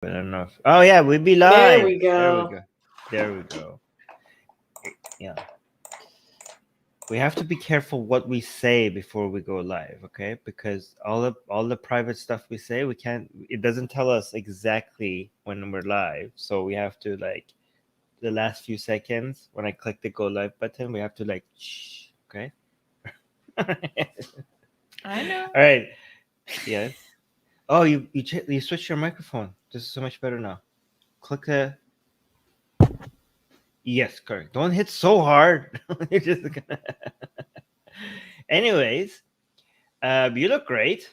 I don't know. Oh yeah, we'd be live. There we go. There we go. There we go. Yeah. We have to be careful what we say before we go live, okay? Because all the private stuff we say, we can't. It doesn't tell us exactly when we're live, so we have to like the last few seconds when I click the go live button, we have to like shh, okay? I know. All right. Yes. Oh, you switched your microphone. This is so much better now. Click the. Yes, correct. Don't hit so hard. You're just gonna. Anyways, you look great.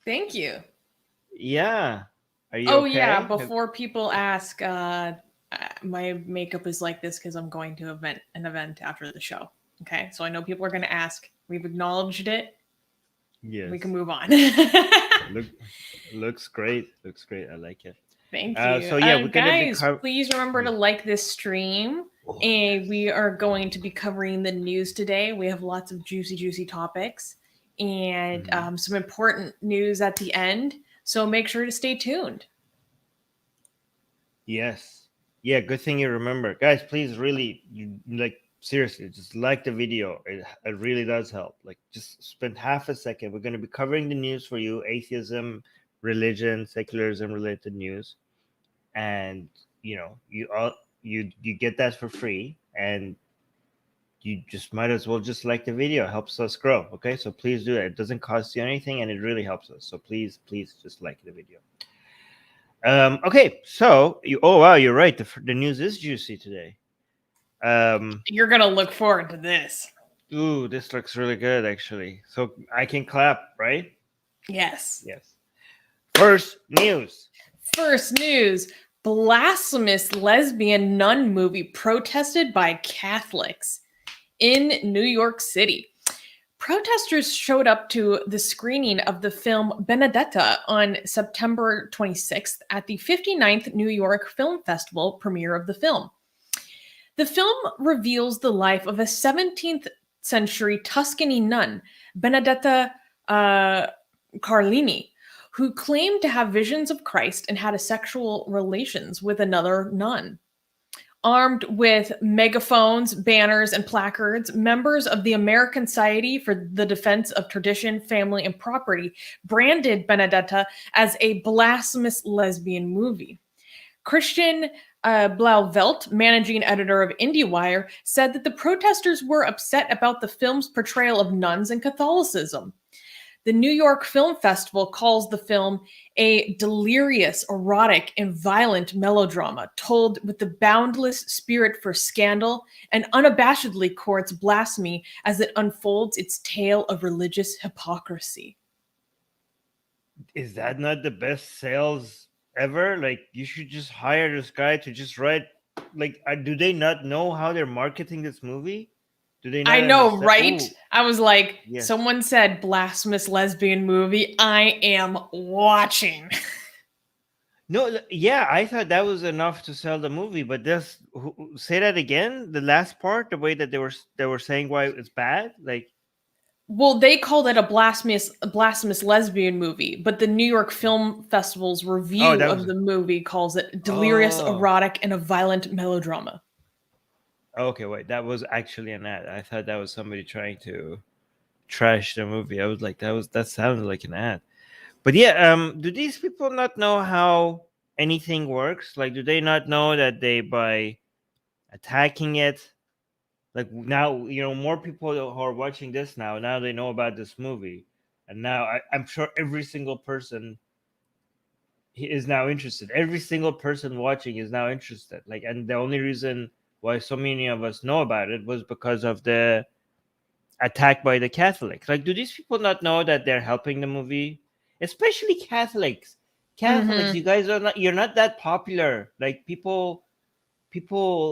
Thank you. Yeah. Are you? Oh okay? yeah. Before people ask, my makeup is like this because I'm going to an event after the show. Okay, so I know people are going to ask. We've acknowledged it. Yes. We can move on. Looks great. Looks great. I like it. Thank you. So yeah, we're gonna guys, please remember to like this stream. And we are going to be covering the news today. We have lots of juicy topics and some important news at the end. So make sure to stay tuned. Yes. Yeah, good thing you remember. Guys, please really, seriously, just like the video. It really does help. Like, just spend half a second. We're going to be covering the news for you. Atheism, religion, secularism related news. And, you get that for free. And you just might as well just like the video. It helps us grow. Okay, so please do that. It doesn't cost you anything and it really helps us. So please just like the video. Okay, so you're right. The news is juicy today. You're gonna look forward to this. Ooh, this looks really good, actually. So I can clap, right? Yes. First news. Blasphemous lesbian nun movie protested by Catholics in New York City. Protesters showed up to the screening of the film Benedetta on September 26th at the 59th New York Film Festival premiere of the film. The film reveals the life of a 17th century Tuscany nun, Benedetta Carlini, who claimed to have visions of Christ and had a sexual relations with another nun. Armed with megaphones, banners, and placards, members of the American Society for the Defense of Tradition, Family, and Property branded Benedetta as a blasphemous lesbian movie. Christian Blauvelt, managing editor of IndieWire, said that the protesters were upset about the film's portrayal of nuns and Catholicism. The New York Film Festival calls the film a delirious, erotic, and violent melodrama told with the boundless spirit for scandal and unabashedly courts blasphemy as it unfolds its tale of religious hypocrisy. Is that not the best sales ever? Like, you should just hire this guy to just write. Like, do they not know how they're marketing this movie? Do they not I know, understand? right? Ooh. I was like, Yes. Someone said blasphemous lesbian movie. I am watching. No, yeah, I thought that was enough to sell the movie, but say that again. The last part, the way that they were saying why it's bad, like. Well, they called it a blasphemous lesbian movie, but the New York Film Festival's review of the movie calls it delirious, erotic, and a violent melodrama. Okay, wait, that was actually an ad. I thought that was somebody trying to trash the movie. I was like, that sounded like an ad. But yeah, do these people not know how anything works? Like, do they not know that by attacking it, like now, more people who are watching this now they know about this movie, and now I'm sure every single person is now interested. Every single person watching is now interested. Like, and the only reason why so many of us know about it was because of the attack by the Catholics. Like, do these people not know that they're helping the movie? Especially Catholics. You guys you're not that popular. Like, people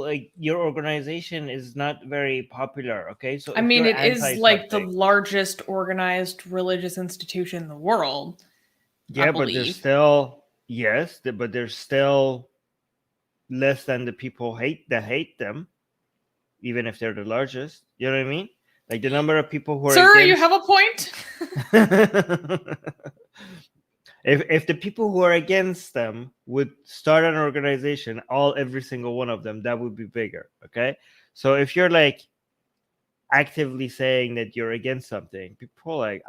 like your organization is not very popular. Okay, so I mean, it is like the largest organized religious institution in the world. Yeah, but there's still but there's still less than the people that hate them, even if they're the largest. You know what I mean? Like, the number of people who are Sir, you have a point. If the people who are against them would start an organization, every single one of them, that would be bigger. Okay, so if you're like actively saying that you're against something, people are like,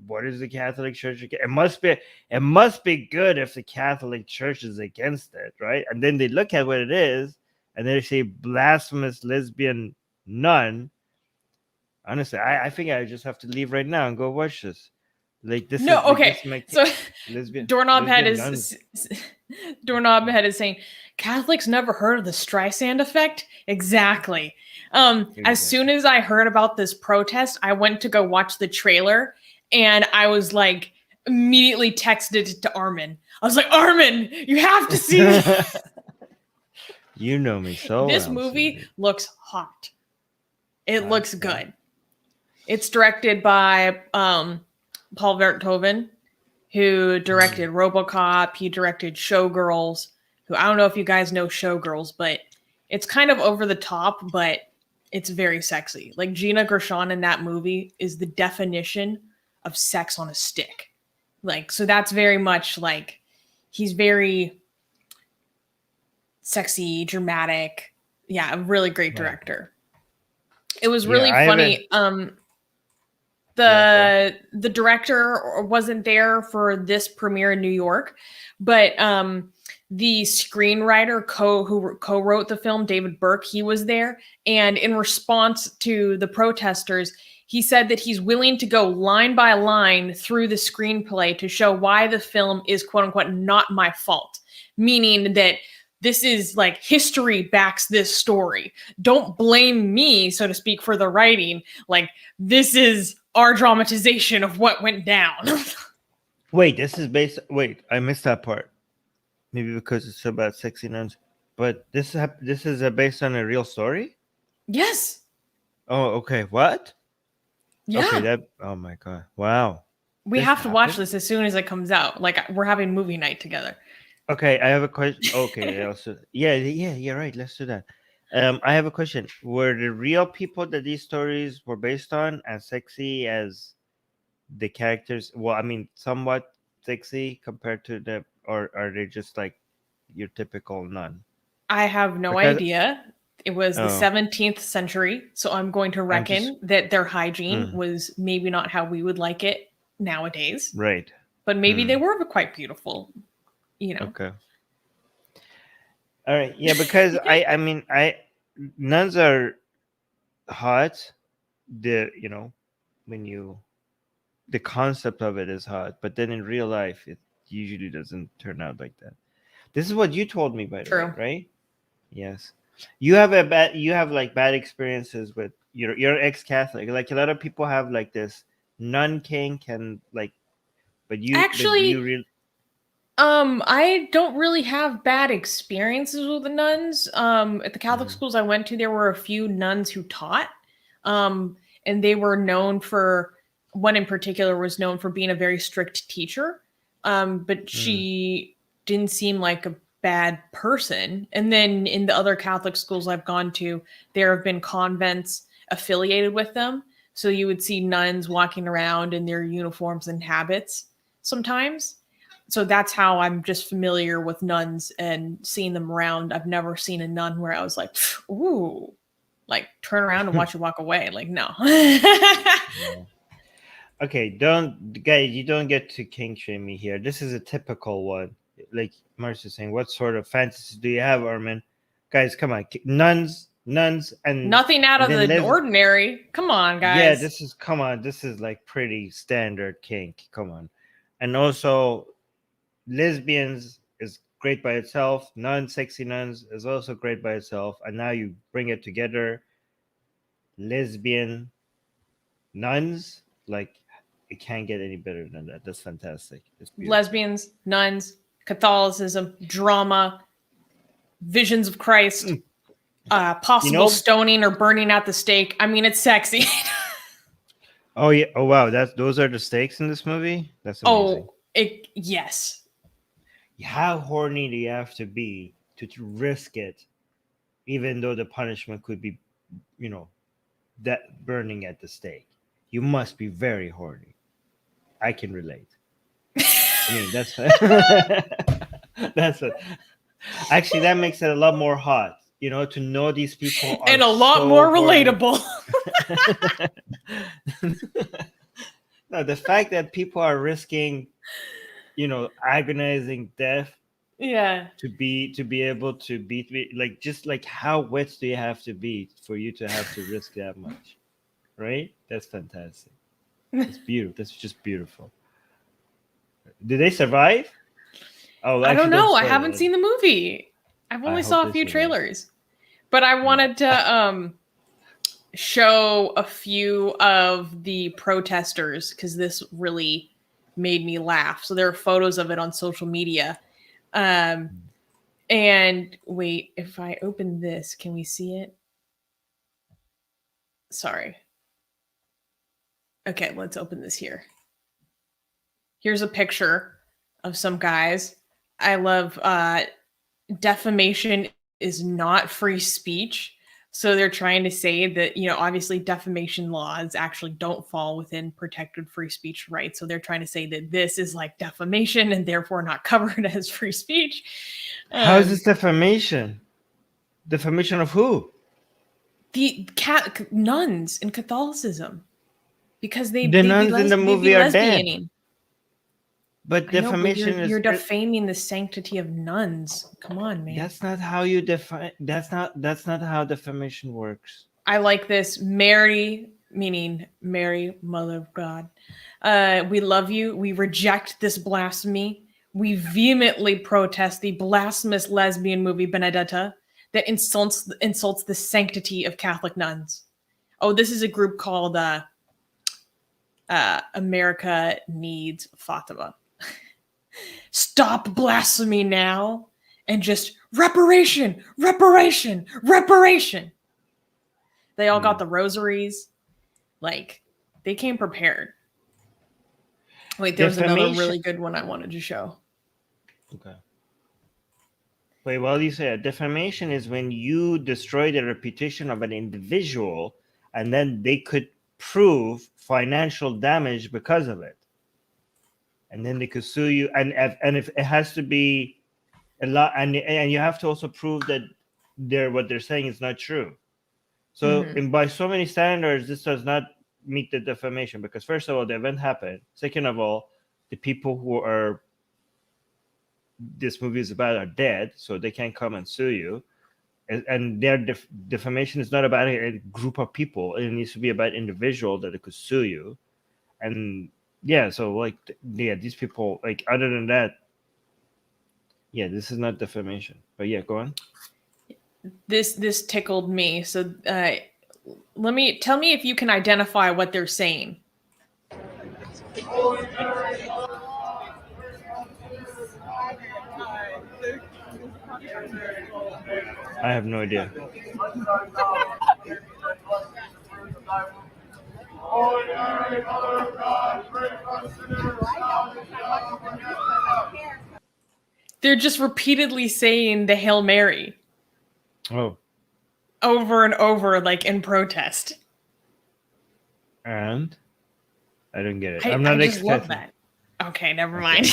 what is the Catholic Church against? It must be good if the Catholic Church is against it, right? And then they look at what it is, and they say blasphemous lesbian nun. Honestly, I think I just have to leave right now and go watch this. Like this No, is like okay. this my So Doorknob Head lesbian nun. is Doorknob Head is saying Catholics never heard of the Streisand effect. Exactly. As soon as I heard about this protest, I went to go watch the trailer, and I was like immediately texted it to Armin. I was like, Armin, you have to see this. You know me so This well, movie Susie. looks hot. It looks good. It's directed by Paul Verhoeven, who directed RoboCop. He directed Showgirls, who I don't know if you guys know Showgirls, but it's kind of over the top, but it's very sexy. Like Gina Gershon in that movie is the definition of sex on a stick. Like, so that's very much like he's very sexy, dramatic. Yeah, a really great director. It was really funny. The director wasn't there for this premiere in New York, but the screenwriter who co-wrote the film, David Burke, he was there. And in response to the protesters, he said that he's willing to go line by line through the screenplay to show why the film is quote unquote not my fault. Meaning that this is like history backs this story. Don't blame me, so to speak, for the writing. Like this is our dramatization of what went down. Wait, this is based. Wait, I missed that part. Maybe because it's about sexy nuns. But this is based on a real story. Yes. Oh, okay. What? Yeah. Okay. Oh my god! Wow. We have to watch this as soon as it comes out. Like we're having movie night together. Okay, I have a question. Okay, yeah, right. Let's do that. I have a question. Were the real people that these stories were based on as sexy as the characters? Well, I mean, somewhat sexy compared to or are they just like your typical nun? I have no idea. It was the 17th century, so I'm going to reckon that their hygiene was maybe not how we would like it nowadays. Right. But maybe they were quite beautiful, you know. Okay. All right. Yeah, because I mean, nuns are hot. The concept of it is hot, but then in real life, it usually doesn't turn out like that. This is what you told me, by the way, right? Yes. You have bad experiences with you're ex-Catholic. Like a lot of people have like this nun kink and like, but you actually. I don't really have bad experiences with the nuns. At the Catholic schools I went to, there were a few nuns who taught. And they were known for, one in particular was known for being a very strict teacher. But she didn't seem like a bad person. And then in the other Catholic schools I've gone to, there have been convents affiliated with them. So you would see nuns walking around in their uniforms and habits sometimes. So that's how I'm just familiar with nuns and seeing them around. I've never seen a nun where I was like, ooh, like turn around and watch you walk away. Like, no. Okay, you don't get to kink shame me here. This is a typical one. Like Marcia's saying, what sort of fantasies do you have, Armin? Guys, come on. Nuns, and nothing out of the ordinary. Come on, guys. Yeah, this is like pretty standard kink. Come on. And also lesbians is great by itself. Sexy nuns is also great by itself. And now you bring it together. Lesbian nuns, like it can't get any better than that. That's fantastic. Lesbians, nuns, Catholicism, drama, visions of Christ, possible stoning or burning at the stake. I mean, it's sexy. Oh yeah! Oh wow! Those are the stakes in this movie. That's amazing. Yes. How horny do you have to be to risk it, even though the punishment could be, that burning at the stake? You must be very horny. I can relate. I mean, that's that's what. Actually, that makes it a lot more hot. To know these people are And a lot more so horrible. relatable. No, the fact that people are risking, agonizing death Yeah. to be able to beat me, like, just like, how wet do you have to be for you to have to risk that much, right? That's fantastic. That's beautiful. That's just beautiful. Did they survive? Oh, I don't actually, don't know. I spoil haven't it. seen the movie. I've I only hope saw a they few survive. trailers. But I wanted to show a few of the protesters because this really made me laugh. So there are photos of it on social media. And wait, if I open this, can we see it? Sorry. Okay, let's open this here. Here's a picture of some guys. I love defamation is not free speech. So they're trying to say that, obviously defamation laws actually don't fall within protected free speech rights. So they're trying to say that this is like defamation and therefore not covered as free speech. How is this defamation? Defamation of who? The nuns in Catholicism, because The nuns in the movie are dead. But I know, but defamation you're is defaming the sanctity of nuns. Come on, man. that's not how you define. That's not how defamation works. I like this. Mary, meaning Mary, Mother of God. We love you. We reject this blasphemy. We vehemently protest the blasphemous lesbian movie Benedetta that insults the sanctity of Catholic nuns. Oh, this is a group called America Needs Fatima. Stop blasphemy now and just reparation. They all got the rosaries. Like, they came prepared. Wait, there was another really good one I wanted to show. Okay. Wait, well, you say defamation is when you destroy the reputation of an individual and then they could prove financial damage because of it. And then they could sue you. And if it has to be a lot, and you have to also prove that what they're saying is not true. So by so many standards, this does not meet the defamation because, first of all, the event happened. Second of all, the people who are this movie is about are dead, so they can't come and sue you. And their defamation is not about a group of people. It needs to be about individual that it could sue you. And yeah, so like, yeah, these people, like, other than that, yeah, this is not defamation. But yeah, go on. This tickled me. So tell me if you can identify what they're saying. I have no idea. They're just repeatedly saying the Hail Mary. Oh. Over and over, like in protest. And I don't get it. I'm not just love that. Okay, never mind.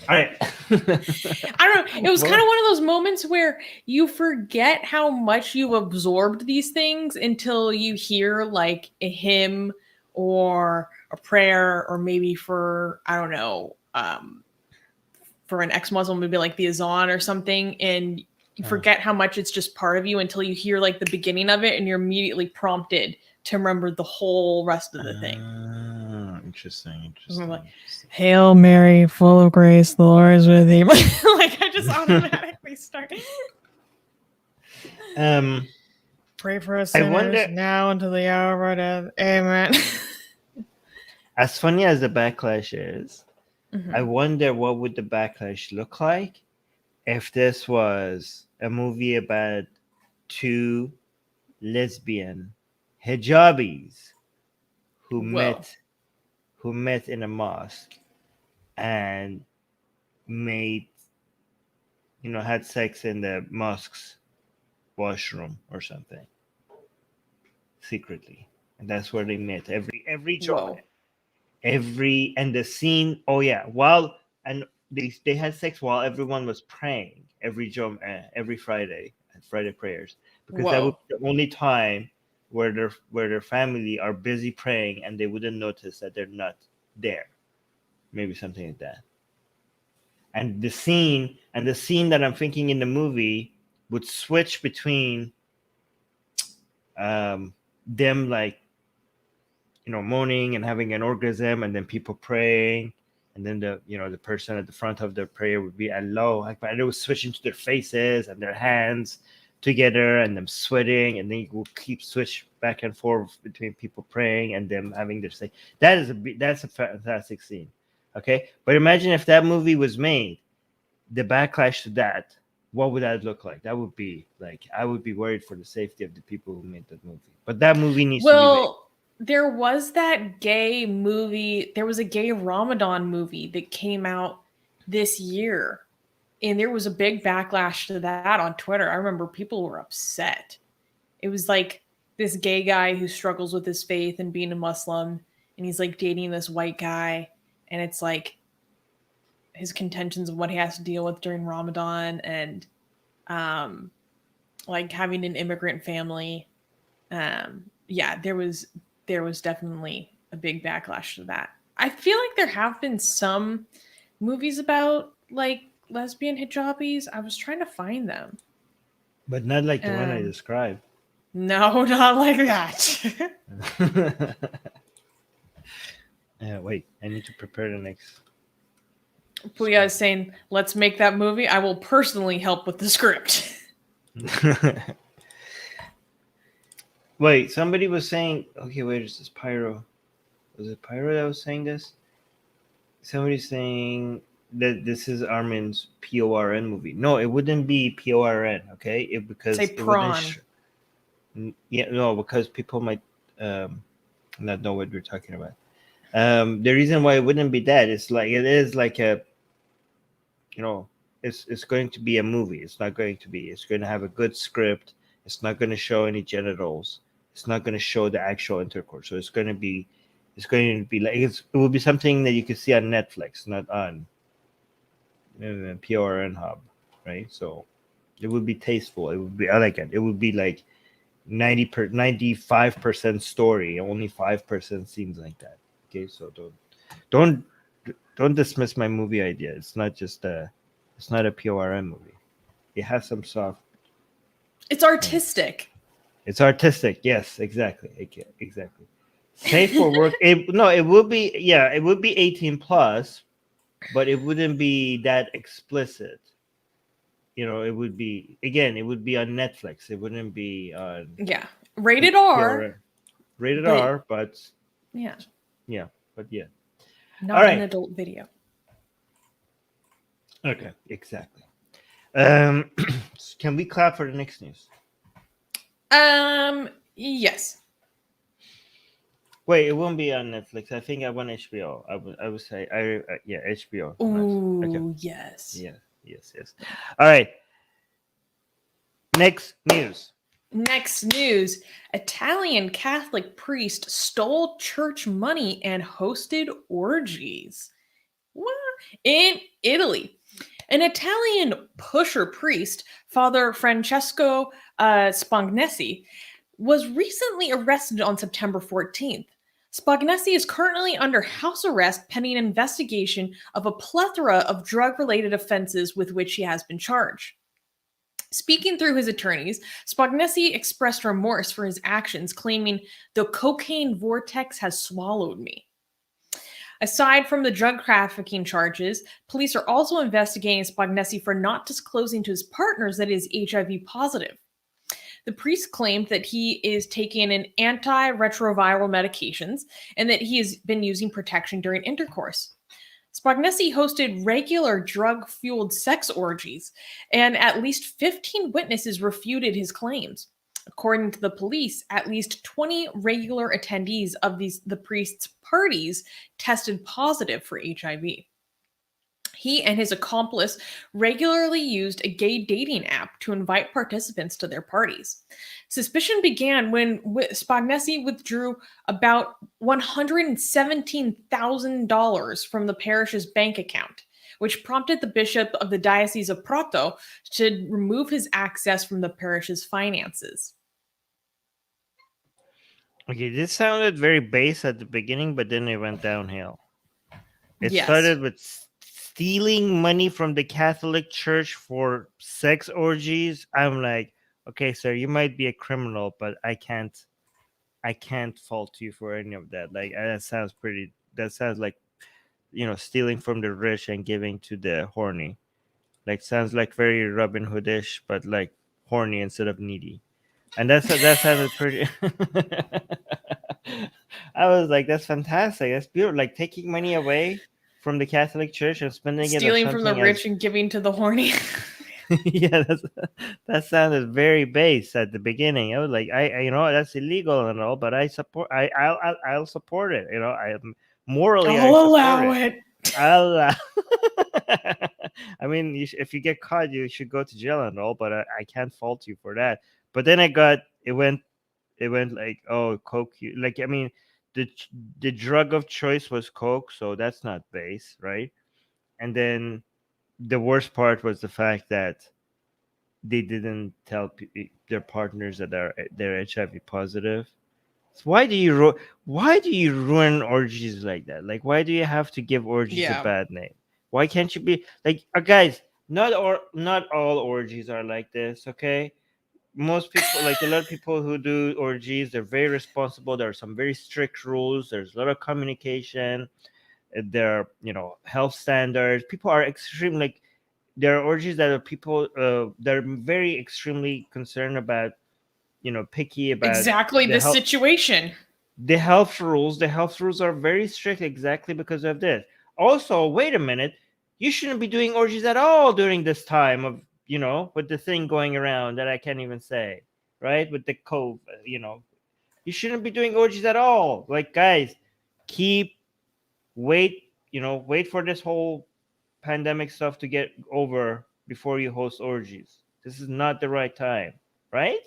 All right. I don't know. It was kind of one of those moments where you forget how much you absorbed these things until you hear like a hymn or a prayer, or maybe for, I don't know, for an ex-Muslim, maybe like the Azan or something, and you forget how much it's just part of you until you hear like the beginning of it and you're immediately prompted to remember the whole rest of the thing. Interesting. Like, Hail Mary, full of grace, the Lord is with thee. Like, I just automatically start. Pray for us sinners now until the hour of our death. Amen. As funny as the backlash is, I wonder what would the backlash look like if this was a movie about two lesbian hijabis who met in a mosque and made, had sex in the mosque's washroom or something secretly, and that's where they met every Jum'ah. and the scene, oh yeah, while and they had sex while everyone was praying every Friday at Friday prayers, because that would Whoa. be the only time where their family are busy praying and they wouldn't notice that they're not there. Maybe something like that. And the scene that I'm thinking in the movie would switch between them, like, moaning and having an orgasm, and then people praying, and then the person at the front of the prayer would be low, like, but it was switching to their faces and their hands together and them sweating, and then you will keep switch back and forth between people praying and them having their say. That's a fantastic scene. Okay, but imagine if that movie was made, the backlash to that, what would that look like? That would be like, I would be worried for the safety of the people who made that movie. But that movie needs to be made. Well, there was that gay movie. There was a gay Ramadan movie that came out this year, and there was a big backlash to that on Twitter. I remember people were upset. It was like this gay guy who struggles with his faith and being a Muslim, and he's like dating this white guy, and it's like his contentions of what he has to deal with during Ramadan, and like having an immigrant family. Yeah, there was definitely a big backlash to that. I feel like there have been some movies about like lesbian hijabis. I was trying to find them. But not like the one I described. No, not like that. Wait, I need to prepare the next. Puya is saying, let's make that movie. I will personally help with the script. Wait, somebody was saying, okay, wait, is this Pyro? Was it Pyro that was saying this? Somebody's saying that this is Armin's PORN movie. No, it wouldn't be PORN, okay? Because Say it wouldn't prawn. no, because people might not know what we're talking about. The reason why it wouldn't be that is like, it is like a, it's going to be a movie. It's going to have a good script. It's not going to show any genitals. It's not going to show the actual intercourse. So it's going to be like, it will be something that you can see on Netflix, not on PRN Hub, right? So it would be tasteful. It would be elegant. It would be like 95% story, only 5% scenes like that. Okay, so don't dismiss my movie idea. It's not a PORN movie. It has some soft. It's artistic. It's artistic. Yes, exactly. Exactly. Safe for work. It would be, yeah, it would be 18 plus, but it wouldn't be that explicit. It would be, again, it would be on Netflix. It wouldn't be on rated R. Rated R, but yeah, but yeah. Not an adult video. Okay, exactly. Can we clap for the next news? Yes. Wait, it won't be on Netflix. I think I want HBO. I would say HBO. Ooh, okay. yes. Yeah, yes. All right. Next news. Italian Catholic priest stole church money and hosted orgies. What? In Italy. An Italian pusher priest, Father Francesco Spagnesi, was recently arrested on September 14th. Spagnesi is currently under house arrest pending an investigation of a plethora of drug-related offenses with which he has been charged. Speaking through his attorneys, Spagnesi expressed remorse for his actions, claiming, "The cocaine vortex has swallowed me." Aside from the drug trafficking charges, police are also investigating Spagnesi for not disclosing to his partners that he is HIV positive. The priest claimed that he is taking an antiretroviral medications and that he has been using protection during intercourse. Spagnesi hosted regular drug-fueled sex orgies, and at least 15 witnesses refuted his claims. According to the police, at least 20 regular attendees of the priest's parties tested positive for HIV. He and his accomplice regularly used a gay dating app to invite participants to their parties. Suspicion began when Spagnesi withdrew about $117,000 from the parish's bank account, which prompted the bishop of the Diocese of Prato to remove his access from the parish's finances. Okay, this sounded very base at the beginning, but then it went downhill. It Yes. started with stealing money from the Catholic Church for sex orgies. I'm like, okay, sir, you might be a criminal, but I can't fault you for any of that. Like that sounds like, stealing from the rich and giving to the horny. Like sounds like very Robin Hoodish, but like horny instead of needy. And that sounded pretty. I was like, that's fantastic. That's beautiful. Like taking money away from the Catholic Church and spending it on Stealing from the something rich and giving to the horny. yeah, that sounded very base at the beginning. I was like, that's illegal and all, but I'll support it. I morally I I'll support allow it. it. I'll. I mean, if you get caught, you should go to jail and all, but I can't fault you for that. But then it went like, oh, coke. Like, I mean, the drug of choice was coke, so that's not base, right? And then the worst part was the fact that they didn't tell their partners that they're HIV positive. So why do you ruin orgies like that? Like, why do you have to give orgies a bad name? Why can't you be like, guys? Not all orgies are like this, okay? Most people, like a lot of people who do orgies, they're very responsible. There are some very strict rules. There's a lot of communication. There are, health standards. People are extreme. Like, there are orgies that are people that are very extremely concerned about, picky about Exactly the situation. The health rules. The health rules are very strict exactly because of this. Also, wait a minute, you shouldn't be doing orgies at all during this time of, with the thing going around that I can't even say, right? With the cove, you shouldn't be doing orgies at all. Like, guys, wait for this whole pandemic stuff to get over before you host orgies. This is not the right time, right?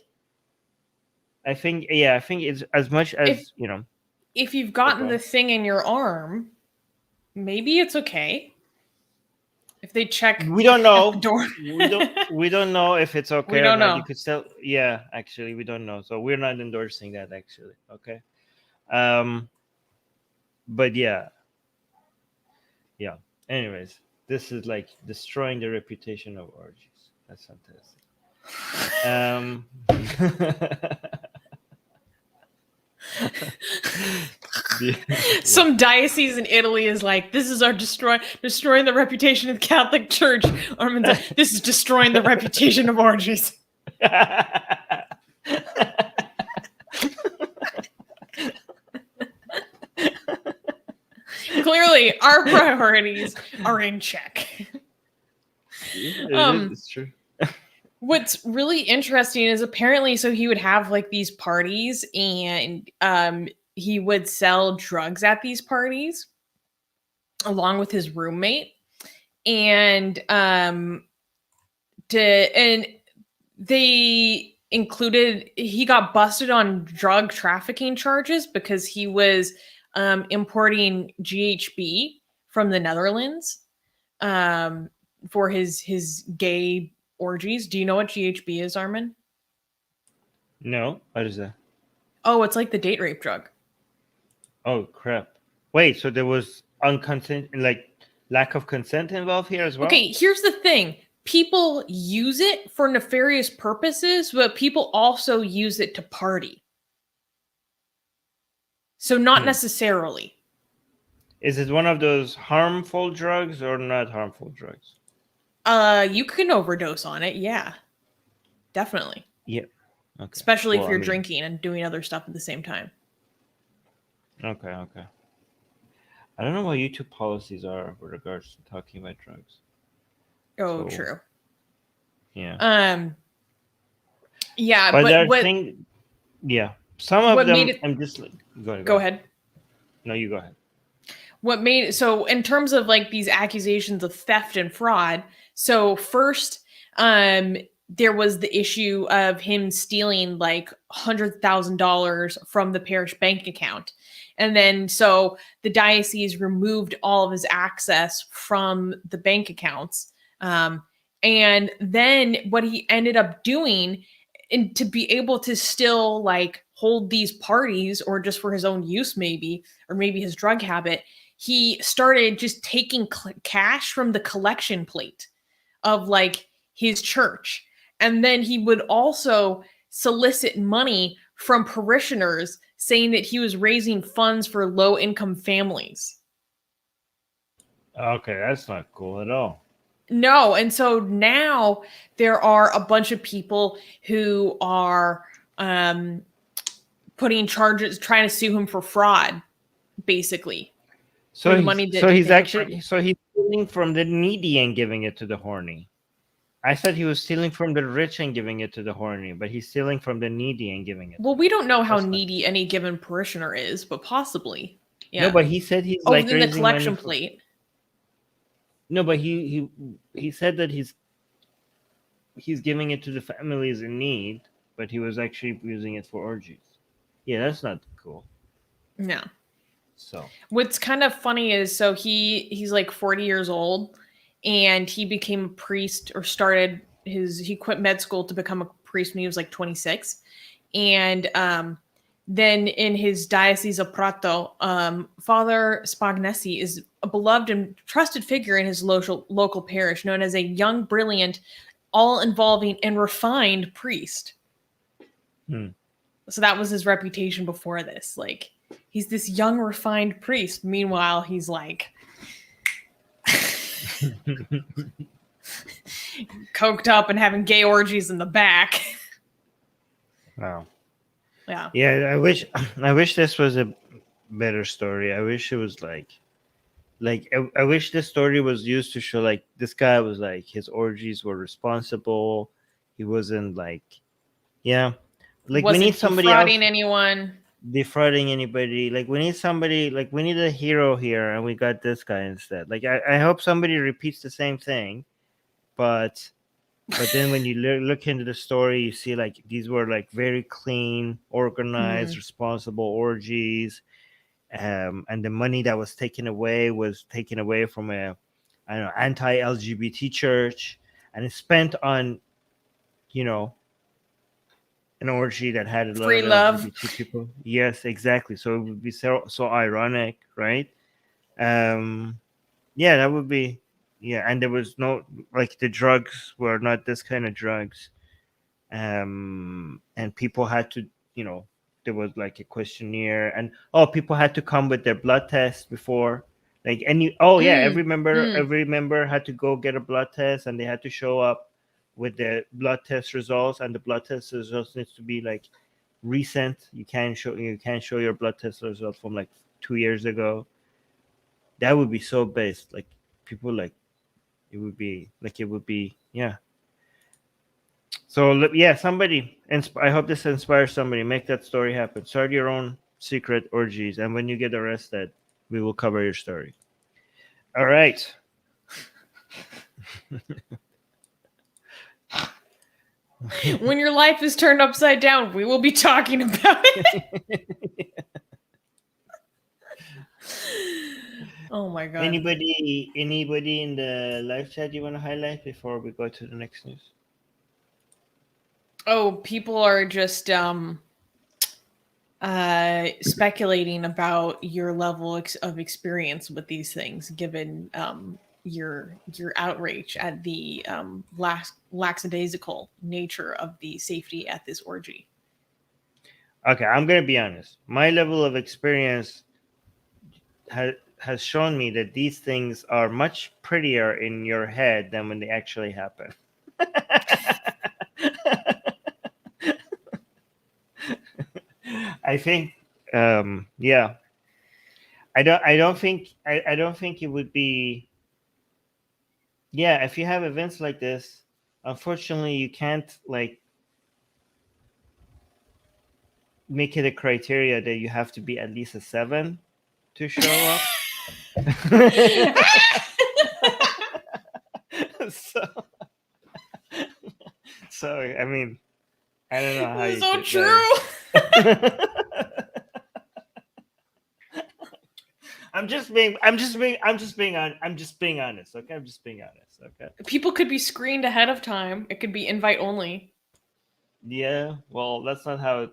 I think it's as much as, if you've gotten the thing in your arm, maybe it's okay. If they check, we don't know. The door. we don't know if it's okay. We don't know. You could still, actually, we don't know. So we're not endorsing that, actually. Okay. But yeah. Anyways, this is like destroying the reputation of orgies. That's fantastic. Some diocese in Italy is like, this is our destroying the reputation of the Catholic Church. Armin's like, this is destroying the reputation of orgies. Clearly, our priorities are in check. It's true. What's really interesting is apparently, so he would have like these parties, and he would sell drugs at these parties along with his roommate, and they included, he got busted on drug trafficking charges because he was importing GHB from the Netherlands for his gay orgies. Do you know what GHB is, Armin? No, what is that? Oh, it's like the date rape drug. Oh crap! Wait, so there was lack of consent involved here as well? Okay, here's the thing. People use it for nefarious purposes, but people also use it to party. So not necessarily. Is it one of those harmful drugs or not harmful drugs? You can overdose on it, yeah. Definitely. Yeah. Okay. Especially if you're drinking and doing other stuff at the same time. Okay. I don't know what YouTube policies are with regards to talking about drugs. Oh, true. Yeah. Yeah, some of them. I'm just like, go ahead. No, you go ahead. what made so in terms of like these accusations of theft and fraud, so first there was the issue of him stealing like $100,000 from the parish bank account. And then so the diocese removed all of his access from the bank accounts. And then what he ended up doing, and to be able to still like hold these parties or just for his own use maybe, or maybe his drug habit, he started just taking cash from the collection plate of like his church. And then he would also solicit money from parishioners saying that he was raising funds for low income families. Okay, that's not cool at all. No, and so now there are a bunch of people who are putting charges, trying to sue him for fraud, basically. So the money that so he's they have actually so he's stealing from the needy and giving it to the horny. I said he was stealing from the rich and giving it to the horny, but he's stealing from the needy and giving it. Well, we don't know how That's not- needy any given parishioner is, but possibly. Yeah. No, but he said he's Oh, like then the raising money collection for- plate. No, but he said that he's giving it to the families in need, but he was actually using it for orgies. Yeah, that's not cool. No. So What's kind of funny is so he's like 40 years old, and he became a priest, or started he quit med school to become a priest when he was like 26. And then in his diocese of Prato, Father Spagnesi is a beloved and trusted figure in his local parish, known as a young, brilliant, all-involving, and refined priest. So that was his reputation before this. Like, he's this young, refined priest. Meanwhile, he's like coked up and having gay orgies in the back. wow. Yeah. Yeah, I wish this was a better story. I wish it was like I wish this story was used to show like this guy was like his orgies were responsible. He wasn't like like Wasn't we need somebody else defrauding anyone. defrauding anybody. Like we need somebody like we need a hero here, and we got this guy instead. Like I hope somebody repeats the same thing, but then when you look into the story, you see like these were like very clean, organized, responsible orgies, and the money that was taken away from a anti-LGBT church, and it's spent on an orgy that had a lot Free of love. LGBT people. Yes, exactly. So it would be so ironic, right? Yeah, that would be. Yeah, and there was no like the drugs were not this kind of drugs, and people had to, there was like a questionnaire, and people had to come with their blood test before, like every member had to go get a blood test, and they had to show up with the blood test results, and the blood test results needs to be like recent. You can't show your blood test result from like 2 years ago. That would be so based, like people like it would be so somebody, I hope this inspires somebody. Make that story happen. Start your own secret orgies, and when you get arrested, we will cover your story. All right. When your life is turned upside down, we will be talking about it. Oh my god. Anybody in the live chat you want to highlight before we go to the next news? Oh, people are just speculating about your level of experience with these things, given your outrage at the lackadaisical nature of the safety at this orgy. Okay, I'm gonna be honest. My level of experience has shown me that these things are much prettier in your head than when they actually happen. I think, yeah. I don't think it would be. Yeah, if you have events like this, unfortunately, you can't like make it a criteria that you have to be at least a 7 to show up. so, so I mean, I don't know how you So could true. I'm just being honest. Okay, I'm just being honest. Okay. People could be screened ahead of time. It could be invite only. Yeah. Well, that's not how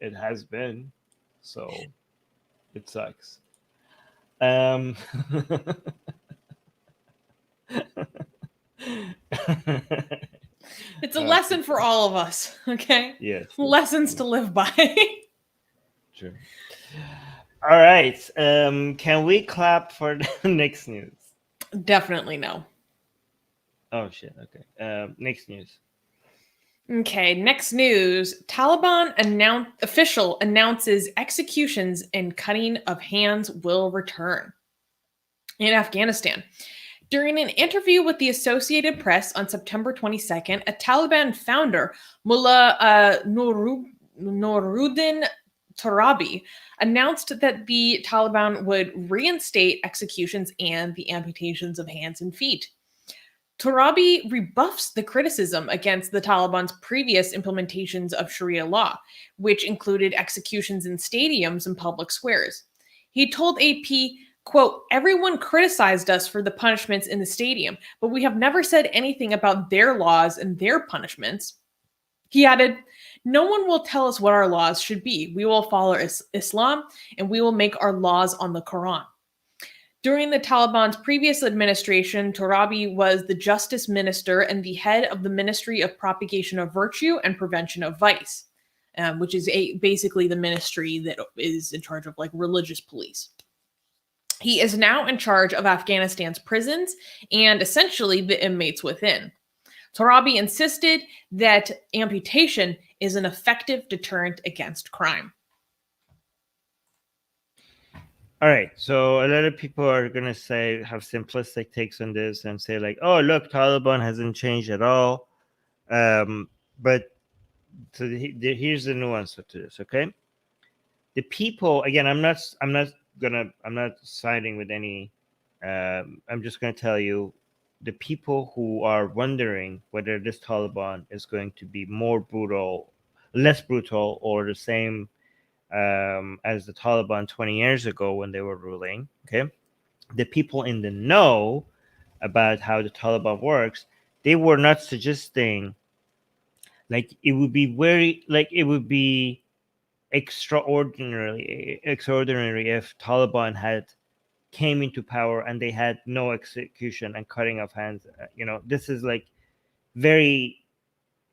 it has been. So it sucks. Um. It's a lesson for all of us, okay? Yes. Lessons to live by. True. All right. Can we clap for the next news? Definitely no. Oh shit. Okay. Next news. Okay, next news. Taliban official announces executions and cutting of hands will return. In Afghanistan, during an interview with the Associated Press on September 22nd, a Taliban founder, Mullah Noruddin Tarabi, announced that the Taliban would reinstate executions and the amputations of hands and feet. Tarabi rebuffs the criticism against the Taliban's previous implementations of Sharia law, which included executions in stadiums and public squares. He told AP, quote, "Everyone criticized us for the punishments in the stadium, but we have never said anything about their laws and their punishments." He added, "No one will tell us what our laws should be. We will follow Islam and we will make our laws on the Quran." During the Taliban's previous administration, Torabi was the justice minister and the head of the Ministry of Propagation of Virtue and Prevention of Vice, which is basically the ministry that is in charge of like religious police. He is now in charge of Afghanistan's prisons and essentially the inmates within. Torabi insisted that amputation is an effective deterrent against crime. All right. So a lot of people are gonna have simplistic takes on this and say like, "Oh, look, Taliban hasn't changed at all." But so here's the nuance to this. Okay, the people again. I'm not siding with any. I'm just gonna tell you, the people who are wondering whether this Taliban is going to be more brutal, less brutal, or the same as the Taliban 20 years ago when they were ruling. Okay, the people in the know about how the Taliban works, they were not suggesting like it would be extraordinary if Taliban had came into power and they had no execution and cutting of hands. This is like very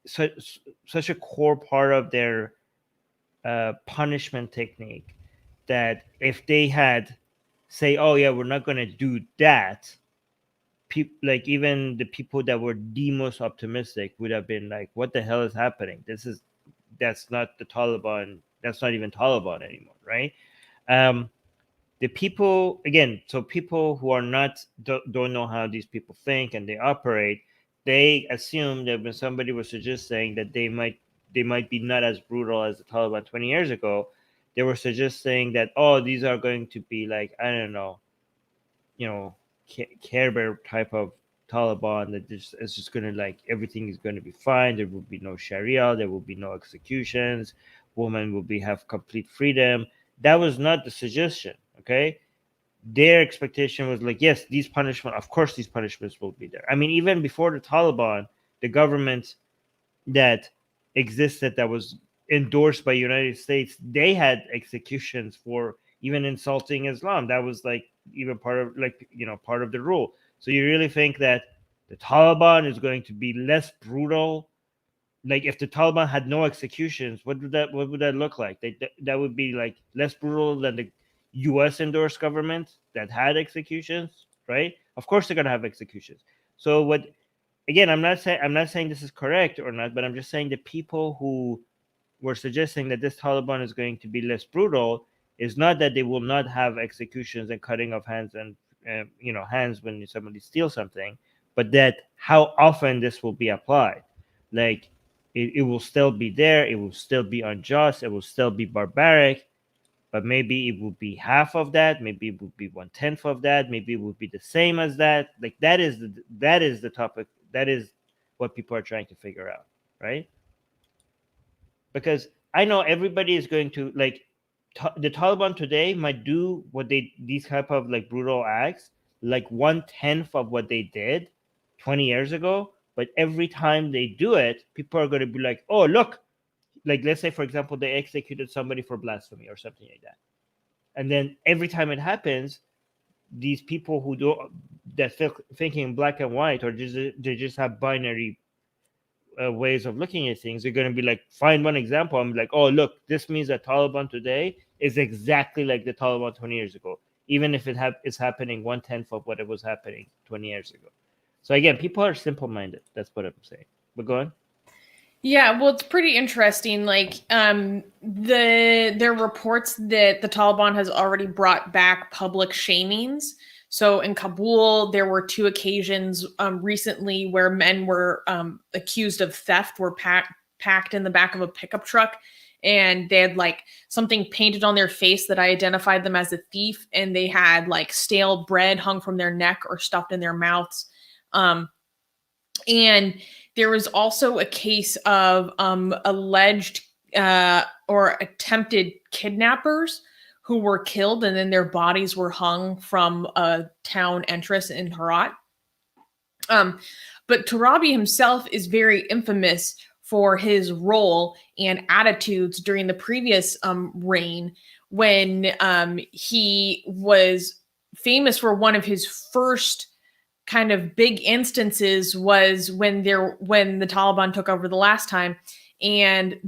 such a core part of their punishment technique that if they had say, "Oh yeah, we're not going to do that," like even the people that were the most optimistic would have been like, "What the hell is happening? That's not the Taliban. That's not even Taliban anymore, right?" The people again, so people who are not don't know how these people think and they operate, they assume that when somebody was suggesting that they might be not as brutal as the Taliban 20 years ago, they were suggesting that, oh, these are going to be like, I don't know, Care Bear type of Taliban that is just going to like everything is going to be fine. There will be no Sharia. There will be no executions. Women will have complete freedom. That was not the suggestion. Okay, their expectation was like, yes, of course, these punishments will be there. I mean, even before the Taliban, the government that existed that was endorsed by United States, they had executions for even insulting Islam. That was like even part of the rule. So you really think that the Taliban is going to be less brutal? Like if the Taliban had no executions, what would that look like? That would be like less brutal than the U.S. endorsed government that had executions, right? Of course they're gonna have executions. So what again, I'm not saying this is correct or not, but I'm just saying the people who were suggesting that this Taliban is going to be less brutal is not that they will not have executions and cutting of hands and hands when somebody steals something, but that how often this will be applied. Like it will still be there, it will still be unjust, it will still be barbaric, but maybe it would be half of that, maybe it would be 1/10 of that, maybe it would be the same as that. Like that is the topic, that is what people are trying to figure out, right? Because I know everybody is going to like the Taliban today might do what they these type of like brutal acts like 1/10 of what they did 20 years ago, but every time they do it, people are going to be like, oh look, like let's say for example they executed somebody for blasphemy or something like that, and then every time it happens, these people who do that thinking black and white, or just they just have binary ways of looking at things, they're going to be like, find one example. I'm like, oh look, this means that Taliban today is exactly like the Taliban 20 years ago, even if it's happening 1/10 of what it was happening 20 years ago. So again, people are simple-minded. That's what I'm saying. But go on. Yeah, well, it's pretty interesting. Like, there are reports that the Taliban has already brought back public shamings. So in Kabul, there were 2 occasions recently where men were accused of theft, were packed in the back of a pickup truck, and they had like something painted on their face that identified them as a thief, and they had like stale bread hung from their neck or stuffed in their mouths. And there was also a case of alleged or attempted kidnappers who were killed, and then their bodies were hung from a town entrance in Herat. But Tarabi himself is very infamous for his role and attitudes during the previous reign, when he was famous for one of his first kind of big instances was when the Taliban took over the last time, and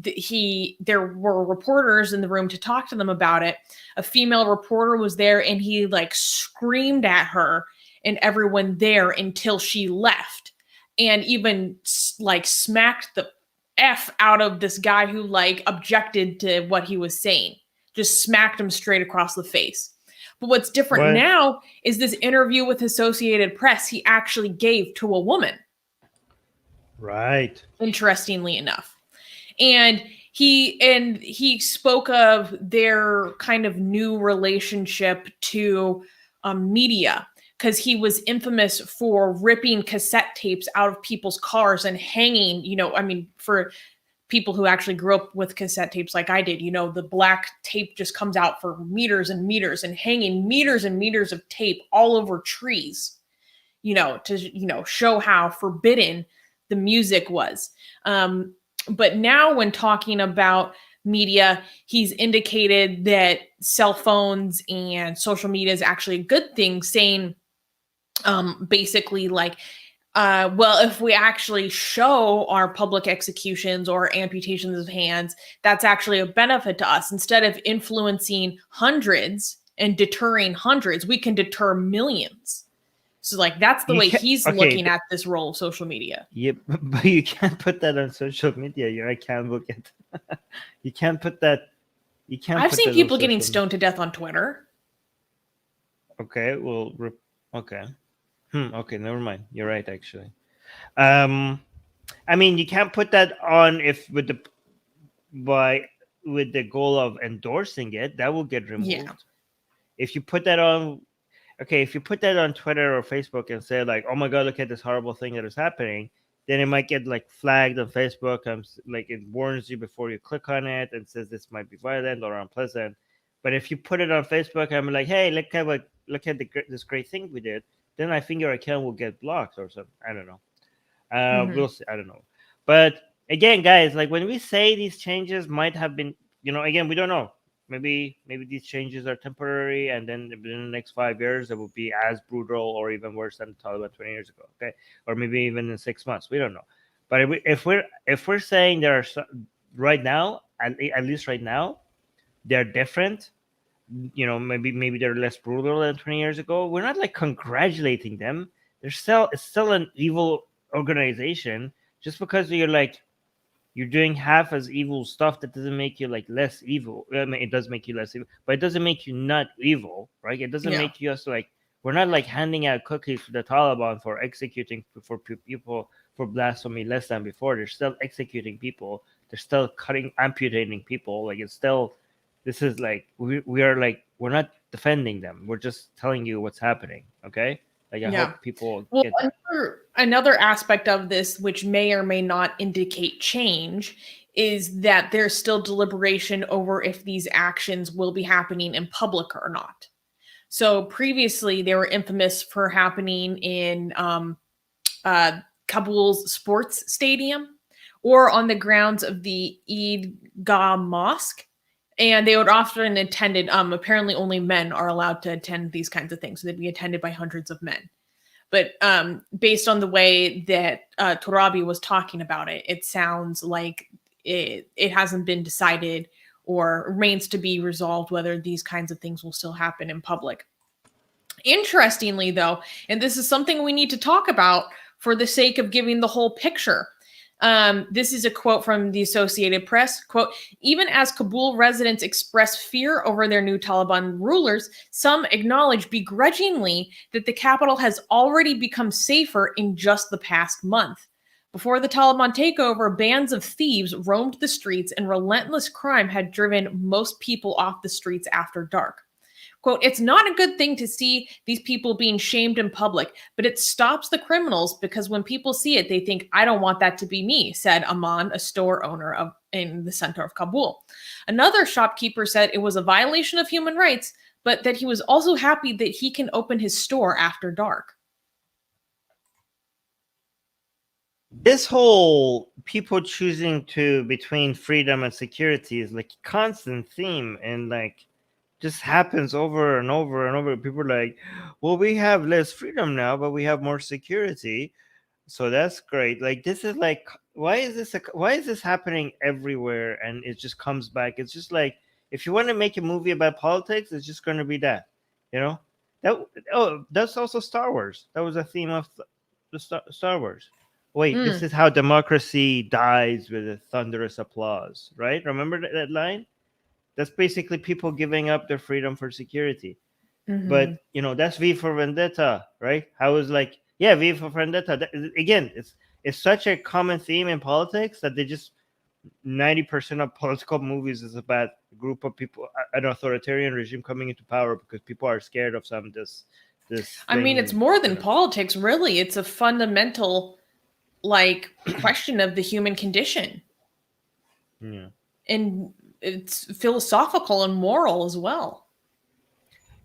there were reporters in the room to talk to them about it. A female reporter was there, and he like screamed at her and everyone there until she left, and even like smacked the F out of this guy who like objected to what he was saying. Just smacked him straight across the face. But what's different now is this interview with Associated Press he actually gave to a woman. Right. Interestingly enough. And he spoke of their kind of new relationship to media, because he was infamous for ripping cassette tapes out of people's cars and hanging, for people who actually grew up with cassette tapes like I did, the black tape just comes out for meters and meters, and hanging meters and meters of tape all over trees, to, show how forbidden the music was. But now when talking about media, he's indicated that cell phones and social media is actually a good thing, saying basically like, well, if we actually show our public executions or amputations of hands, that's actually a benefit to us. Instead of influencing hundreds and deterring hundreds, we can deter millions. So like that's the way he's looking at this role of social media. Yep, but you can't put that on social media. Your account will get. You can't put that. You can't. I've seen people getting stoned to death on Twitter. Okay, well, okay. Okay, never mind. You're right, actually. I mean, you can't put that on with the goal of endorsing it. That will get removed. Yeah. If you put that on, if you put that on Twitter or Facebook and say like, "Oh my God, look at this horrible thing that is happening," then it might get like flagged on Facebook. Like it warns you before you click on it and says this might be violent or unpleasant. But if you put it on Facebook, I'm like, "Hey, look at this great thing we did," then I think your account will get blocked or something. I don't know. We'll see. I don't know. But again, guys, like when we say these changes might have been, again, we don't know. Maybe these changes are temporary, and then in the next 5 years, it will be as brutal or even worse than the Taliban 20 years ago. Okay, or maybe even in 6 months. We don't know. But if we're saying there are right now, at least right now, they're different. Maybe they're less brutal than 20 years ago. We're not like congratulating them. It's still an evil organization. Just because you're doing half as evil stuff, that doesn't make you like less evil. I mean, it does make you less evil, but it doesn't make you not evil, right? It doesn't make you us like, we're not like handing out cookies to the Taliban for executing for people for blasphemy less than before. They're still executing people. They're still amputating people. Like it's still This is like we are like we're not defending them. We're just telling you what's happening. Okay, like I Yeah. hope people Well, get that. another aspect of this, which may or may not indicate change, is that there's still deliberation over if these actions will be happening in public or not. So previously, they were infamous for happening in Kabul's sports stadium or on the grounds of the Eidgah Mosque. And they would often attended, apparently only men are allowed to attend these kinds of things. So they'd be attended by hundreds of men. But based on the way that Torabi was talking about it, it sounds like it hasn't been decided or remains to be resolved whether these kinds of things will still happen in public. Interestingly, though, and this is something we need to talk about for the sake of giving the whole picture. This is a quote from the Associated Press. Quote, even as Kabul residents express fear over their new Taliban rulers, some acknowledge begrudgingly that the capital has already become safer in just the past month. Before the Taliban takeover, bands of thieves roamed the streets and relentless crime had driven most people off the streets after dark. Quote, it's not a good thing to see these people being shamed in public, but it stops the criminals because when people see it, they think, I don't want that to be me, said Aman, a store owner in the center of Kabul. Another shopkeeper said it was a violation of human rights, but that he was also happy that he can open his store after dark. This whole people choosing to between freedom and security is like a constant theme, and like just happens over and over and over. People are like, well, we have less freedom now, but we have more security, so that's great. Like this is like, why is this happening everywhere? And it just comes back. It's just like, if you want to make a movie about politics, it's just going to be that, you know. That's also Star Wars. That was a theme of the Star Wars. Wait, this is how democracy dies with a thunderous applause, right? Remember that line? That's basically people giving up their freedom for security. But that's V for Vendetta, right? I was like, yeah, V for Vendetta. Again, it's such a common theme in politics that they just 90% of political movies is about a group of people, an authoritarian regime coming into power because people are scared of this. I mean, it's more than politics, really. It's a fundamental question of the human condition. Yeah. And it's philosophical and moral as well.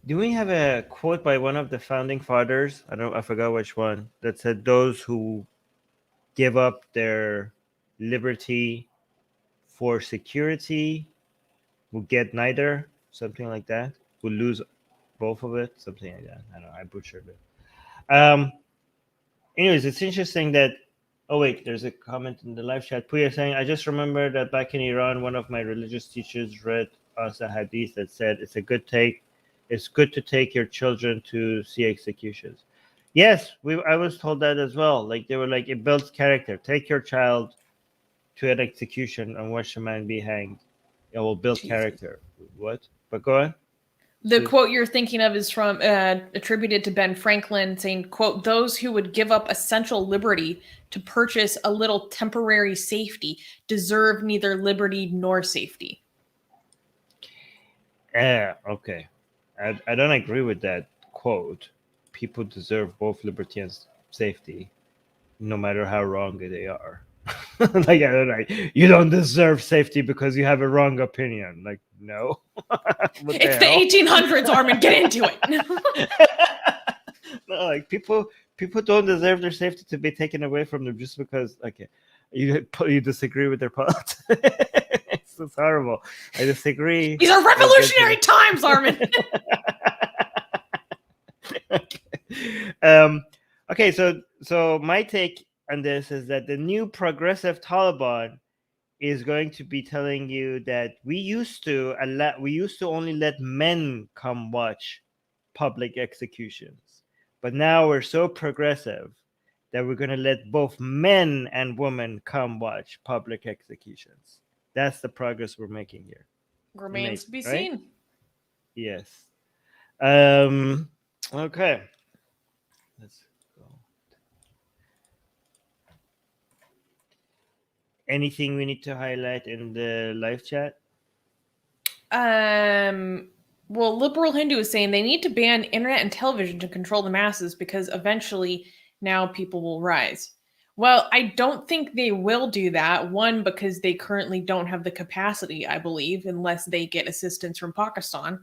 Do we have a quote by one of the founding fathers? I forgot which one, that said those who give up their liberty for security will get neither, something like that. Will lose both of it, something like that. I don't know, I butchered it. Anyways, it's interesting that. Oh wait, there's a comment in the live chat. Puya saying, I just remember that back in Iran, one of my religious teachers read us a hadith that said it's good to take your children to see executions. Yes, I was told that as well. Like they were like, it builds character. Take your child to an execution and watch a man be hanged. It will build character. What? But go on. The quote you're thinking of is from attributed to Ben Franklin, saying, quote, those who would give up essential liberty to purchase a little temporary safety deserve neither liberty nor safety. Okay. I don't agree with that quote. People deserve both liberty and safety, no matter how wrong they are. Like, I don't know. You don't deserve safety because you have a wrong opinion. Like, no. It's the 1800s, Armin. Get into it. No, like people don't deserve their safety to be taken away from them just because, okay, you disagree with their politics. It's horrible. I disagree. These are revolutionary times, Armin. Okay, so my take on this is that the new progressive Taliban is going to be telling you that we used to only let men come watch public executions, but now we're so progressive that we're going to let both men and women come watch public executions. That's the progress we're making here. Remains to be seen. Yes. Okay. Let's go. Anything we need to highlight in the live chat? Well, liberal Hindu is saying they need to ban internet and television to control the masses because eventually now people will rise. Well, I don't think they will do that. One, because they currently don't have the capacity, I believe, unless they get assistance from Pakistan.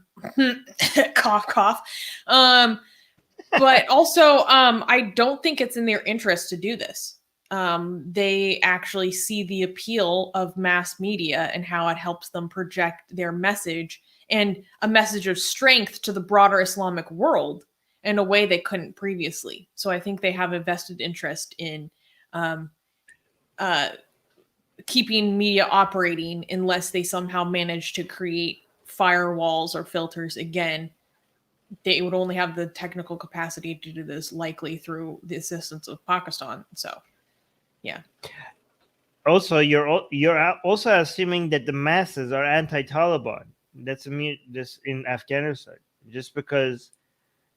Cough, cough. But also, I don't think it's in their interest to do this. They actually see the appeal of mass media and how it helps them project their message and a message of strength to the broader Islamic world in a way they couldn't previously. So I think they have a vested interest in um, uh, keeping media operating unless they somehow manage to create firewalls or filters again. They would only have the technical capacity to do this likely through the assistance of Pakistan. So, yeah. Also, you're also assuming that the masses are anti-Taliban. That's this in Afghanistan. Just because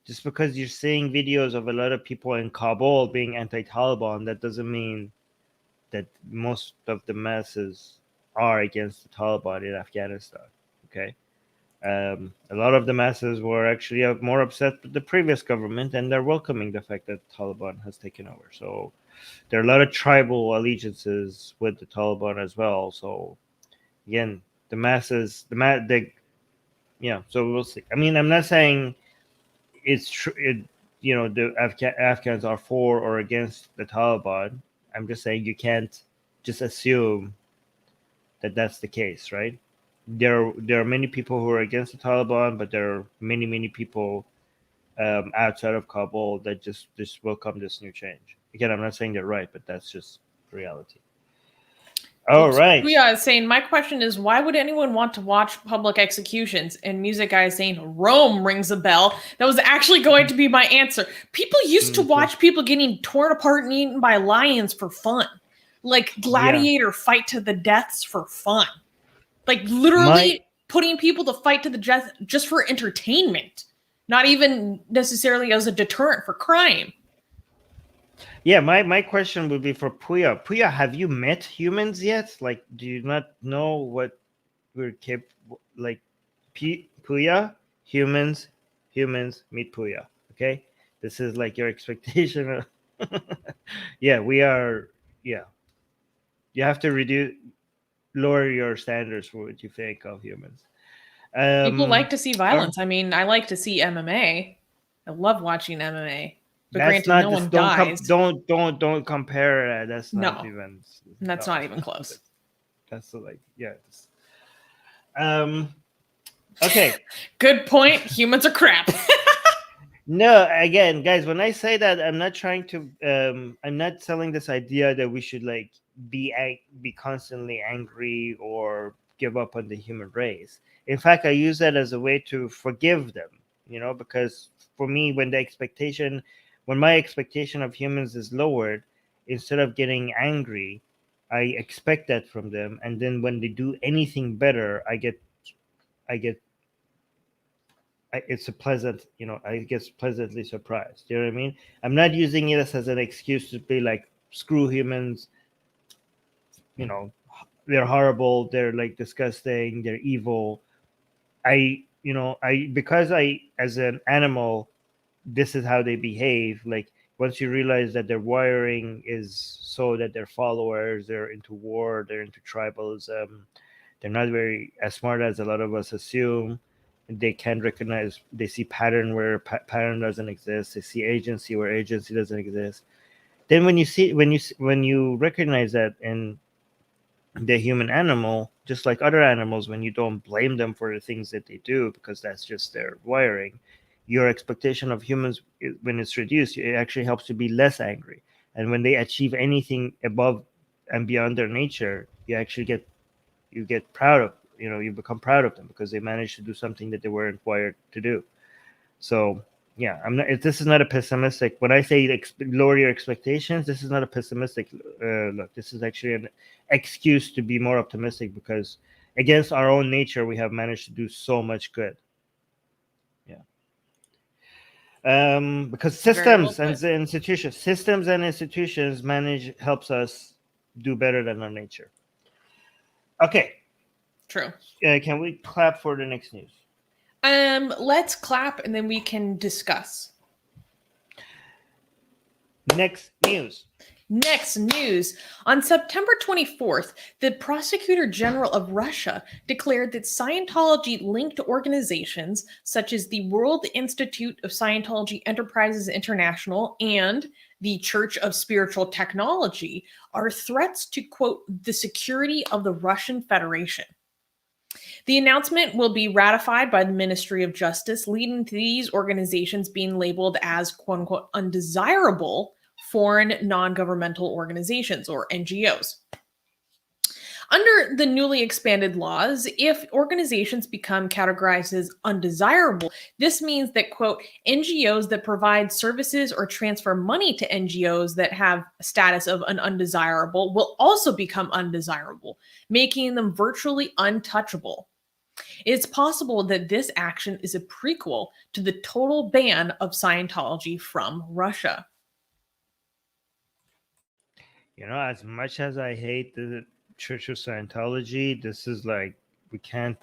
you're seeing videos of a lot of people in Kabul being anti-Taliban, that doesn't mean that most of the masses are against the Taliban in Afghanistan. Okay. A lot of the masses were actually more upset with the previous government, and they're welcoming the fact that Taliban has taken over. So there are a lot of tribal allegiances with the Taliban as well. So again, the masses, yeah. So we'll see. I mean, I'm not saying it's true. The Afghans are for or against the Taliban. I'm just saying you can't just assume that that's the case, right? There are many people who are against the Taliban, but there are many people outside of Kabul that just welcome this new change. Again, I'm not saying they're right, but that's just reality. All right. Yeah, saying my question is why would anyone want to watch public executions? And music guy is saying Rome rings a bell. That was actually going to be my answer. People used to watch people getting torn apart and eaten by lions for fun, like gladiator fight to the deaths for fun, like literally putting people to fight to the death just for entertainment, not even necessarily as a deterrent for crime. Yeah, my question would be for Puya. Puya, have you met humans yet? Like, do you not know what we're capable? Like, Puya, humans meet Puya. Okay, this is like your expectation. Yeah, we are. Yeah, you have to lower your standards for what you think of humans. People like to see violence. I mean, I like to see MMA. I love watching MMA. But that's granted, not no this. one dies. Don't compare. That's not No, even. that's No. not even close. That's like yeah. Okay. Good point. Humans are crap. No, again, guys, when I say that, I'm not trying to. I'm not selling this idea that we should like be constantly angry or give up on the human race. In fact, I use that as a way to forgive them. Because for me, when my expectation of humans is lowered, instead of getting angry, I expect that from them, and then when they do anything better, I get it's a pleasant, I get pleasantly surprised. You know what I mean? I'm not using it as an excuse to be like, screw humans, they're horrible, they're like disgusting, they're evil. Because as an animal, this is how they behave. Like, once you realize that their wiring is so that their followers, they're into war, they're into tribalism, they're not very as smart as a lot of us assume. They can recognize, they see pattern where pattern doesn't exist, they see agency where agency doesn't exist. Then when you recognize that in the human animal, just like other animals, when you don't blame them for the things that they do because that's just their wiring, your expectation of humans, when it's reduced, it actually helps to be less angry. And when they achieve anything above and beyond their nature, you get proud of, you become proud of them because they managed to do something that they weren't wired to do. So yeah, this is not a pessimistic, when I say lower your expectations, this is not a pessimistic look. This is actually an excuse to be more optimistic, because against our own nature, we have managed to do so much good. Yeah. Because systems and institutions helps us do better than our nature. Okay. True. Can we clap for the next news? Let's clap and then we can discuss. Next news. Next news. On September 24th, the Prosecutor General of Russia declared that Scientology linked organizations such as the World Institute of Scientology Enterprises International and the Church of Spiritual Technology are threats to, quote, the security of the Russian Federation. The announcement will be ratified by the Ministry of Justice, leading to these organizations being labeled as, quote unquote, undesirable foreign non-governmental organizations, or NGOs. Under the newly expanded laws, if organizations become categorized as undesirable, this means that, quote, NGOs that provide services or transfer money to NGOs that have a status of an undesirable will also become undesirable, making them virtually untouchable. It's possible that this action is a prequel to the total ban of Scientology from Russia. As much as I hate the Church of Scientology, this is like, we can't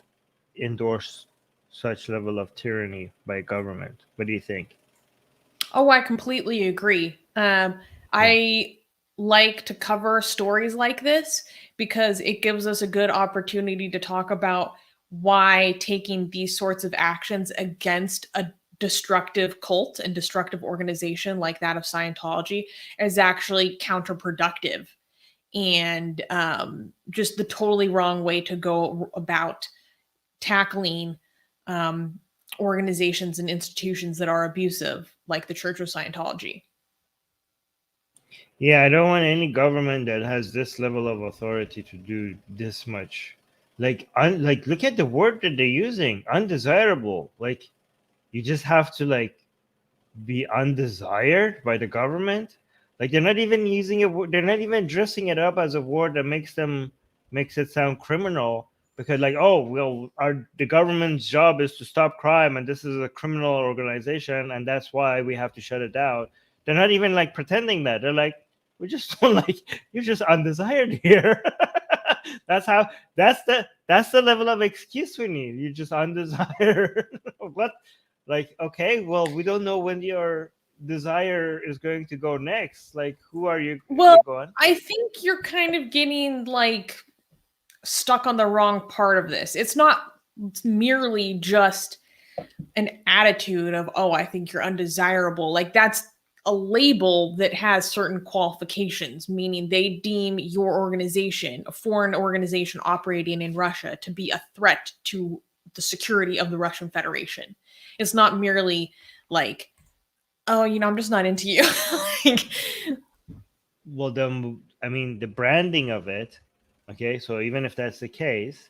endorse such level of tyranny by government. What do you think? Oh, I completely agree. I like to cover stories like this because it gives us a good opportunity to talk about why taking these sorts of actions against a destructive cult and destructive organization like that of Scientology is actually counterproductive and just the totally wrong way to go about tackling organizations and institutions that are abusive, like the Church of Scientology. Yeah, I don't want any government that has this level of authority to do this much. Like, look at the word that they're using, undesirable. Like, you just have to like be undesired by the government. Like, they're not even using it. They're not even dressing it up as a word that makes it sound criminal. Because like, oh well, the government's job is to stop crime, and this is a criminal organization, and that's why we have to shut it down. They're not even like pretending that. They're like, we just don't like, you're just undesired here. that's the level of excuse we need. You're just undesired. What? Like, okay, well, we don't know when your desire is going to go next. Like, who are you? Well, Go on. I think you're kind of getting like stuck on the wrong part of this. It's not merely just an attitude of, oh, I think you're undesirable. Like, that's a label that has certain qualifications, meaning they deem your organization, a foreign organization operating in Russia, to be a threat to the security of the Russian Federation. It's not merely like, oh, I'm just not into you. Like, Well, the branding of it. Okay, so even if that's the case,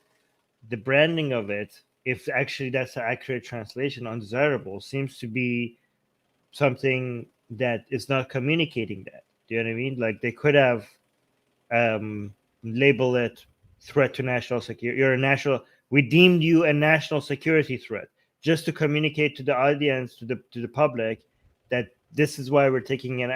the branding of it, if actually that's an accurate translation, undesirable, seems to be something that is not communicating that. Do you know what I mean? Like, they could have labeled it threat to national security. We deemed you a national security threat, just to communicate to the audience, to the public, that this is why we're taking an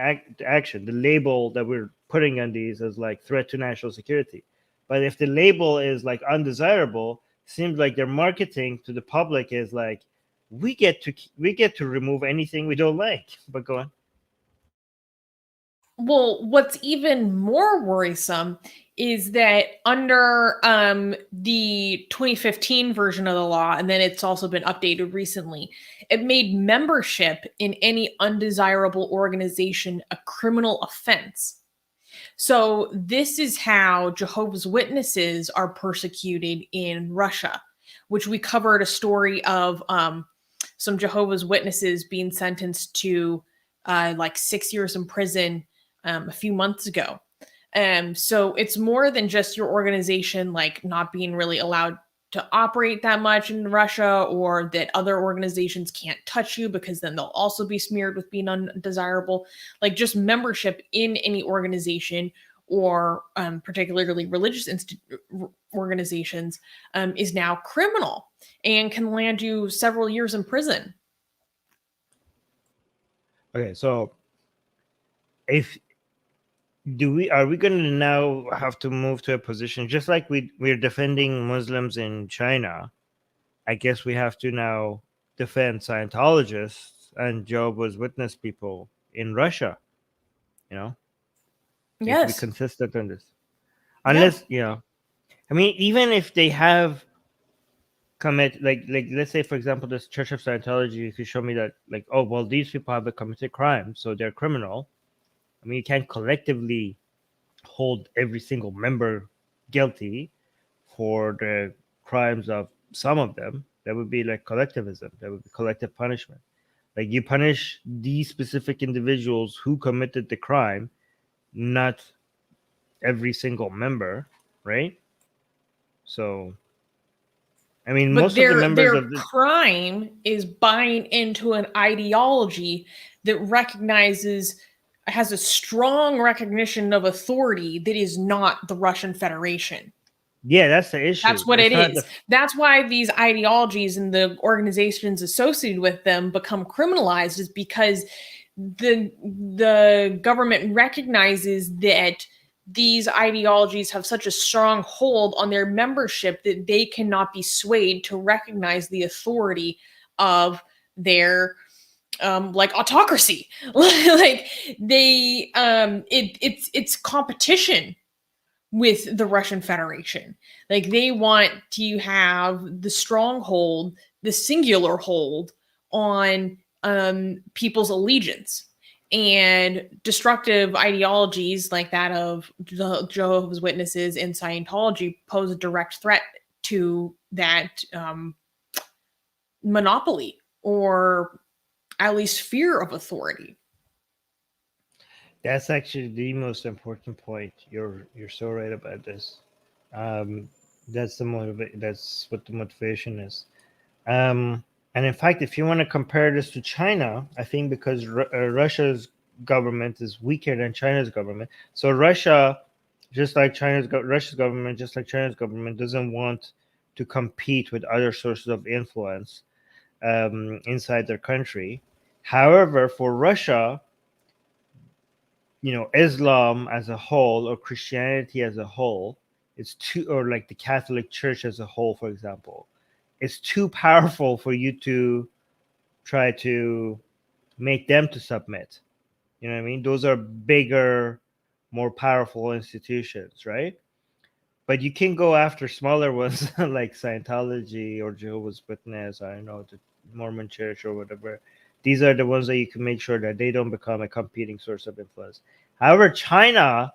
action. The label that we're putting on these is like threat to national security. But if the label is like undesirable, seems like their marketing to the public is like, we get to remove anything we don't like. But go on. well, what's even more worrisome is that under the 2015 version of the law, and then it's also been updated recently, it made membership in any undesirable organization a criminal offense. So this is how Jehovah's Witnesses are persecuted in Russia, which we covered a story of some Jehovah's Witnesses being sentenced to like 6 years in prison a few months ago. So it's more than just your organization like not being really allowed to operate that much in Russia, or that other organizations can't touch you because then they'll also be smeared with being undesirable. Like, just membership in any organization, or particularly religious organizations, is now criminal and can land you several years in prison. Okay, so if are we going to now have to move to a position just like we're defending Muslims in China? I guess we have to now defend Scientologists and Jehovah's Witness people in Russia. You know, we have to be Yes. consistent on this. Yeah. Unless, I mean, even if they have commit, like let's say for example, this Church of Scientology, if you show me that, like, oh well, these people have committed crimes, so they're criminal. I mean, you can't collectively hold every single member guilty for the crimes of some of them. That would be like collectivism. That would be collective punishment. Like you punish these specific individuals who committed the crime, not every single member, right? So, I mean, But most of the members their of the crime is buying into an ideology that has a strong recognition of authority that is not the Russian Federation. yeah, that's the issue. That's what It's it not is. the That's why these ideologies and the organizations associated with them become criminalized, is because the government recognizes that these ideologies have such a strong hold on their membership that they cannot be swayed to recognize the authority of their like autocracy. Like they it's competition with the Russian Federation. Like they want to have the stronghold, the singular hold on people's allegiance. And destructive ideologies like that of the Jehovah's Witnesses and Scientology pose a direct threat to that monopoly, or at least fear of authority. That's actually the most important point. You're so right about this. Um, that's what the motivation is. And in fact, if you want to compare this to China, I think because Russia's government is weaker than China's government, so Russia, Russia's government, just like China's government, doesn't want to compete with other sources of influence inside their country. However, for Russia, Islam as a whole or Christianity as a whole, it's too, or like the Catholic Church as a whole, for example, it's too powerful for you to try to make them to submit. You know what I mean? Those are bigger, more powerful institutions, right? But you can go after smaller ones like Scientology or Jehovah's Witness, I don't know, the Mormon Church or whatever. These are the ones that you can make sure that they don't become a competing source of influence. However, China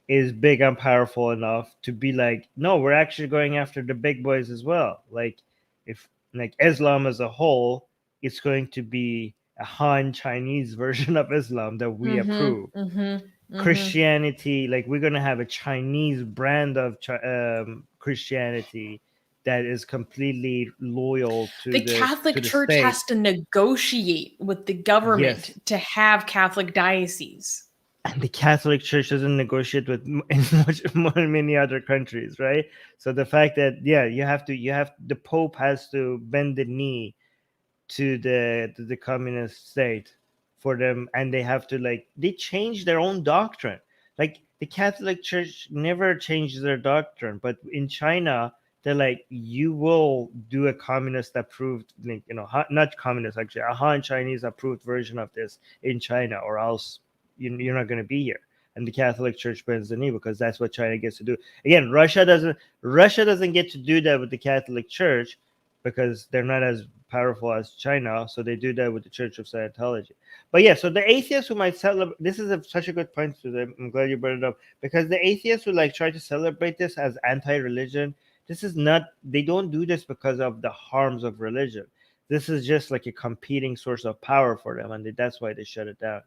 is big and powerful enough to be like, no, we're actually going after the big boys as well. Like, if like Islam as a whole, it's going to be a Han Chinese version of Islam that we approve. Christianity, like we're gonna have a Chinese brand of Christianity that is completely loyal to The the Catholic Church state. has to negotiate with the government Yes, to have Catholic diocese. and the Catholic Church doesn't negotiate with in many other countries, right? So the fact that the Pope has to bend the knee to the communist state for them, and they have to, like, they change their own doctrine. Like the Catholic Church never changes their doctrine, but in China they're like, you will do a communist approved, like, not communist, actually a Han Chinese approved version of this in China, or else you're not going to be here. And the Catholic Church bends the knee because that's what China gets to do. Again, Russia doesn't get to do that with the Catholic Church because they're not as powerful as China, so they do that with the Church of Scientology. But yeah, so the atheists who might celebrate this is such a good point to them. I'm glad you brought it up, because the atheists who like try to celebrate this as anti-religion, this is not. They don't do this because of the harms of religion. This is just like a competing source of power for them, and that's why they shut it down.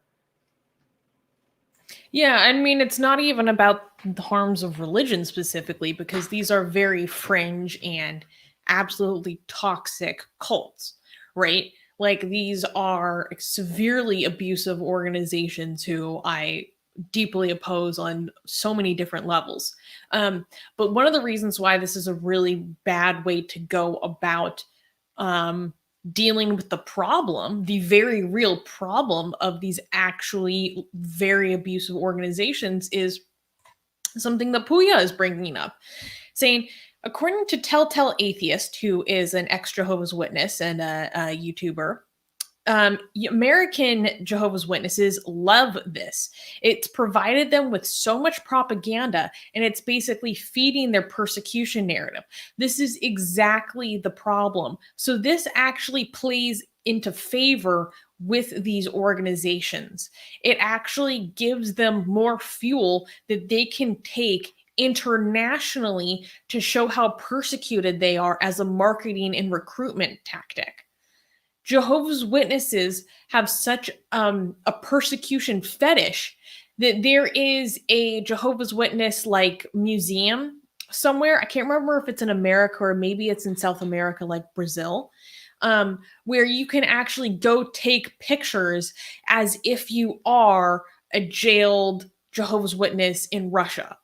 Yeah, I mean, it's not even about the harms of religion specifically, because these are very fringe and absolutely toxic cults, right? Like, these are severely abusive organizations who I deeply oppose on so many different levels. But one of the reasons why this is a really bad way to go about dealing with the problem, the very real problem of these actually very abusive organizations, is something that Puya is bringing up, saying, according to Telltale Atheist, who is an ex-Jehovah's Witness and a YouTuber, American Jehovah's Witnesses love this. It's provided them with so much propaganda, and it's basically feeding their persecution narrative. This is exactly the problem. So this actually plays into favor with these organizations. It actually gives them more fuel that they can take internationally to show how persecuted they are as a marketing and recruitment tactic. Jehovah's Witnesses have such a persecution fetish that there is a Jehovah's Witness like museum somewhere. I can't remember if it's in America or maybe it's in South America, like Brazil, where you can actually go take pictures as if you are a jailed Jehovah's Witness in Russia,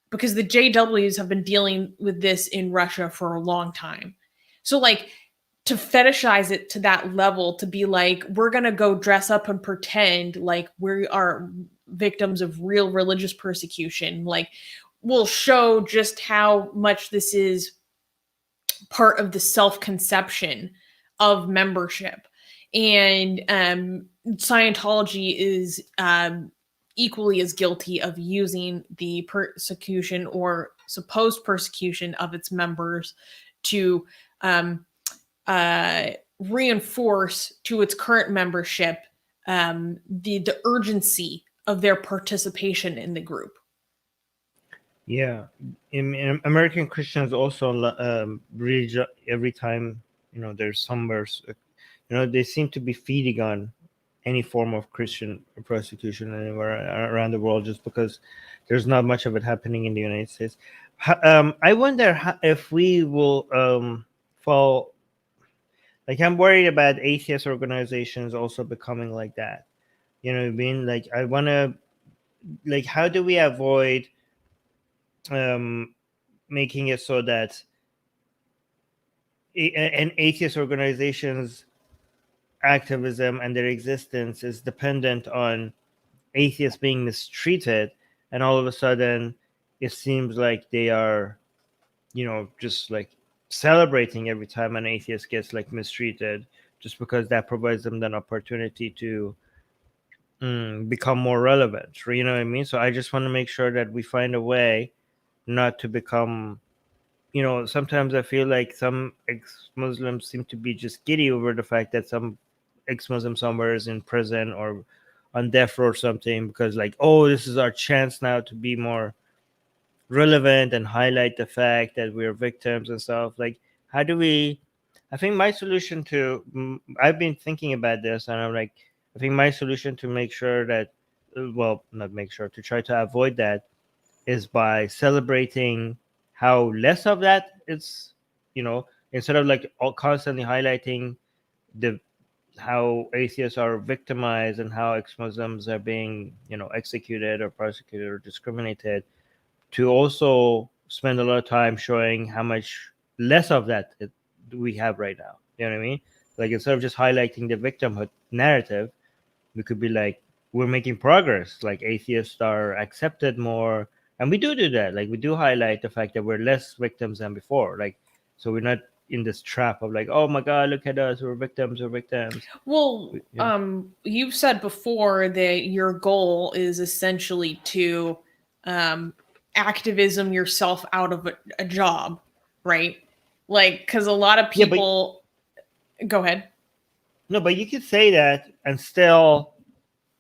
because the JWs have been dealing with this in Russia for a long time. So, like, to fetishize it to that level, to be like, we're going to go dress up and pretend like we are victims of real religious persecution, like, will show just how much this is part of the self-conception of membership. And Scientology is equally as guilty of using the persecution or supposed persecution of its members to reinforce to its current membership the urgency of their participation in the group. Yeah, in American Christians also really every time there's somewhere, they seem to be feeding on any form of Christian persecution anywhere around the world, just because there's not much of it happening in the United States. I wonder if we will fall. Like, I'm worried about atheist organizations also becoming like that. You know what I mean? Like, I want to, like, how do we avoid making it so that an atheist organization's activism and their existence is dependent on atheists being mistreated, and all of a sudden it seems like they are, just like celebrating every time an atheist gets like mistreated, just because that provides them an opportunity to become more relevant. You know what I mean? So I just want to make sure that we find a way not to become, sometimes I feel like some ex-Muslims seem to be just giddy over the fact that some ex-Muslim somewhere is in prison or on death row or something, because like, oh, this is our chance now to be more relevant and highlight the fact that we're victims and stuff. Like, how do we, I think my solution to, I've been thinking about this, and I'm like, I think my solution to make sure that, well, not make sure, to try to avoid that, is by celebrating how less of that it's, instead of like constantly highlighting the how atheists are victimized and how ex-Muslims are being, executed or persecuted or discriminated, to also spend a lot of time showing how much less of that we have right now. You know what I mean? Like, instead of just highlighting the victimhood narrative, we could be like, we're making progress. Like, atheists are accepted more, and we do that. Like, we do highlight the fact that we're less victims than before. Like, so we're not in this trap of like, oh my God, look at us, we're victims. Well, you've said before that your goal is essentially to activism yourself out of a job, right? Like, because a lot of people. Yeah, go ahead. No, but you could say that and still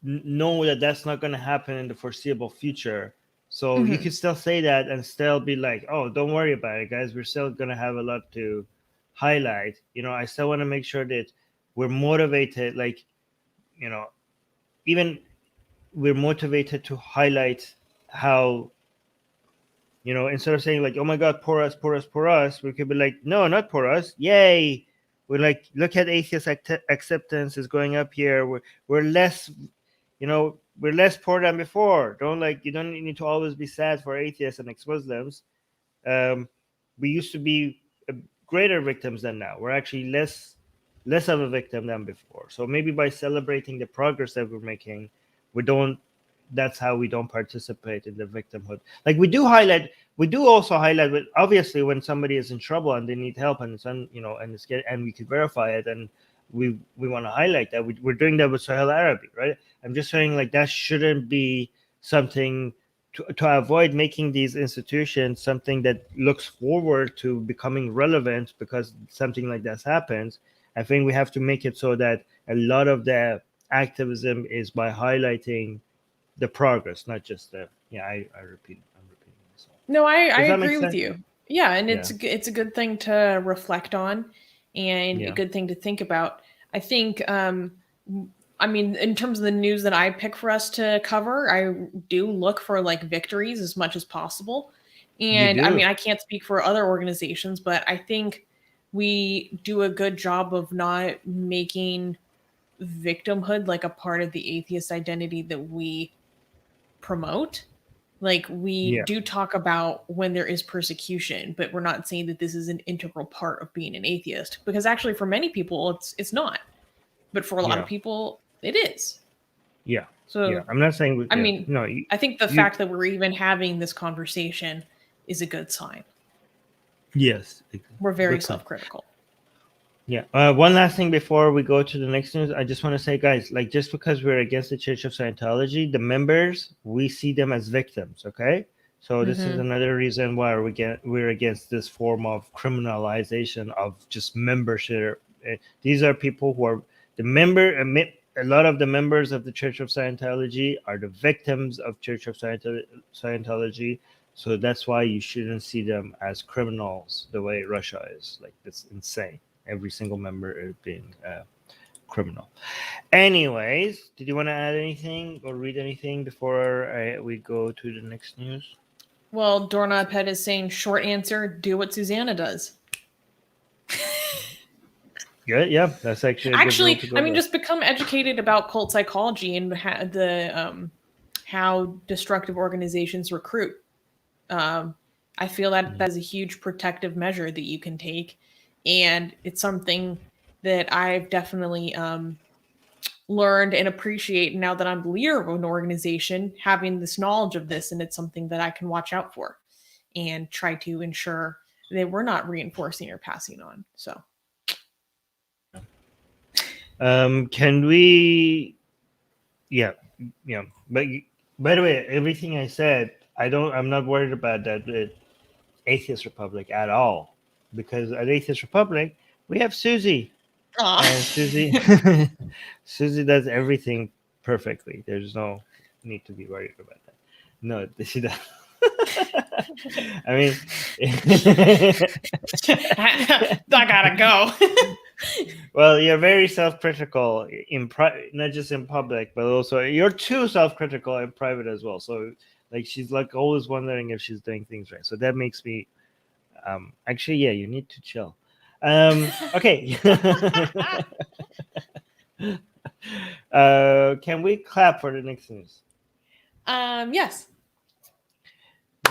know that that's not going to happen in the foreseeable future. So you could still say that and still be like, oh, don't worry about it, guys. We're still going to have a lot to highlight. I still want to make sure that we're motivated. Like, even we're motivated to highlight how, instead of saying like, oh my God, poor us, poor us, poor us, we could be like, no, not poor us. Yay. We're like, look at atheist acceptance is going up here. We're less, we're less poor than before. You don't need to always be sad for atheists and ex-Muslims. We used to be greater victims than now. We're actually less less of a victim than before. So maybe by celebrating the progress that we're making, we don't. That's how we don't participate in the victimhood. Like we do also highlight, but obviously when somebody is in trouble and they need help and it's and we could verify it, and we want to highlight that. We're doing that with Sohail Arabi, right? I'm just saying like that shouldn't be something to avoid making these institutions something that looks forward to becoming relevant because something like this happens. I think we have to make it so that a lot of the activism is by highlighting the progress, not just the I'm repeating myself. No, I Does that make agree with sense? you. Yeah, and Yeah. it's a good thing to reflect on, and a Yeah. good thing to think about. I think, I mean, in terms of the news that I pick for us to cover, I do look for like victories as much as possible. You And I do. mean, I can't speak for other organizations, but I think we do a good job of not making victimhood like a part of the atheist identity that we promote. Like we Yeah. do talk about when there is persecution, but we're not saying that this is an integral part of being an atheist, because actually for many people it's not, but for a lot of Yeah. people it is. Yeah. Yeah. So I'm not saying I yeah. mean, No, I think the you fact that we're even having this conversation is a good sign. yes. We're very Good point. self-critical. Yeah. One last thing before we go to the next news, I just want to say, guys, like just because we're against the Church of Scientology, the members we see them as victims. Okay. So this is Hmm. another reason why we're against this form of criminalization of just membership. These are people who are the member. A lot of the members of the Church of Scientology are the victims of Church of Scientology. So that's why you shouldn't see them as criminals the way Russia is. Like that's insane. Every single member is being a criminal. Anyways, did you want to add anything or read anything before we go to the next news? Well, Doorknob Head is saying short answer, do what Susanna does. Yeah, yeah, that's actually a good rule Actually, to I go mean, by. just become educated about cult psychology and how destructive organizations recruit. Um, I feel that Mm. that is a huge protective measure that you can take, and it's something that I've definitely learned and appreciate now that I'm the leader of an organization. Having this knowledge of this, and it's something that I can watch out for and try to ensure that we're not reinforcing or passing on. So. Can we? Yeah, yeah. But by the way, everything I said, I'm not worried about that Atheist Republic at all, because at Atheist Republic we have Susie, Aw. and Susie, Susie does everything perfectly. There's no need to be worried about that. No, she does. I mean, I gotta go. well, you're very self-critical not just in public, but also you're too self-critical in private as well. So, like, she's like always wondering if she's doing things right. So that makes me, actually, yeah, you need to chill. Okay. Can we clap for the next news? Yes.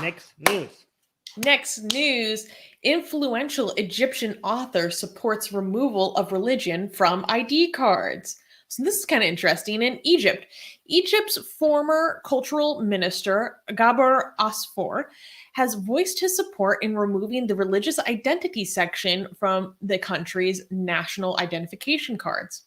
Next news. Next news, influential Egyptian author supports removal of religion from ID cards. So this is kind of interesting. In Egypt, Egypt's former cultural minister, Gabor Asfour, has voiced his support in removing the religious identity section from the country's national identification cards.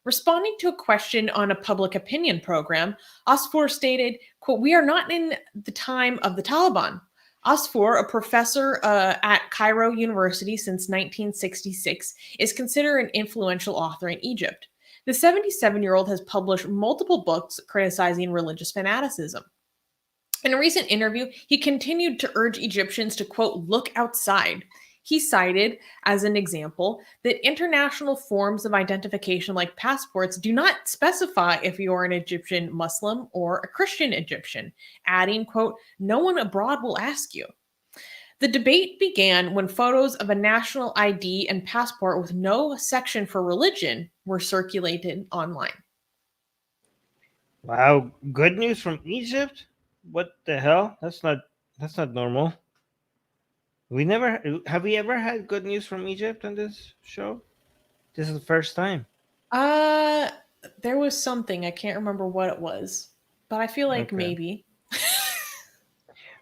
Responding to a question on a public opinion program, Asfour stated, quote, "We are not in the time of the Taliban. Asfour, a professor at Cairo University since 1966, is considered an influential author in Egypt. The 77-year-old has published multiple books criticizing religious fanaticism. In a recent interview, he continued to urge Egyptians to, quote, look outside. He cited, as an example, that international forms of identification like passports do not specify if you're an Egyptian Muslim or a Christian Egyptian, adding, quote, no one abroad will ask you. The debate began when photos of a national ID and passport with no section for religion were circulated online. Wow, good news from Egypt? What the hell? That's not normal. We never have we ever had good news from Egypt on this show? This is the first time. Uh, there was something, I can't remember what it was, but I feel like Okay. maybe.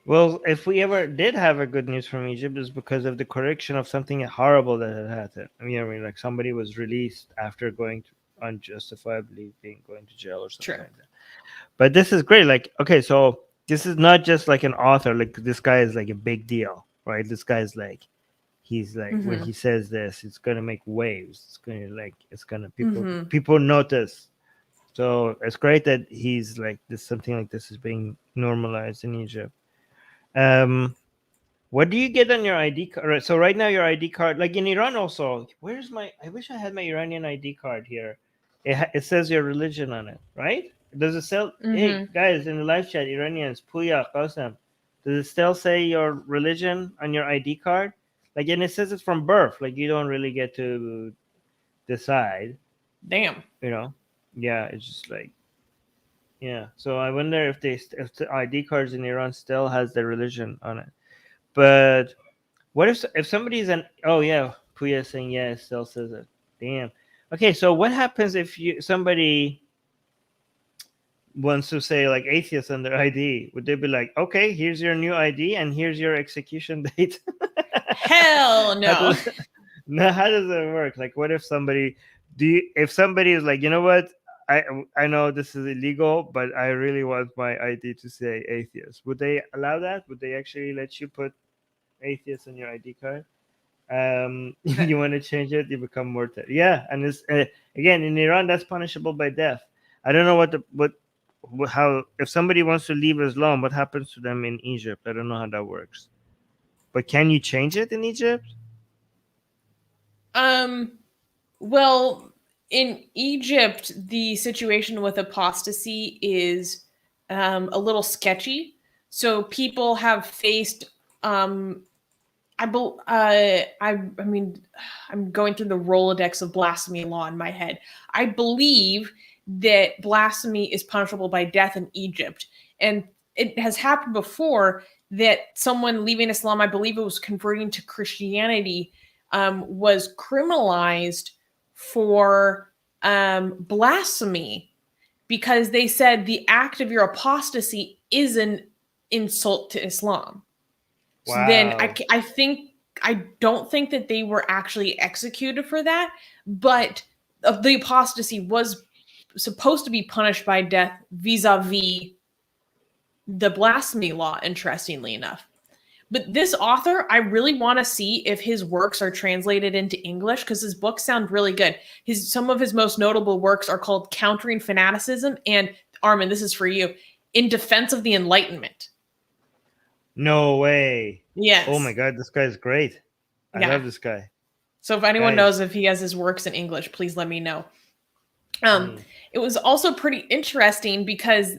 Well, if we ever did have a good news from Egypt, it's because of the correction of something horrible that had happened. I mean, like somebody was released after going to unjustifiably being going to jail or something True. like that. But this is great. Like, okay, so this is not just like an author. Like, this guy is like a big deal, right? This guy's like, he's like, when Mm-hmm. he says this, it's gonna make waves. It's gonna like, it's gonna Mm-hmm. people notice. So it's great that he's like this. Something like this is being normalized in Egypt. Um, what do you get on your ID card? So right now your ID card, like in Iran also, where's my? I wish I had my Iranian ID card here. It says your religion on it, right? Does it still? Hey Mm-hmm. guys in the live chat, Iranians, Puya, Qasem, does it still say your religion on your ID card? Like, and it says it's from birth. Like you don't really get to decide, Damn. you know? Yeah, it's just like, yeah. So I wonder if if the ID cards in Iran still has their religion on it. But what if somebody's an oh yeah, Puya saying yeah, it still says it. Damn. Okay, so what happens if somebody wants to say like atheist on their ID? Would they be like, okay, here's your new ID and here's your execution date? Hell How no. does no, how does it work? Like, what if somebody if somebody is like, you know what? I know this is illegal, but I really want my ID to say atheist. Would they allow that? Would they actually let you put atheist on your ID card? You want to change it, you become murtad. Yeah, and it's again in Iran that's punishable by death. I don't know how if somebody wants to leave Islam, what happens to them in Egypt? I don't know how that works. But can you change it in Egypt? Um, well, in Egypt, the situation with apostasy is a little sketchy. So people have faced um I mean, I'm going through the Rolodex of blasphemy law in my head. I believe that blasphemy is punishable by death in Egypt, and it has happened before that someone leaving Islam, I believe it was converting to Christianity, was criminalized for blasphemy because they said the act of your apostasy is an insult to Islam. So then Wow. I think I don't think that they were actually executed for that, but the apostasy was supposed to be punished by death vis-a-vis the blasphemy law, interestingly enough. But this author, I really want to see if his works are translated into English because his books sound really good. Some of his most notable works are called Countering Fanaticism and Armin, this is for you, In Defense of the Enlightenment. No way. Oh my Yes. god, this guy's great. I Yeah. love this guy. So if anyone knows Guys. if he has his works in English, please let me know. Um, Mm. it was also pretty interesting because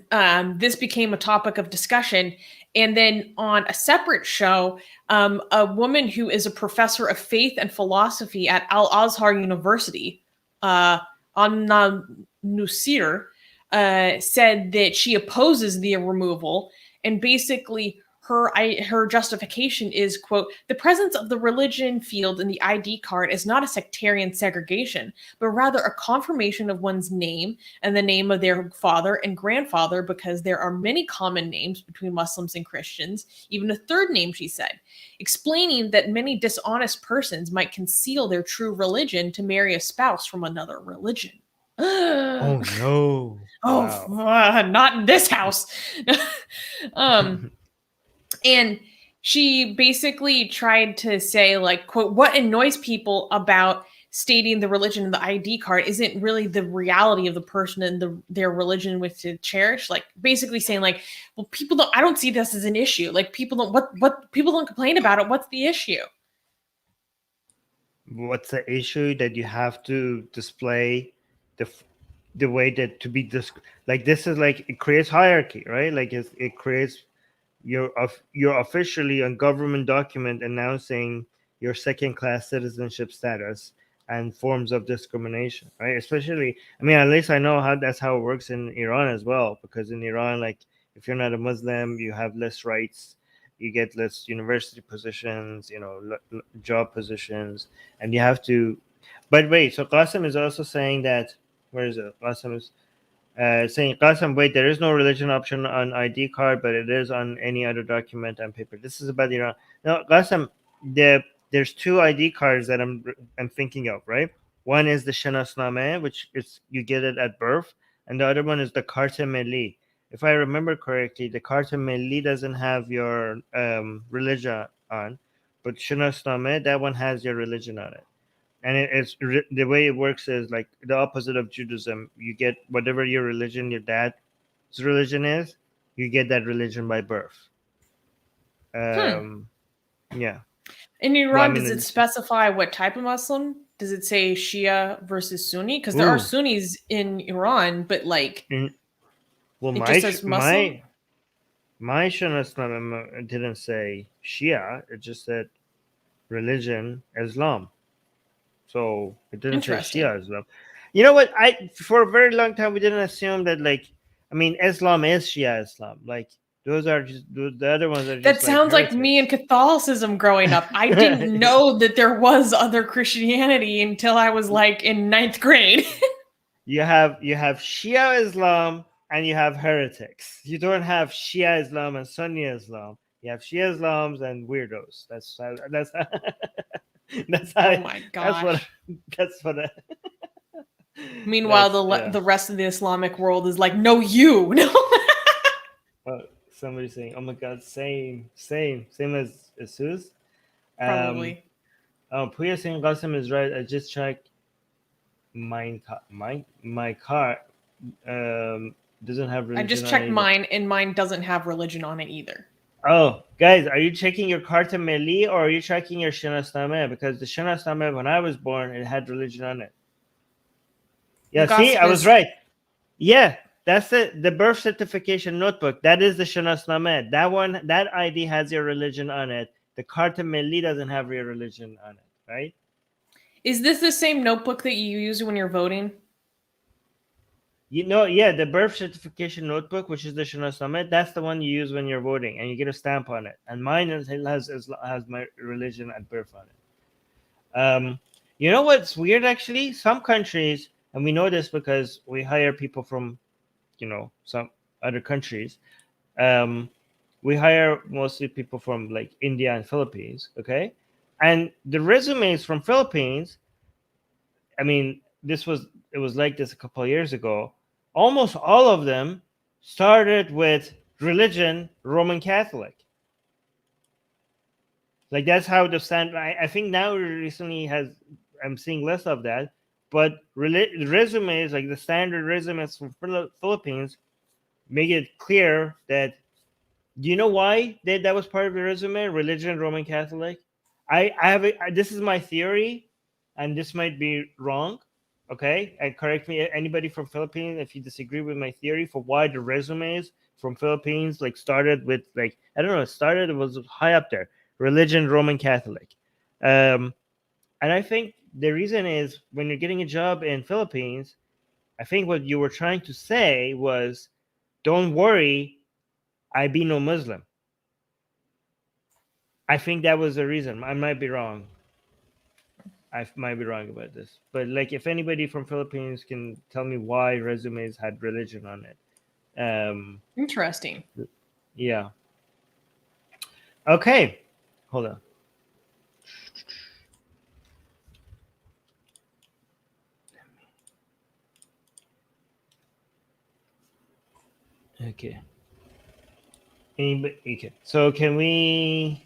this became a topic of discussion. And then on a separate show, a woman who is a professor of faith and philosophy at Al Azhar University, Anna Nusir, said that she opposes the removal and basically her justification is, quote, the presence of the religion field in the ID card is not a sectarian segregation, but rather a confirmation of one's name and the name of their father and grandfather, because there are many common names between Muslims and Christians, even a third name, she said, explaining that many dishonest persons might conceal their true religion to marry a spouse from another religion. Oh no. Oh, Wow. not in this house. um, and she basically tried to say, like, quote, what annoys people about stating the religion in the ID card isn't really the reality of the person and their religion which to cherish. Like, basically saying, like, well, people don't. I don't see this as an issue. Like, people don't. What people don't complain about it. What's the issue? What's the issue that you have to display the the way that to be like this is like it creates hierarchy, right? Like it creates you're officially a government document announcing your second class citizenship status and forms of discrimination, right? Especially, I mean, at least I know how that's how it works in Iran as well, because in Iran, like if you're not a Muslim, you have less rights, you get less university positions, you know, job positions, and you have to But wait, so Qasim is also saying that, where is it? Qasim is saying, Qasim, wait, there is no religion option on ID card, but it is on any other document and paper. This is about Iran. No, Qasim, there's two ID cards that I'm thinking of, right? One is the Shanasnameh, which is you get it at birth, and the other one is the Carte Milli. If I remember correctly, the Carte Milli doesn't have your religion on, but Shanasnameh, that one has your religion on it. And the way it works is like the opposite of Judaism. You get whatever your religion, your dad's religion is, you get that religion by birth. Hmm. Yeah. In Well, I Iran, does it mean, specify what type of Muslim? Does it say Shia versus Sunni? Because there are ooh, Sunnis in Iran, but like in, well, it just says Muslim. my Shia Islam didn't say Shia. It just said religion Islam. So it didn't say Interesting. Shia Islam. You know what? I for a very long time we didn't assume that like I mean Islam is Shia Islam. Like those are just the other ones are That just like sounds like me in heretics. Catholicism growing up. I didn't know that there was other Christianity until I was like in ninth grade. You have Shia Islam and you have heretics. You don't have Shia Islam and Sunni Islam. You have Shia Islams and weirdos. That's Oh how my that's what gosh. that's what Meanwhile, that's the rest of the Islamic world is like, no, you, no. Oh, somebody saying, "Oh my God, same as Sus." Um, Probably. oh, Puya saying Qasim is right. I just checked my car doesn't have I religion just on checked it either. mine, and mine doesn't have religion on it either. Oh, guys, are you checking your Karta Meli or are you checking your Shanasname? Because the Shanasname, when I was born, it had religion on it. The Yeah, see, gossip I was is right. Yeah, that's it. The birth certification notebook. That is the Shanasname. That one, that ID has your religion on it. The Karta Meli doesn't have your religion on it, right? is this the same notebook that you use when you're voting? Yeah, the birth certification notebook, which is the Shanasname, that's the one you use when you're voting, and you get a stamp on it. And mine has my religion at birth on it. You know what's weird actually? Some countries, and we know this because we hire people from, some other countries. Um, we hire mostly people from like India and Philippines, okay? And the resumes from Philippines, I mean, it was like this a couple of years ago. Almost all of them started with religion Roman Catholic. Like that's how the standard. I think now recently has I'm seeing less of that, but resumes like the standard resumes from Philippines make it clear that. Do you know why that was part of the resume? Religion, Roman Catholic. I have this is my theory, and this might be wrong. Okay, and correct me anybody from Philippines if you disagree with my theory for why the resumes from Philippines like started with like I don't know it was high up there religion Roman Catholic, and I think the reason is when you're getting a job in Philippines, I think what you were trying to say was don't worry, I be no Muslim. I think that was the reason. I might be wrong. I might be wrong about this, but like, if anybody from Philippines can tell me why resumes had religion on it, Interesting. yeah. Okay, hold on. Okay. Anybody? Okay. So can we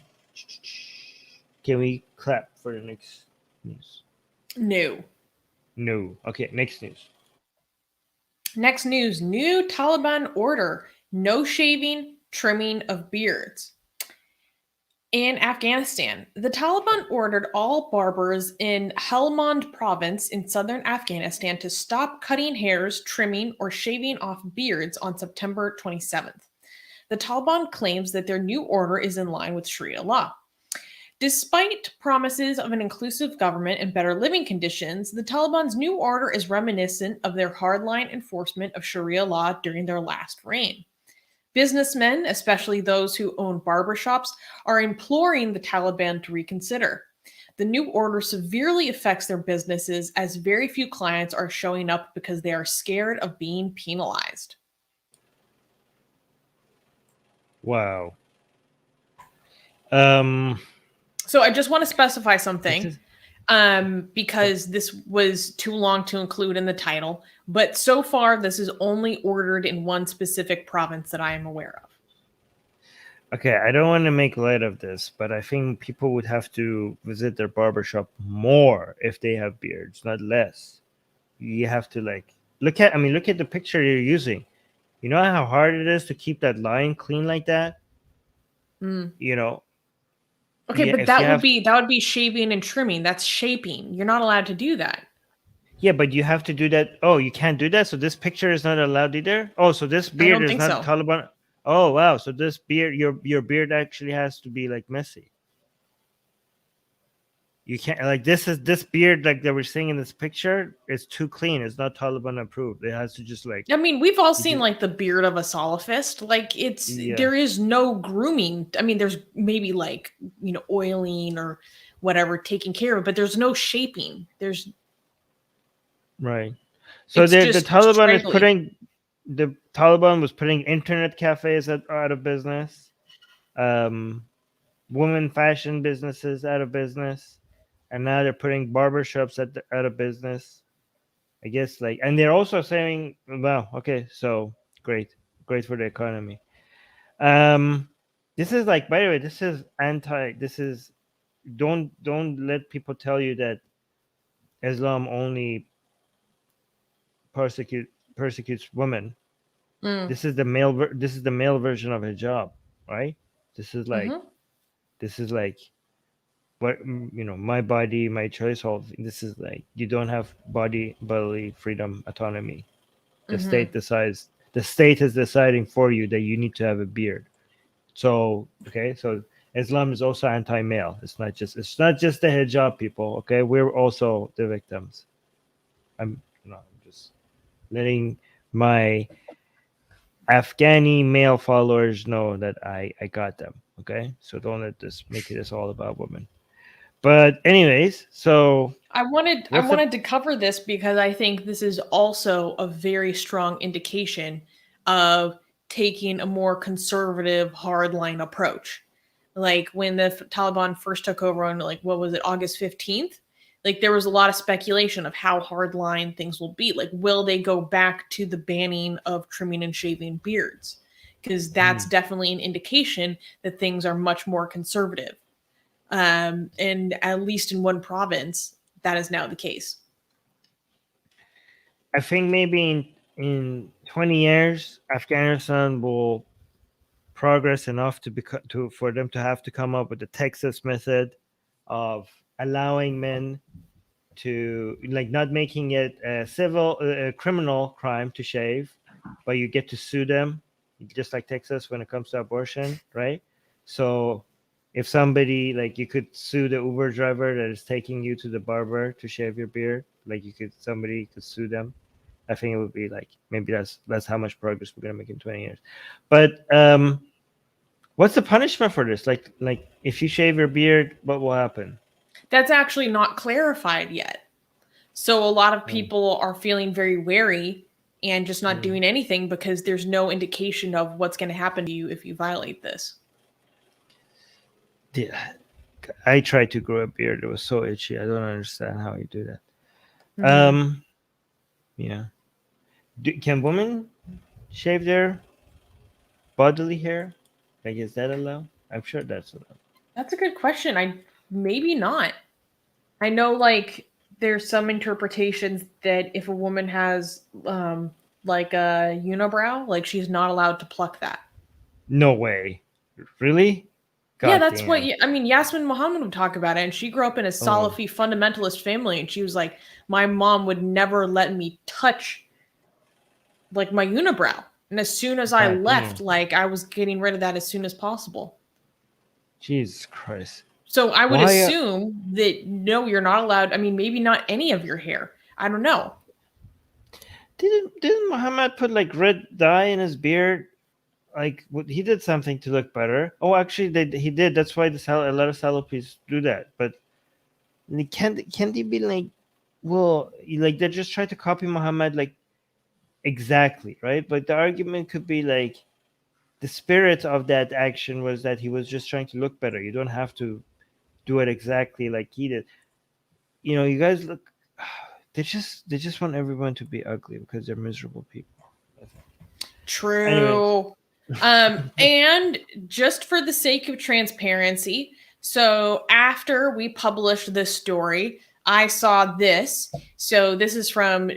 clap for the next news? No. No. Okay. Next news. Next news, new Taliban order, no shaving, trimming of beards. In Afghanistan, the Taliban ordered all barbers in Helmand province in southern Afghanistan to stop cutting hairs, trimming, or shaving off beards on September 27th. The Taliban claims that their new order is in line with Sharia law. Despite promises of an inclusive government and better living conditions, the Taliban's new order is reminiscent of their hardline enforcement of Sharia law during their last reign. Businessmen, especially those who own barbershops, are imploring the Taliban to reconsider. The new order severely affects their businesses as very few clients are showing up because they are scared of being penalized. Wow. Um, So I just want to specify this something is because this was too long to include in the title. But so far, this is only ordered in one specific province that I am aware of. okay. I don't want to make light of this, but I think people would have to visit their barbershop more if they have beards, not less. You have to like look at. I mean, look at the picture you're using. You know how hard it is to keep that line clean like that. Mm. You know, Okay, yeah. but If you have, that would be shaving and trimming. That's shaping. You're not allowed to do that. yeah, but you have to do that. Oh, you can't do that. So this picture is not allowed either. Oh, so this I beard don't is think not so. Taliban. Oh wow. So this beard, your beard actually has to be like messy. You can't like this beard like that we're seeing in this picture is too clean. It's not Taliban approved. It has to just like I mean, we've all you seen just like the beard of a salafist. Like yeah, there is no grooming. I mean, there's maybe like, oiling or whatever taking care of, but there's no shaping. right. So It's the just Taliban is straggly. putting the Taliban was putting internet cafes out of business. Um, women fashion businesses out of business, and now they're putting barbershops out of business. I guess like, and they're also saying, "Wow, okay, so great for the economy." Um, this is like, by the way, this is anti. This is don't let people tell you that Islam only persecutes women. Mm, This is the male version of hijab, right? This is like hmm this is like what my body, my choice. All this is like you don't have bodily freedom, autonomy. The hmm state decides. The state is deciding for you that you need to have a beard. So okay, so Islam is also anti-male. It's not just the hijab people. Okay, we're also the victims. I'm just letting my Afghani male followers know that I got them. Okay, so don't let this make this all about women. But anyways, so I what's the wanted to cover this because I think this is also a very strong indication of taking a more conservative hardline approach. Like when the Taliban first took over on like what was it, August 15th? Like there was a lot of speculation of how hardline things will be. Like will they go back to the banning of trimming and shaving beards? Because that's Hmm. definitely an indication that things are much more conservative. And at least in one province, that is now the case. I think maybe in 20 years, Afghanistan will progress enough to for them to have to come up with the Texas method of allowing men to like not making it a criminal crime to shave, but you get to sue them, just like Texas when it comes to abortion, right? So if somebody like you could sue the Uber driver that is taking you to the barber to shave your beard, like somebody could sue them. I think it would be like maybe that's how much progress we're gonna make in 20 years. But what's the punishment for this? Like if you shave your beard, what will happen? That's actually not clarified yet. So a lot of Mm, people are feeling very wary and just not mm. doing anything because there's no indication of what's going to happen to you if you violate this. Yeah, I tried to grow a beard. It was so itchy. I don't understand how you do that. Hmm. Yeah. Can women shave their bodily hair? Like, is that allowed? I'm sure that's allowed. That's a good question. I maybe not. I know like there's some interpretations that if a woman has like a unibrow, like she's not allowed to pluck that. No way. Really? Yeah, God that's what damn. I mean. Yasmin Mohammed would talk about it, and she grew up in a Oh, Salafi fundamentalist family, and she was like, "My mom would never let me touch like my unibrow." And as soon as I God left, damn. like I was getting rid of that as soon as possible. Jesus Christ. So I would Why? assume that no, you're not allowed. I mean, maybe not any of your hair. I don't know. Didn't Muhammad put like red dye in his beard? Like he did something to look better. Oh, actually, he did. That's why a lot of Salafis do that. But Can they be like, well, like they just try to copy Muhammad like exactly, right? But the argument could be like the spirit of that action was that he was just trying to look better. You don't have to do it exactly like he did. You guys look. They just want everyone to be ugly because they're miserable people. Anyways, True. And just for the sake of transparency, so after we published this story, I saw this. So this is from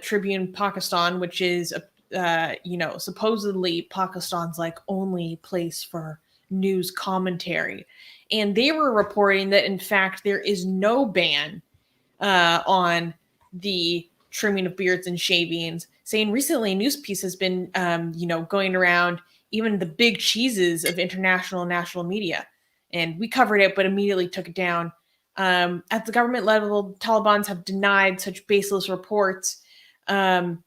Tribune Pakistan, which is supposedly Pakistan's like only place for news commentary, and they were reporting that in fact there is no ban on the trimming of beards and shavings, saying recently news piece has been, going around even the big cheeses of international and national media. And we covered it, but immediately took it down. At the government level, Talibans have denied such baseless reports. And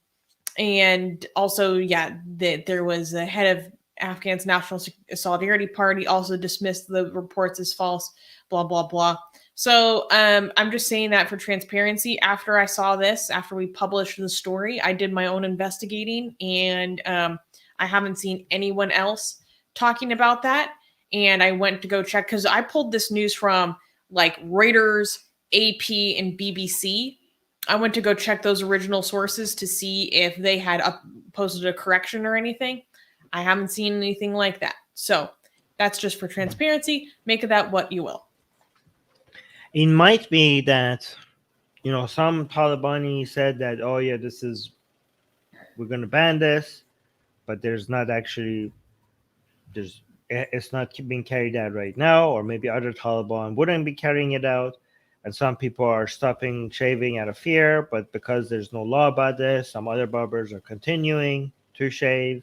also, that there was a head of Afghan's National Solidarity Party also dismissed the reports as false, blah, blah, blah. So I'm just saying that for transparency. After I saw this, after we published the story, I did my own investigating, and I haven't seen anyone else talking about that. And I went to go check because I pulled this news from like Reuters, AP, and BBC. I went to go check those original sources to see if they had posted a correction or anything. I haven't seen anything like that. So that's just for transparency. Make of that what you will. it might be that some Talibani said that, oh yeah, we're going to ban this, but it's not being carried out right now, or maybe other Taliban wouldn't be carrying it out, and some people are stopping shaving out of fear, but because there's no law about this, some other barbers are continuing to shave.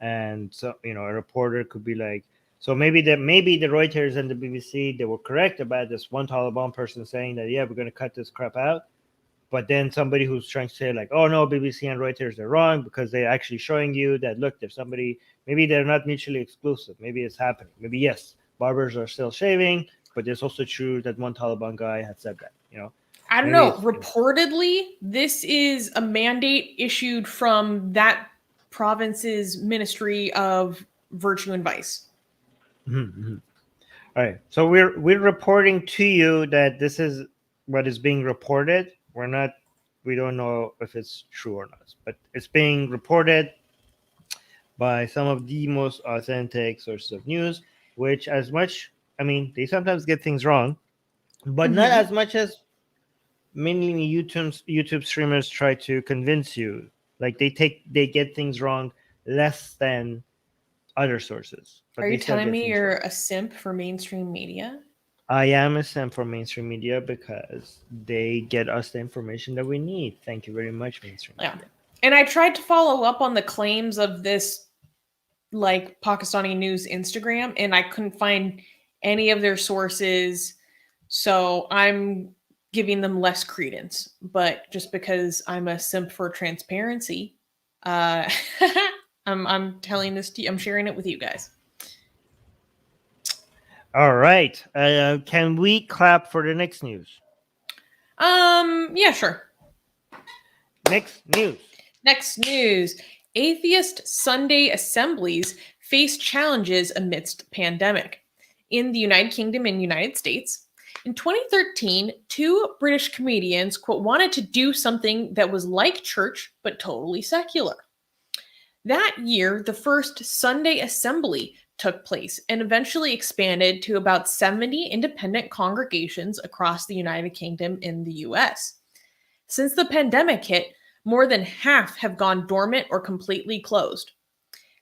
And so a reporter could be like, so maybe the Reuters and the BBC, they were correct about this one Taliban person saying that, yeah, we're going to cut this crap out. But then somebody who's trying to say like, oh no, BBC and Reuters are wrong because they're actually showing you that, look, there's somebody, maybe they're not mutually exclusive. Maybe it's happening. Maybe, yes, barbers are still shaving, but it's also true that one Taliban guy had said that, I don't know. Reportedly, this is a mandate issued from that province's Ministry of Virtue and Vice. Mm-hmm. All right. So we're reporting to you that this is what is being reported. We don't know if it's true or not, but it's being reported by some of the most authentic sources of news, which they sometimes get things wrong, but not as much as many YouTube streamers try to convince you. Like they get things wrong less than other sources. Are you telling me you're a simp for mainstream media? I am a simp for mainstream media because they get us the information that we need. Thank you very much, mainstream media. And I tried to follow up on the claims of this like Pakistani news Instagram, and I couldn't find any of their sources. So I'm giving them less credence. But just because I'm a simp for transparency, I'm telling this to you. I'm sharing it with you guys. All right. Can we clap for the next news? Yeah, sure. Next news. Atheist Sunday assemblies face challenges amidst pandemic. In the United Kingdom and United States, in 2013, two British comedians, quote, wanted to do something that was like church, but totally secular. That year, the first Sunday assembly took place and eventually expanded to about 70 independent congregations across the United Kingdom and the US. Since the pandemic hit, more than half have gone dormant or completely closed.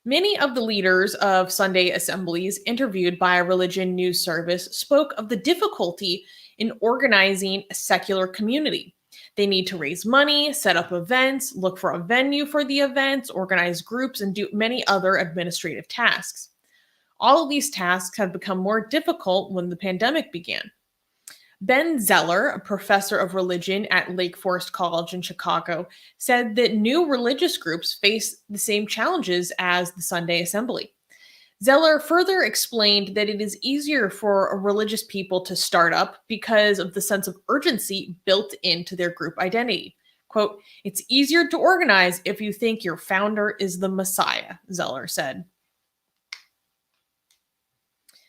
Many of the leaders of Sunday assemblies interviewed by a religion news service spoke of the difficulty in organizing a secular community. They need to raise money, set up events, look for a venue for the events, organize groups, and do many other administrative tasks. All of these tasks have become more difficult when the pandemic began. Ben Zeller, a professor of religion at Lake Forest College in Chicago, said that new religious groups face the same challenges as the Sunday Assembly. Zeller further explained that it is easier for religious people to start up because of the sense of urgency built into their group identity. Quote, "It's easier to organize if you think your founder is the Messiah," Zeller said.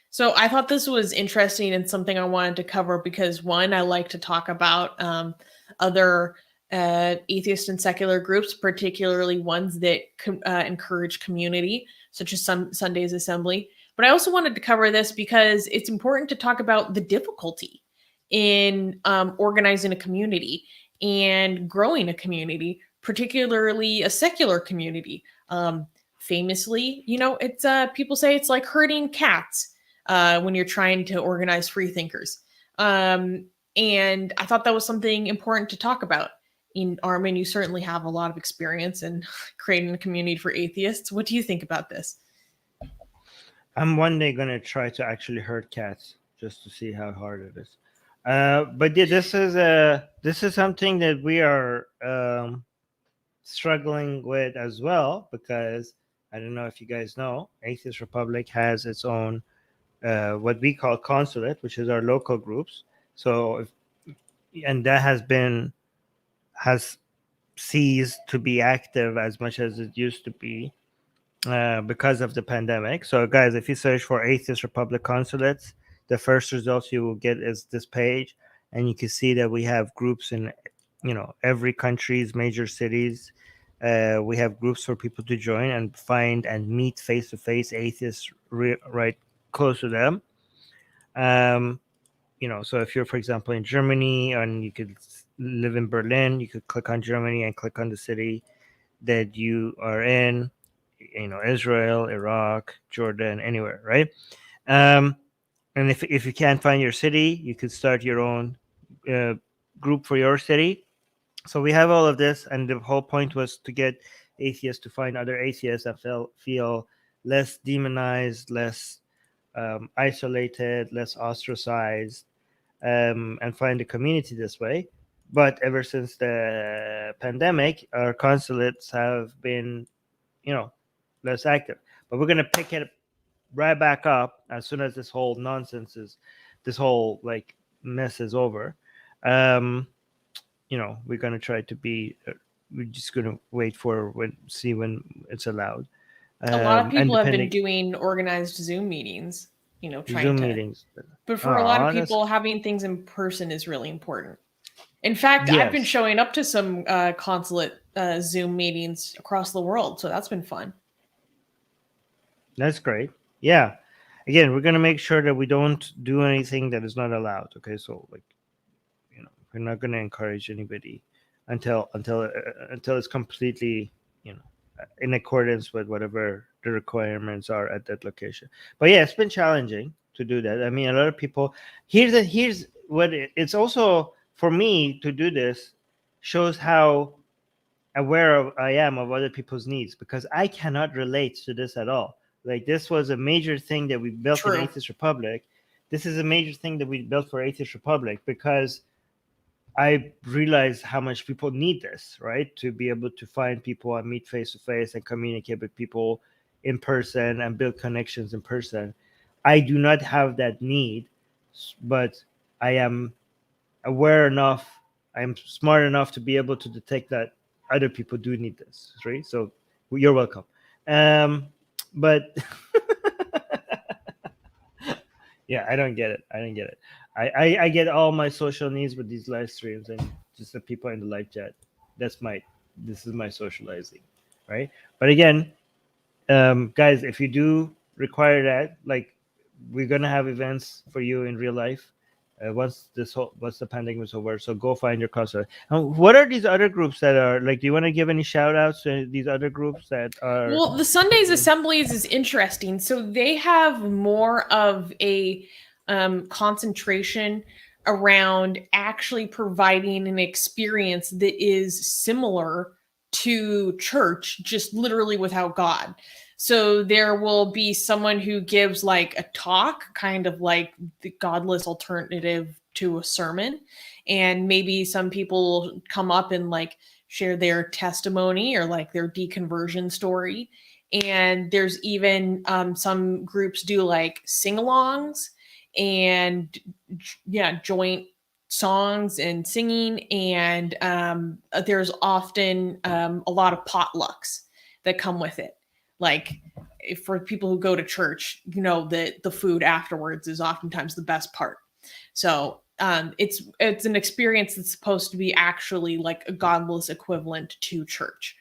So I thought this was interesting and something I wanted to cover because, one, I like to talk about other atheist and secular groups, particularly ones that encourage community, such as Sunday's Assembly. But I also wanted to cover this because it's important to talk about the difficulty in organizing a community and growing a community, particularly a secular community. Famously, it's people say it's like herding cats when you're trying to organize free thinkers. And I thought that was something important to talk about. In Armin, you certainly have a lot of experience in creating a community for atheists. What do you think about this? I'm one day going to try to actually herd cats just to see how hard it is. But yeah, this is something that we are struggling with as well, because I don't know if you guys know, Atheist Republic has its own what we call consulate, which is our local groups. So, and that has ceased to be active as much as it used to be because of the pandemic. So, guys, if you search for Atheist Republic consulates, the first results you will get is this page, and you can see that we have groups in, every country's major cities. We have groups for people to join and find and meet face-to-face atheists right close to them. So if you're, for example, in Germany and you could live in Berlin, you could click on Germany and click on the city that you are in, Israel, Iraq, Jordan, anywhere, right? And if you can't find your city, you could start your own group for your city. So we have all of this, and the whole point was to get atheists to find other atheists that feel less demonized, less isolated, less ostracized, and find a community this way. But ever since the pandemic, our consulates have been, less active. But we're gonna pick it right back up as soon as this whole this whole like mess is over. We're gonna try to be. We're just gonna wait for see when it's allowed. A lot of And people have been depending doing organized Zoom meetings, trying Zoom to. meetings. But for a lot of That's people, having things in person is really important. In fact, I've been yes. showing up to some consulate Zoom meetings across the world, so that's been fun. That's great. Yeah. Again, we're gonna make sure that we don't do anything that is not allowed. Okay, so like, we're not gonna encourage anybody until it's completely, in accordance with whatever the requirements are at that location. But yeah, it's been challenging to do that. I mean, a lot of people. Here's what it's also for me to do this shows how aware I am of other people's needs, because I cannot relate to this at all. Like, this was a major thing that we built in True. Atheist Republic. This is a major thing that we built for Atheist Republic because I realize how much people need this, right? To be able to find people and meet face to face and communicate with people in person and build connections in person. I do not have that need, but I am aware enough, I'm smart enough to be able to detect that other people do need this, right? So you're welcome. But yeah, I don't get it. I get all my social needs with these live streams and just the people in the live chat. This is my socializing, right? But again, guys, if you do require that, like, we're gonna have events for you in real life once the pandemic is over. So go find your concert. What are these other groups that are like? Do you want to give any shout outs to these other groups that are? Well, the Sunday's Assemblies is interesting. So they have more of a concentration around actually providing an experience that is similar to church, just literally without God. So there will be someone who gives like a talk, kind of like the godless alternative to a sermon. And maybe some people come up and like share their testimony or like their deconversion story. And there's even some groups do like sing-alongs and joint songs and singing. And there's often a lot of potlucks that come with it. Like for people who go to church, the food afterwards is oftentimes the best part. So it's an experience that's supposed to be actually like a godless equivalent to church,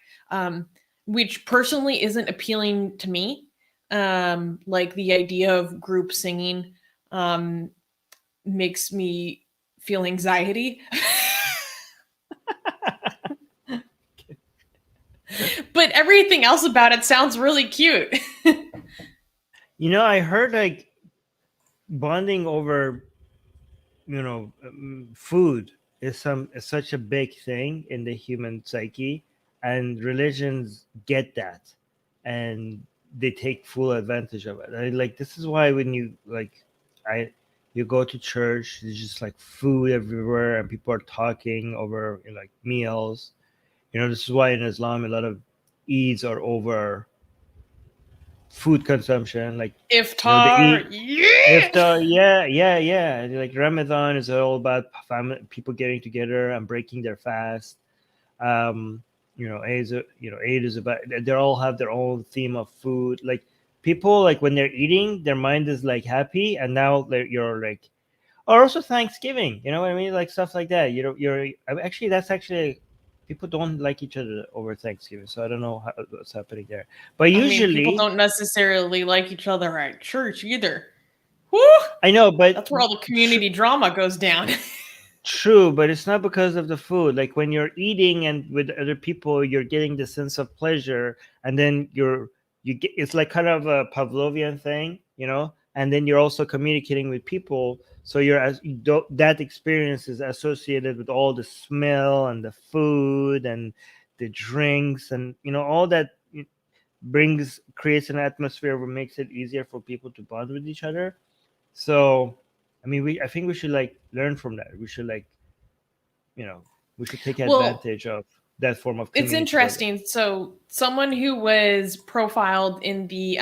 which personally isn't appealing to me. Like the idea of group singing makes me feel anxiety. But everything else about it sounds really cute. I heard like bonding over food is such a big thing in the human psyche, and religions get that, and they take full advantage of it. Like this is why when you go to church, there's just like food everywhere, and people are talking over like meals. This is why in Islam a lot of Eids are over food consumption. Like they Iftar, eat yeah. iftar. Yeah. Like Ramadan is all about family, people getting together and breaking their fast. Eid is about, they all have their own theme of food. Like people, like when they're eating, their mind is like happy, and now you're like, or also Thanksgiving. You know what I mean? Like stuff like that. You're actually, that's actually, people don't like each other over Thanksgiving, so I don't know what's happening there. But I mean, people usually, don't necessarily like each other at church either. Woo! I know, but That's where all the community drama goes down. true, but it's not because of the food. Like when you're eating and with other people, you're getting the sense of pleasure, and then you get, it's like kind of a Pavlovian thing, and then you're also communicating with people. So that experience is associated with all the smell and the food and the drinks, and all that creates an atmosphere where makes it easier for people to bond with each other. So I mean, I think we should like learn from that. We should like, we should take Well, advantage of that form of it's community building. interesting. So, someone who was profiled in the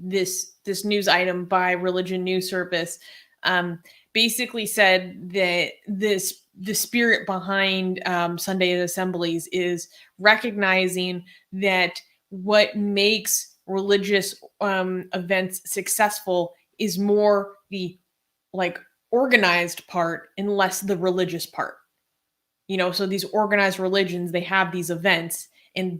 this news item by Religion News Service basically said that the spirit behind Sunday assemblies is recognizing that what makes religious events successful is more the like organized part and less the religious part. So these organized religions, they have these events,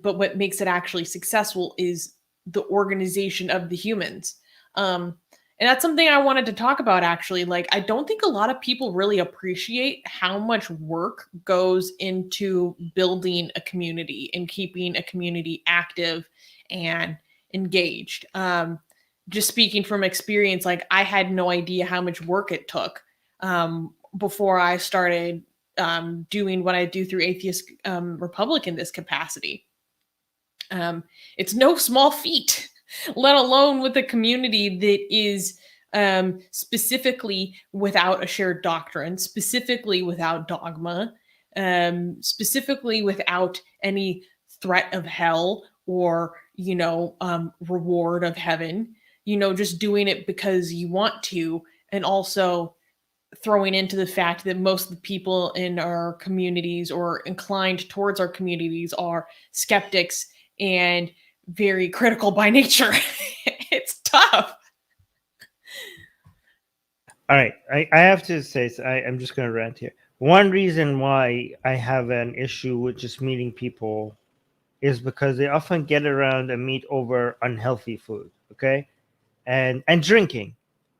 but what makes it actually successful is the organization of the humans. And that's something I wanted to talk about actually. Like, I don't think a lot of people really appreciate how much work goes into building a community and keeping a community active and engaged. Just speaking from experience, like I had no idea how much work it took before I started doing what I do through Atheist Republic in this capacity. It's no small feat, let alone with a community that is specifically without a shared doctrine, specifically without dogma, specifically without any threat of hell or, reward of heaven, just doing it because you want to. And also throwing into the fact that most of the people in our communities or inclined towards our communities are skeptics and very critical by nature. It's tough. All right, I have to say, so I'm just going to rant here. One reason why I have an issue with just meeting people is because they often get around and meet over unhealthy food, okay, and drinking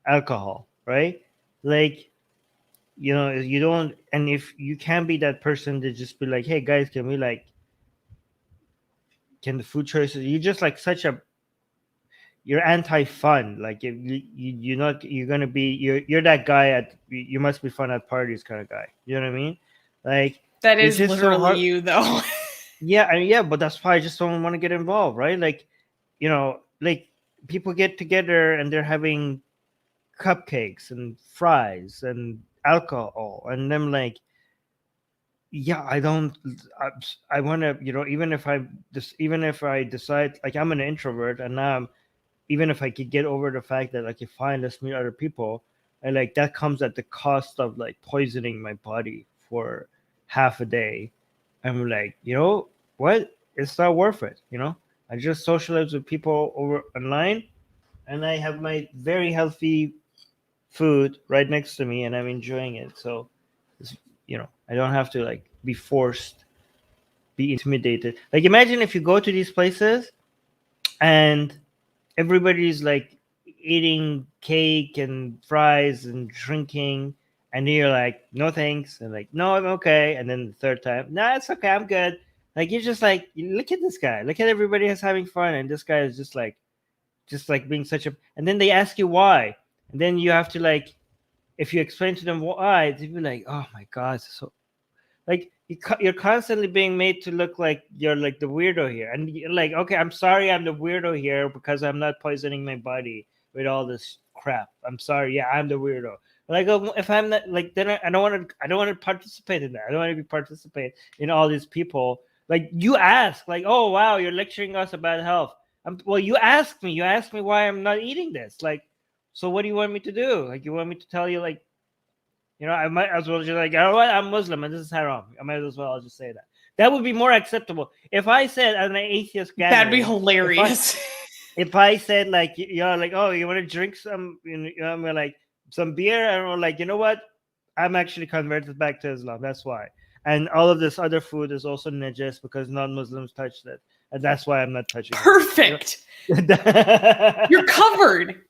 alcohol, right? Like, you don't, and if you can't be that person to just be like, hey guys, can the food choices, you just like you're anti-fun. Like if you're not, you're gonna be, you're that guy you must be fun at parties kind of guy, you know what I mean? Like That it's is just so literally hard. you, though. Yeah, but that's why I just don't want to get involved, right? Like, like people get together and they're having cupcakes and fries and alcohol, and I'm like, yeah, I don't. I want to, even if I decide, like, I'm an introvert, and now even if I could get over the fact that, like, fine, let's meet other people, and like that comes at the cost of like poisoning my body for half a day. I'm like, what? It's not worth it. I just socialize with people over online, and I have my very healthy food right next to me, and I'm enjoying it. So, it's, I don't have to like be forced, be intimidated. Like, imagine if you go to these places and everybody's like eating cake and fries and drinking, and you're like, no thanks, and like, no, I'm okay, and then the third time, no, it's okay, I'm good. Like, you're just like, look at this guy, look at everybody else having fun, and this guy is just like being such a, and then they ask you why, and then you have to, like, if you explain to them why, they'd be like, oh my god, so, like, you're constantly being made to look like you're like the weirdo here, and you're like, okay, I'm sorry, I'm the weirdo here because I'm not poisoning my body with all this crap. I'm sorry, yeah, I'm the weirdo. Like, if I'm not, like, then I don't want to participate in that. I don't want to be participate in all these people. Like, you ask, like, oh wow, you're lecturing us about health. Well, you asked me why I'm not eating this. Like, so what do you want me to do? Like, you want me to tell you, like, I might as well just like, oh, I'm Muslim and this is haram. I might as well just say that. That would be more acceptable. If I said at an atheist That'd be gathering, hilarious. if I said, like, like, oh, you want to drink some, I'm like, some beer, and like, you know what? I'm actually converted back to Islam. That's why. And all of this other food is also najis because non-Muslims touched it, and that's why I'm not touching it. Perfect. You're covered.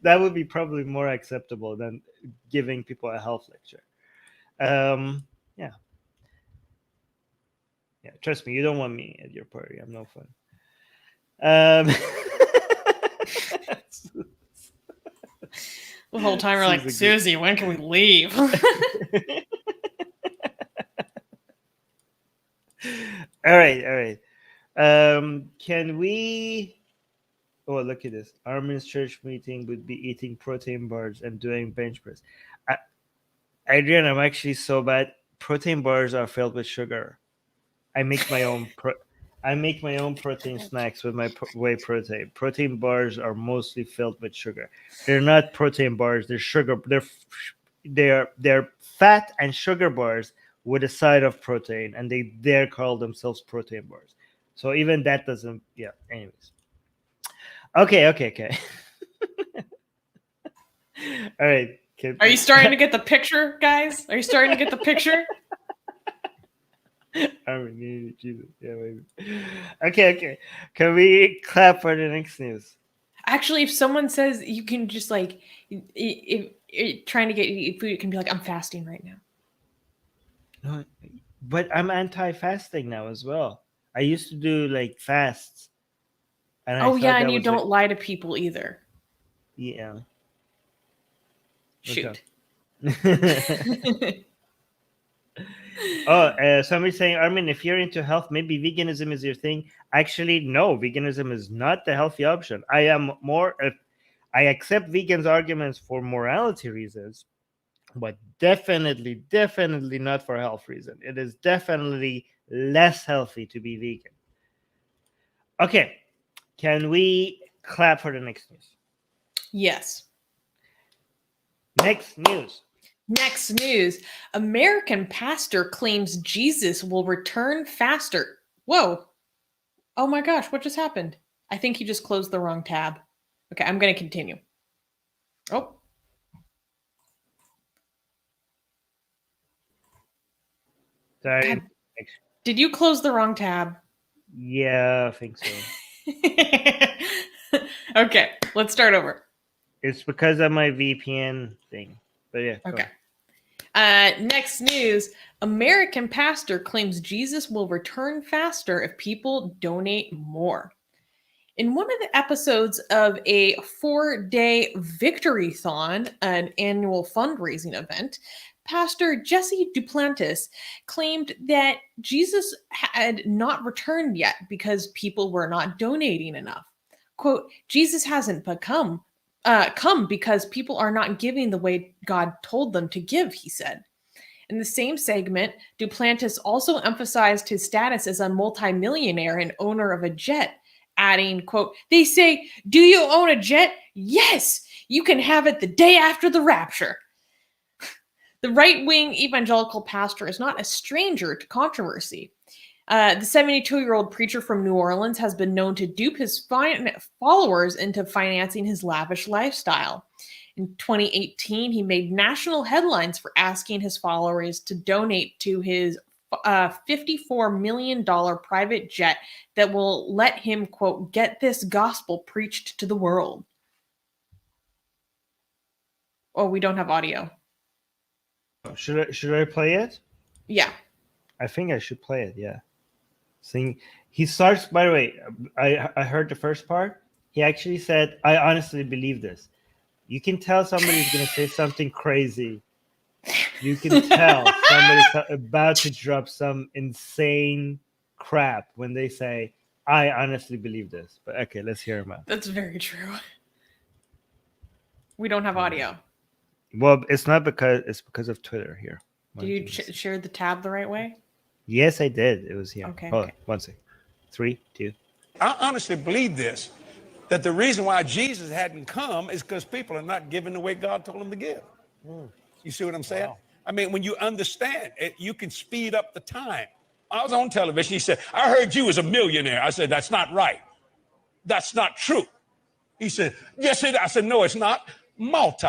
That would be probably more acceptable than giving people a health lecture. Yeah. Yeah, trust me, you don't want me at your party. I'm no fun. The whole time we're like, Susie, when can we leave? All right. Can we? Oh, look at this. Armin's church meeting would be eating protein bars and doing bench press. Adrian, I'm actually so bad. Protein bars are filled with sugar. I make my own. Protein snacks with my whey protein. Protein bars are mostly filled with sugar. They're not protein bars. They're sugar. They're fat and sugar bars with a side of protein, and they dare call themselves protein bars. So even that doesn't. Yeah. Anyways. Okay. All right. Are you starting to get the picture, guys? Are you starting to get the picture? Armin, Jesus. Yeah, maybe. Okay. Can we clap for the next news? Actually, if someone says you can just like, if trying to get you eat food, you can be like, I'm fasting right now. No, but I'm anti-fasting now as well. I used to do like fasts. And and you don't lie to people either. Yeah. Shoot. Okay. Somebody's saying, Armin, if you're into health, maybe veganism is your thing. Actually, no, veganism is not the healthy option. I accept vegans' arguments for morality reasons, but definitely not for health reasons. It is definitely less healthy to be vegan. Okay, can we clap for the next news? Yes. Next news. American pastor claims Jesus will return faster. Whoa. Oh my gosh, what just happened? I think he just closed the wrong tab. Okay, I'm going to continue. Oh. Sorry. God. Did you close the wrong tab? Yeah, I think so. Okay, let's start over. It's because of my VPN thing. But yeah. Okay. Next news. American pastor claims Jesus will return faster if people donate more. In one of the episodes of a 4-day Victory-thon, an annual fundraising event, Pastor Jesse Duplantis claimed that Jesus had not returned yet because people were not donating enough. Quote, Jesus hasn't come because people are not giving the way God told them to give, he said. In the same segment, Duplantis also emphasized his status as a multimillionaire and owner of a jet, adding, quote, "They say, do you own a jet? Yes, you can have it the day after the rapture." The right-wing evangelical pastor is not a stranger to controversy. The 72-year-old preacher from New Orleans has been known to dupe his followers into financing his lavish lifestyle. In 2018, he made national headlines for asking his followers to donate to his $54 million private jet that will let him, quote, "get this gospel preached to the world." Oh, we don't have audio. Should I play it? Yeah. I think I should play it. Yeah. Sing. He starts. By the way, I heard the first part. He actually said, "I honestly believe this." You can tell somebody's going to say something crazy. You can tell somebody's about to drop some insane crap when they say, "I honestly believe this." But okay, let's hear him out. That's very true. We don't have audio. Well, it's because of Twitter here. Did you share the tab the right way? Yes, I did. It was here. Okay. Hold on, 1 second. 3, 2. I honestly believe this, that the reason why Jesus hadn't come is because people are not giving the way God told them to give. You see what I'm saying? Wow. I mean, when you understand it, you can speed up the time. I was on television. He said, "I heard you was a millionaire." I said, "That's not right. That's not true." He said, "Yes, it is." I said, "No, it's not. Multi.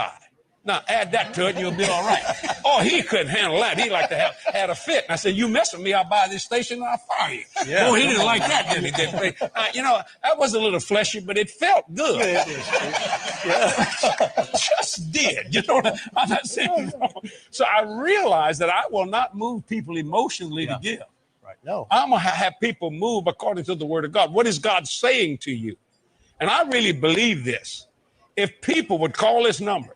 Now add that to it and you'll be all right." Oh, he couldn't handle that. He like to have had a fit. And I said, "You mess with me, I'll buy this station and I'll fire you." Yeah. Oh, he didn't like that, did he? That was a little fleshy, but it felt good. Yeah. Just did. I'm not saying wrong. So I realized that I will not move people emotionally to give. Right. No. I'm going to have people move according to the word of God. What is God saying to you? And I really believe this. If people would call this number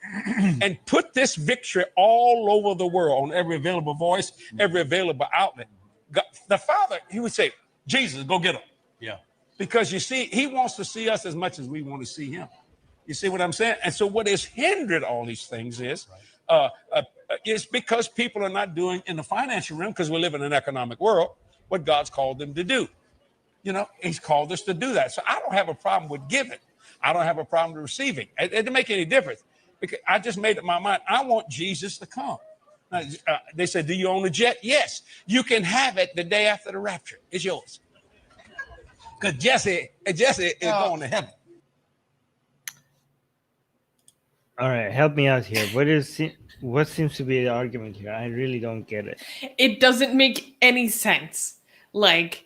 and put this victory all over the world on every available voice, every available outlet, God, the Father, he would say, "Jesus, go get them." Yeah. Because you see, he wants to see us as much as we want to see him. You see what I'm saying? And so what has hindered all these things is it's because people are not doing in the financial realm, because we live in an economic world, what God's called them to do. He's called us to do that. So I don't have a problem with giving. I don't have a problem with receiving. It doesn't make any difference, because I just made up my mind. I want Jesus to come. Now, they said, "Do you own a jet?" Yes. You can have it the day after the rapture. It's yours. Because Jesse is going to heaven. All right, help me out here. What seems to be the argument here? I really don't get it. It doesn't make any sense. Like,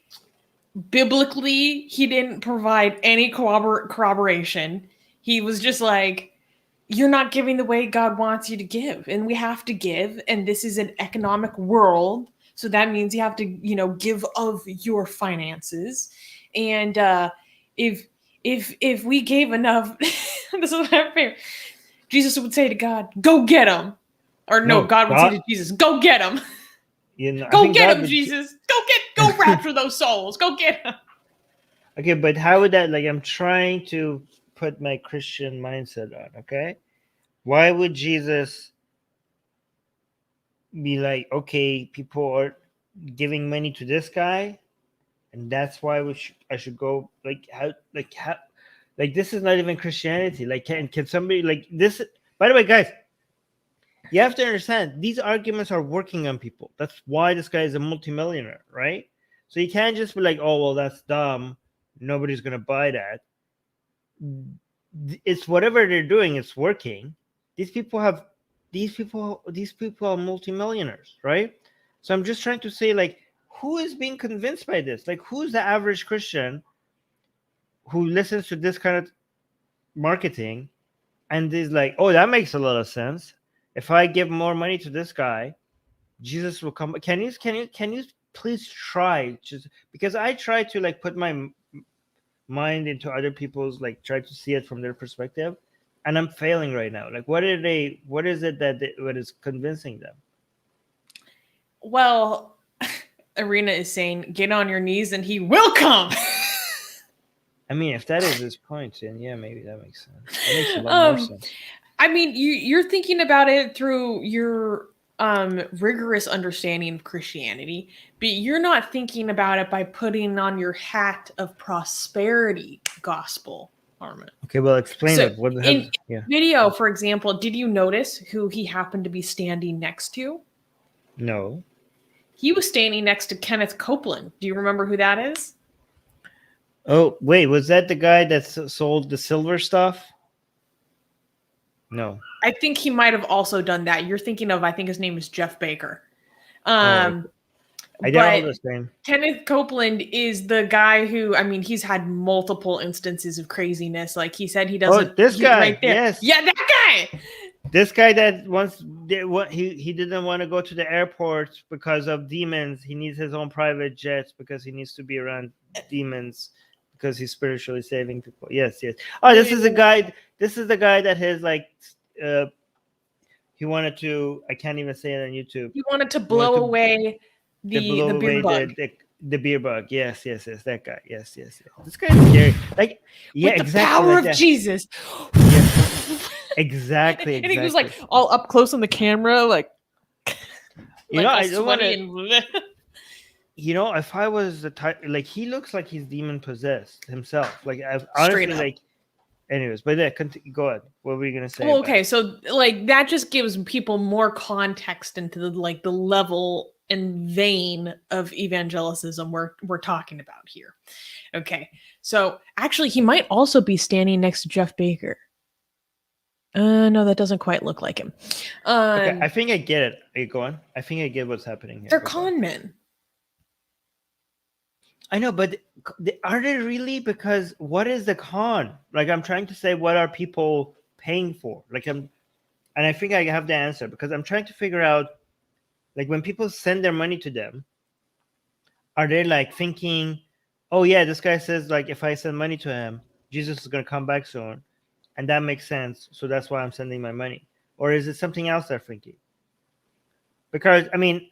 biblically, he didn't provide any corroboration. He was just like, "You're not giving the way God wants you to give, and we have to give, and this is an economic world, so that means you have to, give of your finances, and if we gave enough," this is my favorite. Jesus would say to God, "Go get him," or no, God would say to Jesus, "Go get him." Go get him, Jesus. Go rapture those souls. Go get him. Okay, but how would that, I'm trying to put my Christian mindset on, okay? Why would Jesus be like, okay, people are giving money to this guy, and that's why I should go, how, this is not even Christianity. Can somebody, this, by the way, guys, you have to understand, these arguments are working on people. That's why this guy is a multimillionaire, right? So you can't just be like, "Oh, well, that's dumb. Nobody's going to buy that." It's whatever they're doing, it's working. These people are multimillionaires, right? So I'm just trying to say, who is being convinced by this? Who's the average Christian who listens to this kind of marketing and is like, "Oh, that makes a lot of sense. If I give more money to this guy, Jesus will come." Can you please try, just because I try to put my mind into other people's, try to see it from their perspective, and I'm failing right now. What is it what is convincing them? Well, Arena is saying, "Get on your knees and he will come." I mean, if that is his point, then yeah, maybe that makes sense. That makes a lot more sense. I mean, you're thinking about it through your rigorous understanding of Christianity, but you're not thinking about it by putting on your hat of prosperity gospel, Armin. Okay, well, explain So it. What the in hell? Yeah. video, for example, did you notice who he happened to be standing next to? No. He was standing next to Kenneth Copeland. Do you remember who that is? Oh, wait, was that the guy that sold the silver stuff? No. I think he might have also done that. You're thinking of, I think his name is Jeff Baker. I But don't understand. Kenneth Copeland is the guy who, I mean, he's had multiple instances of craziness. Like he said, he doesn't. Oh, this guy. Right there. Yes. Yeah, that guy. This guy that once did what he didn't want to go to the airport because of demons. He needs his own private jet because he needs to be around demons because he's spiritually saving people. Yes, yes. Oh, this is the guy. This is the guy that has like he wanted to. I can't even say it on YouTube. He wanted to blow away the beer bug. The beer bug. Yes, yes, yes. That guy. Yes, yes, yes. This guy's scary. Like, yeah, With the exactly. power like of that. Jesus. Yeah. Exactly. And he was like all up close on the camera, like you know, I don't want sweaty to. You know, if I was the type, like he looks like he's demon possessed himself. Like I've honestly, up. like, anyways. But yeah, go ahead. What were you gonna say? Well, okay, so like that just gives people more context into the like the level and vein of evangelicism we're talking about here. Okay, so actually, he might also be standing next to Jeff Baker. No, that doesn't quite look like him. Okay, I think I get it. Are you going? I think I get what's happening here. They're con men. I know, but are they really? Because what is the con? Like, I'm trying to say, what are people paying for? Like, and I think I have the answer because I'm trying to figure out, like, when people send their money to them, are they like thinking, oh yeah, this guy says like if I send money to him, Jesus is gonna come back soon, and that makes sense, so that's why I'm sending my money? Or is it something else they're thinking? Because I mean,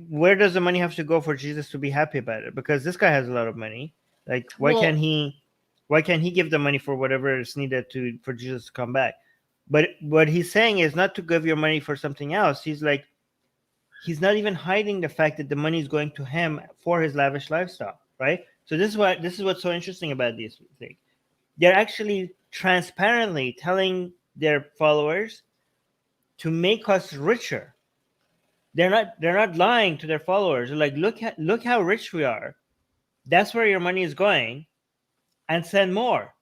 where does the money have to go for Jesus to be happy about it? Because this guy has a lot of money. Like, why can't he give the money for whatever is needed for Jesus to come back? But what he's saying is not to give your money for something else. He's like, he's not even hiding the fact that the money is going to him for his lavish lifestyle, right? So this is what's so interesting about these things. They're actually transparently telling their followers to make us richer. They're not lying to their followers. They're like, look how rich we are. That's where your money is going, and send more.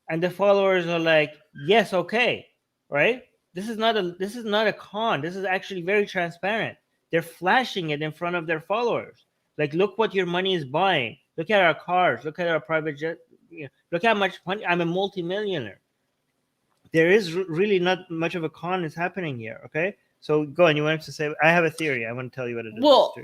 And the followers are like, yes, okay, right? This is not a con. This is actually very transparent. They're flashing it in front of their followers. Like, look what your money is buying. Look at our cars. Look at our private jet. Look how much money. I'm a multimillionaire. There is really not much of a con is happening here. Okay. So go on. You wanted to say, I have a theory. I want to tell you what it is. Well,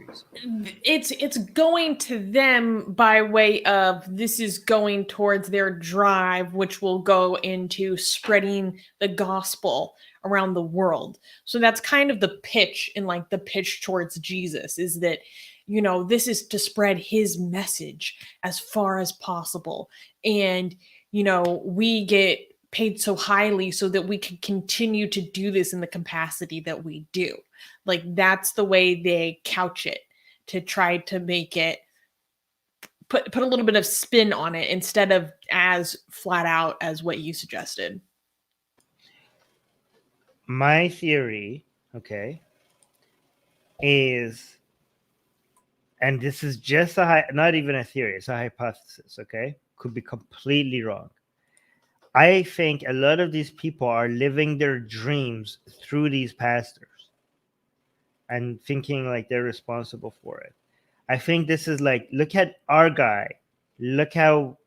it's going to them by way of this is going towards their drive, which will go into spreading the gospel around the world. So that's kind of the pitch and like the pitch towards Jesus is that, you know, this is to spread his message as far as possible. And, you know, we get paid so highly so that we can continue to do this in the capacity that we do. Like that's the way they couch it to try to make it put a little bit of spin on it instead of as flat out as what you suggested. My theory, okay, is, and this is just not even a theory, it's a hypothesis, okay? Could be completely wrong. I think a lot of these people are living their dreams through these pastors and thinking like they're responsible for it. I think this is like, look at our guy. Look how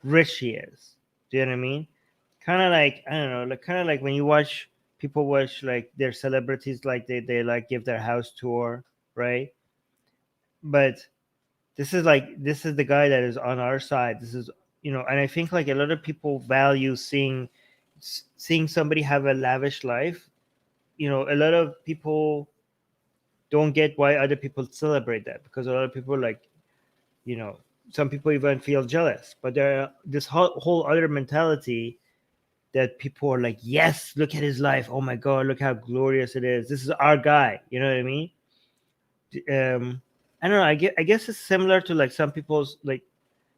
rich he is. Do you know what I mean? Kind of like, I don't know, like kind of like when people watch like their celebrities, like they like give their house tour, right? But this is the guy that is on our side. This is, you know, and I think like a lot of people value seeing somebody have a lavish life. You know, a lot of people don't get why other people celebrate that, because a lot of people, like, you know, some people even feel jealous. But there are this whole other mentality that people are like, yes, look at his life. Oh my God, look how glorious it is. This is our guy. You know what I mean? I don't know. I guess it's similar to like some people's like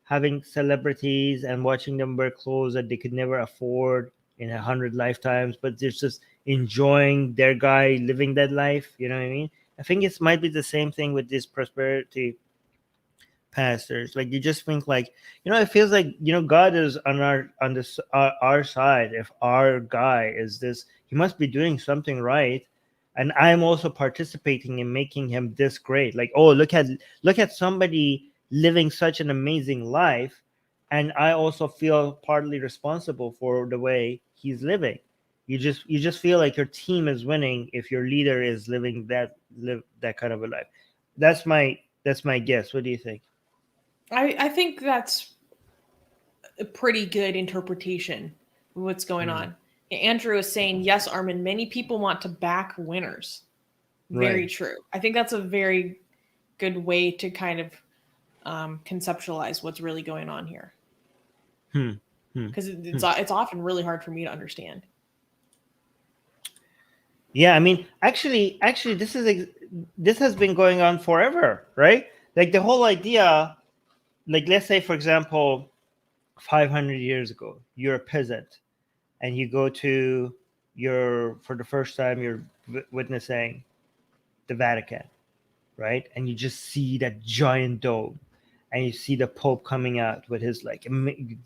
having celebrities and watching them wear clothes that they could never afford in 100 lifetimes, but they're just enjoying their guy living that life. You know what I mean? I think it might be the same thing with these prosperity pastors. Like you just think like, it feels like, God is on this our side. If our guy is this, he must be doing something right, and I'm also participating in making him this great. Like, oh, look at somebody living such an amazing life, and I also feel partly responsible for the way he's living. You just feel like your team is winning if your leader is living that kind of a life. That's my guess. What do you think? I think that's a pretty good interpretation of what's going on. Andrew is saying, yes, Armin, many people want to back winners. Very Right. true. I think that's a very good way to kind of conceptualize what's really going on here. Because it's often really hard for me to understand. Yeah, I mean, actually, this has been going on forever, right? Like the whole idea, like let's say, for example, 500 years ago, you're a peasant, and you go to for the first time, you're witnessing the Vatican, right? And you just see that giant dome, and you see the Pope coming out with his like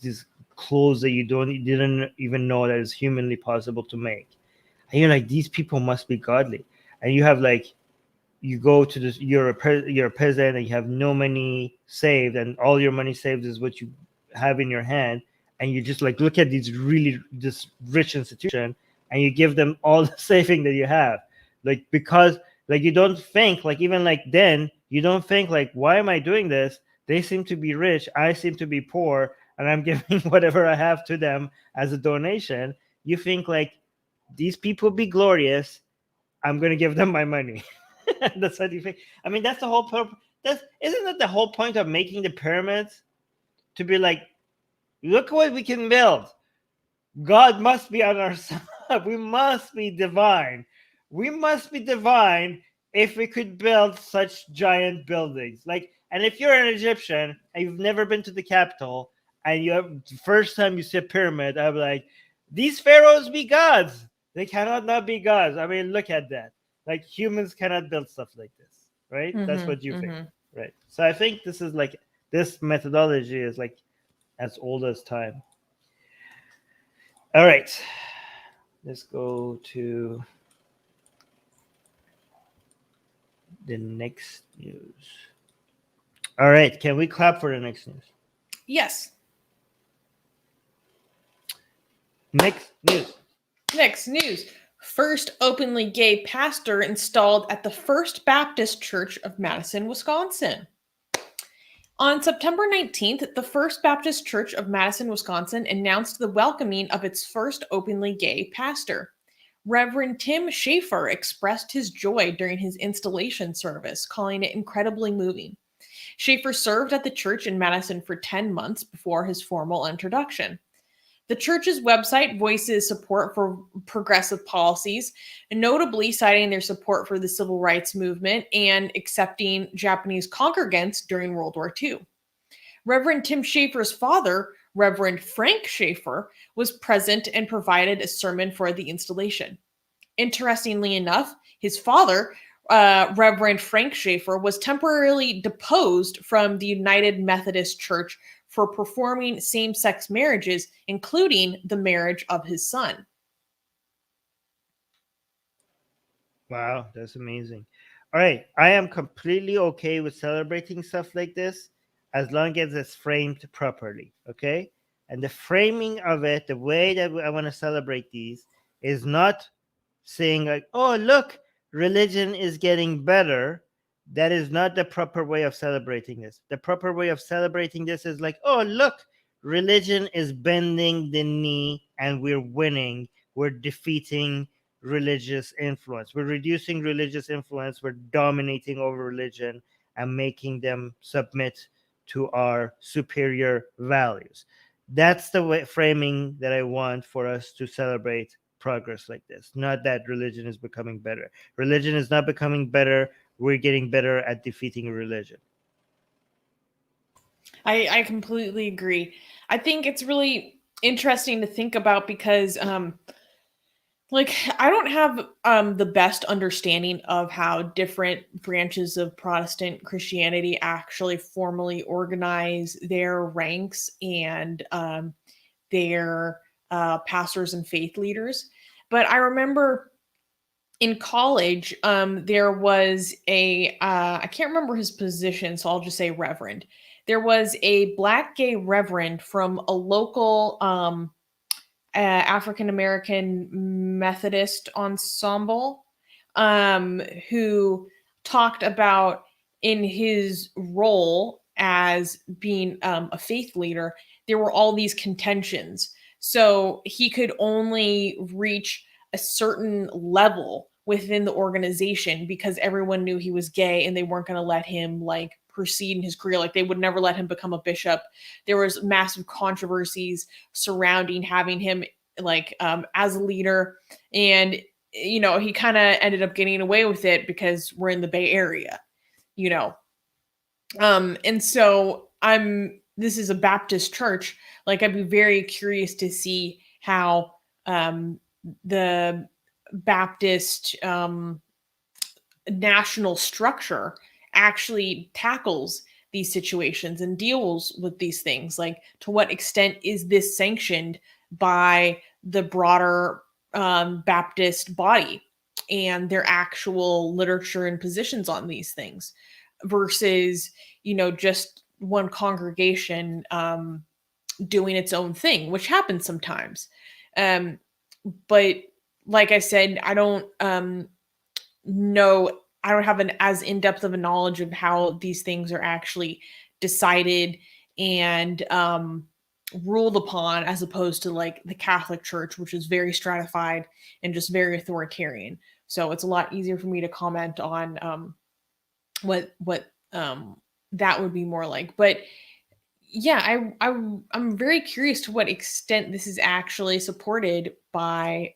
these clothes that you didn't even know that is humanly possible to make. And you're like, these people must be godly. And you have like, you go to this, you're a peasant, and you have no money saved, and all your money saved is what you have in your hand, and you just like look at this rich institution, and you give them all the saving that you have, like, because like you don't think like, even like then you don't think like, why am I doing this? They seem to be rich, I seem to be poor, and I'm giving whatever I have to them as a donation. You think like, these people be glorious, I'm going to give them my money. That's what you think. I mean, that's the whole purpose. Isn't that the whole point of making the pyramids? To be like, look what we can build. God must be on our side. We must be divine. We must be divine if we could build such giant buildings. Like, and if you're an Egyptian and you've never been to the capital, and the first time you see a pyramid, I'm like, these pharaohs be gods. They cannot not be gods. I mean, look at that. Like, humans cannot build stuff like this, right? That's what you think, right? So I think this is like, this methodology is like as old as time. All right, let's go to the next news. All right, can we clap for the next news? Yes. Next news. Next news. First openly gay pastor installed at the First Baptist Church of Madison, Wisconsin. On September 19th, the First Baptist Church of Madison, Wisconsin announced the welcoming of its first openly gay pastor. Reverend Tim Schaefer expressed his joy during his installation service, calling it incredibly moving. Schaefer served at the church in Madison for 10 months before his formal introduction. The church's website voices support for progressive policies, notably citing their support for the civil rights movement and accepting Japanese congregants during World War II. Reverend Tim Schaefer's father, Reverend Frank Schaefer, was present and provided a sermon for the installation. Interestingly enough, his father, Reverend Frank Schaefer, was temporarily deposed from the United Methodist Church for performing same-sex marriages, including the marriage of his son. Wow, that's amazing. All right, I am completely okay with celebrating stuff like this as long as it's framed properly, okay? And the framing of it, the way that I want to celebrate these, is not saying like, oh, look, religion is getting better. That is not the proper way of celebrating this. The proper way of celebrating this is like, oh, look, religion is bending the knee and we're winning. We're defeating religious influence. We're reducing religious influence. We're dominating over religion and making them submit to our superior values. That's the way, framing that I want for us to celebrate progress like this. Not that religion is becoming better. Religion is not becoming better. We're getting better at defeating religion. I completely agree. I think it's really interesting to think about because like I don't have the best understanding of how different branches of Protestant Christianity actually formally organize their ranks and their pastors and faith leaders. But I remember in college, there was a I can't remember his position, so I'll just say reverend. There was a black gay reverend from a local African American Methodist ensemble who talked about in his role as being a faith leader, there were all these contentions. So he could only reach a certain level within the organization because everyone knew he was gay and they weren't going to let him like proceed in his career. Like they would never let him become a bishop. There was massive controversies surrounding having him like as a leader, and you know he kind of ended up getting away with it because we're in the Bay Area, you know. And so this is a Baptist church. Like I'd be very curious to see how the Baptist national structure actually tackles these situations and deals with these things. Like to what extent is this sanctioned by the broader Baptist body and their actual literature and positions on these things versus, you know, just one congregation doing its own thing, which happens sometimes. But like I said, I don't know, I don't have an as in-depth of a knowledge of how these things are actually decided and ruled upon as opposed to like the Catholic Church, which is very stratified and just very authoritarian. So it's a lot easier for me to comment on what that would be more like. But yeah, I'm very curious to what extent this is actually supported by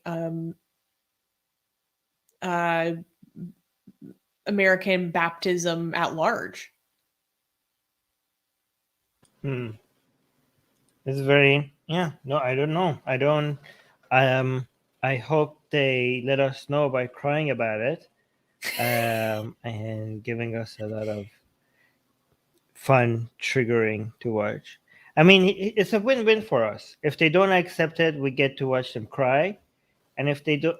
American baptism at large. It's very, yeah, no, I don't know. I hope they let us know by crying about it and giving us a lot of fun, triggering to watch. I mean, it's a win-win for us. If they don't accept it, we get to watch them cry, and if they do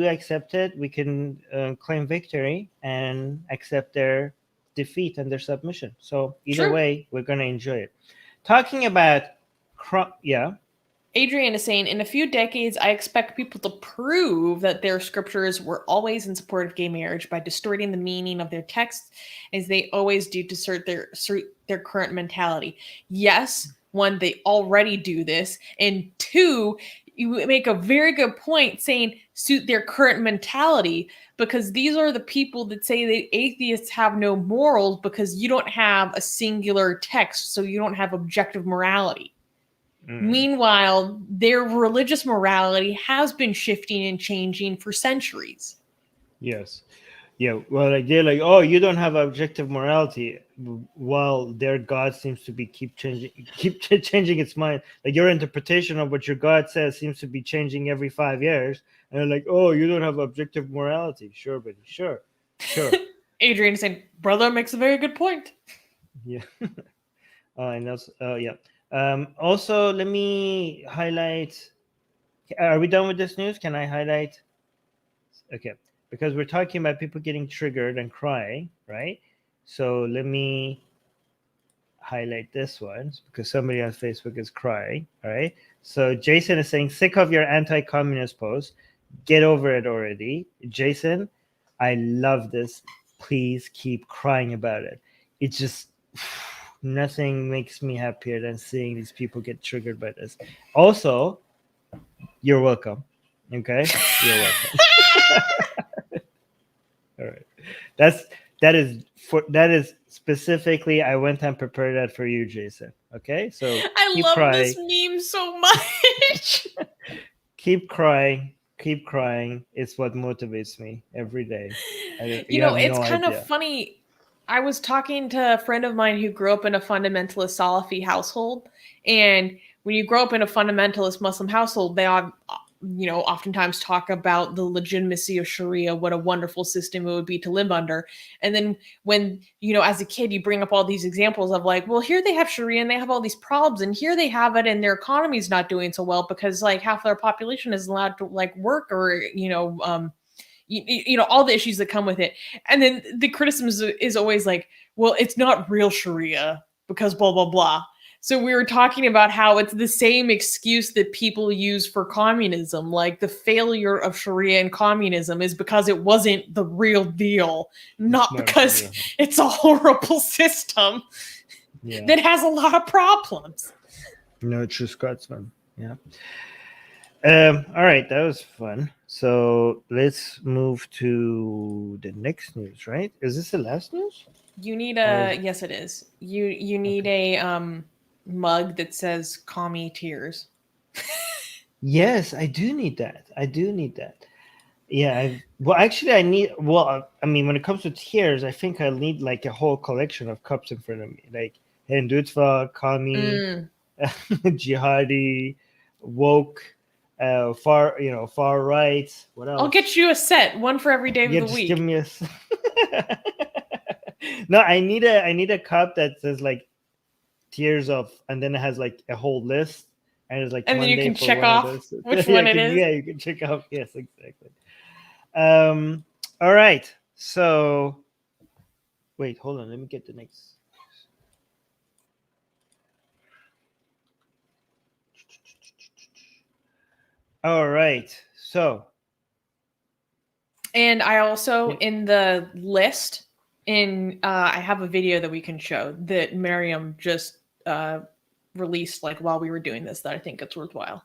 accept it, we can claim victory and accept their defeat and their submission. So either True. way, we're going to enjoy it. Talking about, yeah. Adrian is saying, in a few decades, I expect people to prove that their scriptures were always in support of gay marriage by distorting the meaning of their texts, as they always do to suit their current mentality. Yes, one, they already do this, and two, you make a very good point saying suit their current mentality, because these are the people that say that atheists have no morals because you don't have a singular text, so you don't have objective morality. Meanwhile, their religious morality has been shifting and changing for centuries. Yes. Yeah. Well, like they're like, oh, you don't have objective morality, while their God seems to be keep changing its mind. Like your interpretation of what your God says seems to be changing every 5 years, and they're like, oh, you don't have objective morality. Sure, buddy. Sure. Adrian is saying, brother makes a very good point. Yeah. And that's yeah. Also, let me highlight. Are we done with this news? Can I highlight? Okay, because we're talking about people getting triggered and crying, right? So let me highlight this one because somebody on Facebook is crying. All right. So Jason is saying, sick of your anti-communist posts. Get over it already. Jason, I love this. Please keep crying about it. It just nothing makes me happier than seeing these people get triggered by this. Also, you're welcome. Okay, you're welcome. All right, that is specifically, I went and prepared that for you, Jason. Okay, so I keep love crying, this meme so much. keep crying. It's what motivates me every day. You You have know, it's no kind idea. of funny. I was talking to a friend of mine who grew up in a fundamentalist Salafi household, and when you grow up in a fundamentalist Muslim household, they are, oftentimes talk about the legitimacy of Sharia, what a wonderful system it would be to live under. And then when, as a kid, you bring up all these examples of like, well, here they have Sharia and they have all these problems, and here they have it and their economy is not doing so well because like half their population is allowed to like work or, all the issues that come with it. And then the criticism is always like, well, it's not real Sharia because blah, blah, blah. So we were talking about how it's the same excuse that people use for communism. Like the failure of Sharia and communism is because it wasn't the real deal, not because it's a horrible system that has a lot of problems. No, true Scotsman. Yeah. All right, that was fun. So let's move to the next news, right? Is this the last news? You need yes, it is. You need a mug that says "Commie Tears." Yes, I do need that. Yeah, I need. Well, I mean, when it comes to tears, I think I need like a whole collection of cups in front of me, like Hindutva, Kami, Jihadi, woke, far right. What else? I'll get you a set, one for every day of the week. Give me a. No, I need a cup that says like tears of, and then it has like a whole list, and it's like. And then you can check off which one it is. Yeah, you can check off. Yes, exactly. All right. So, wait, hold on. Let me get the next. All right. So. And I also, in the list, I have a video that we can show that Miriam just released like while we were doing this that I think it's worthwhile.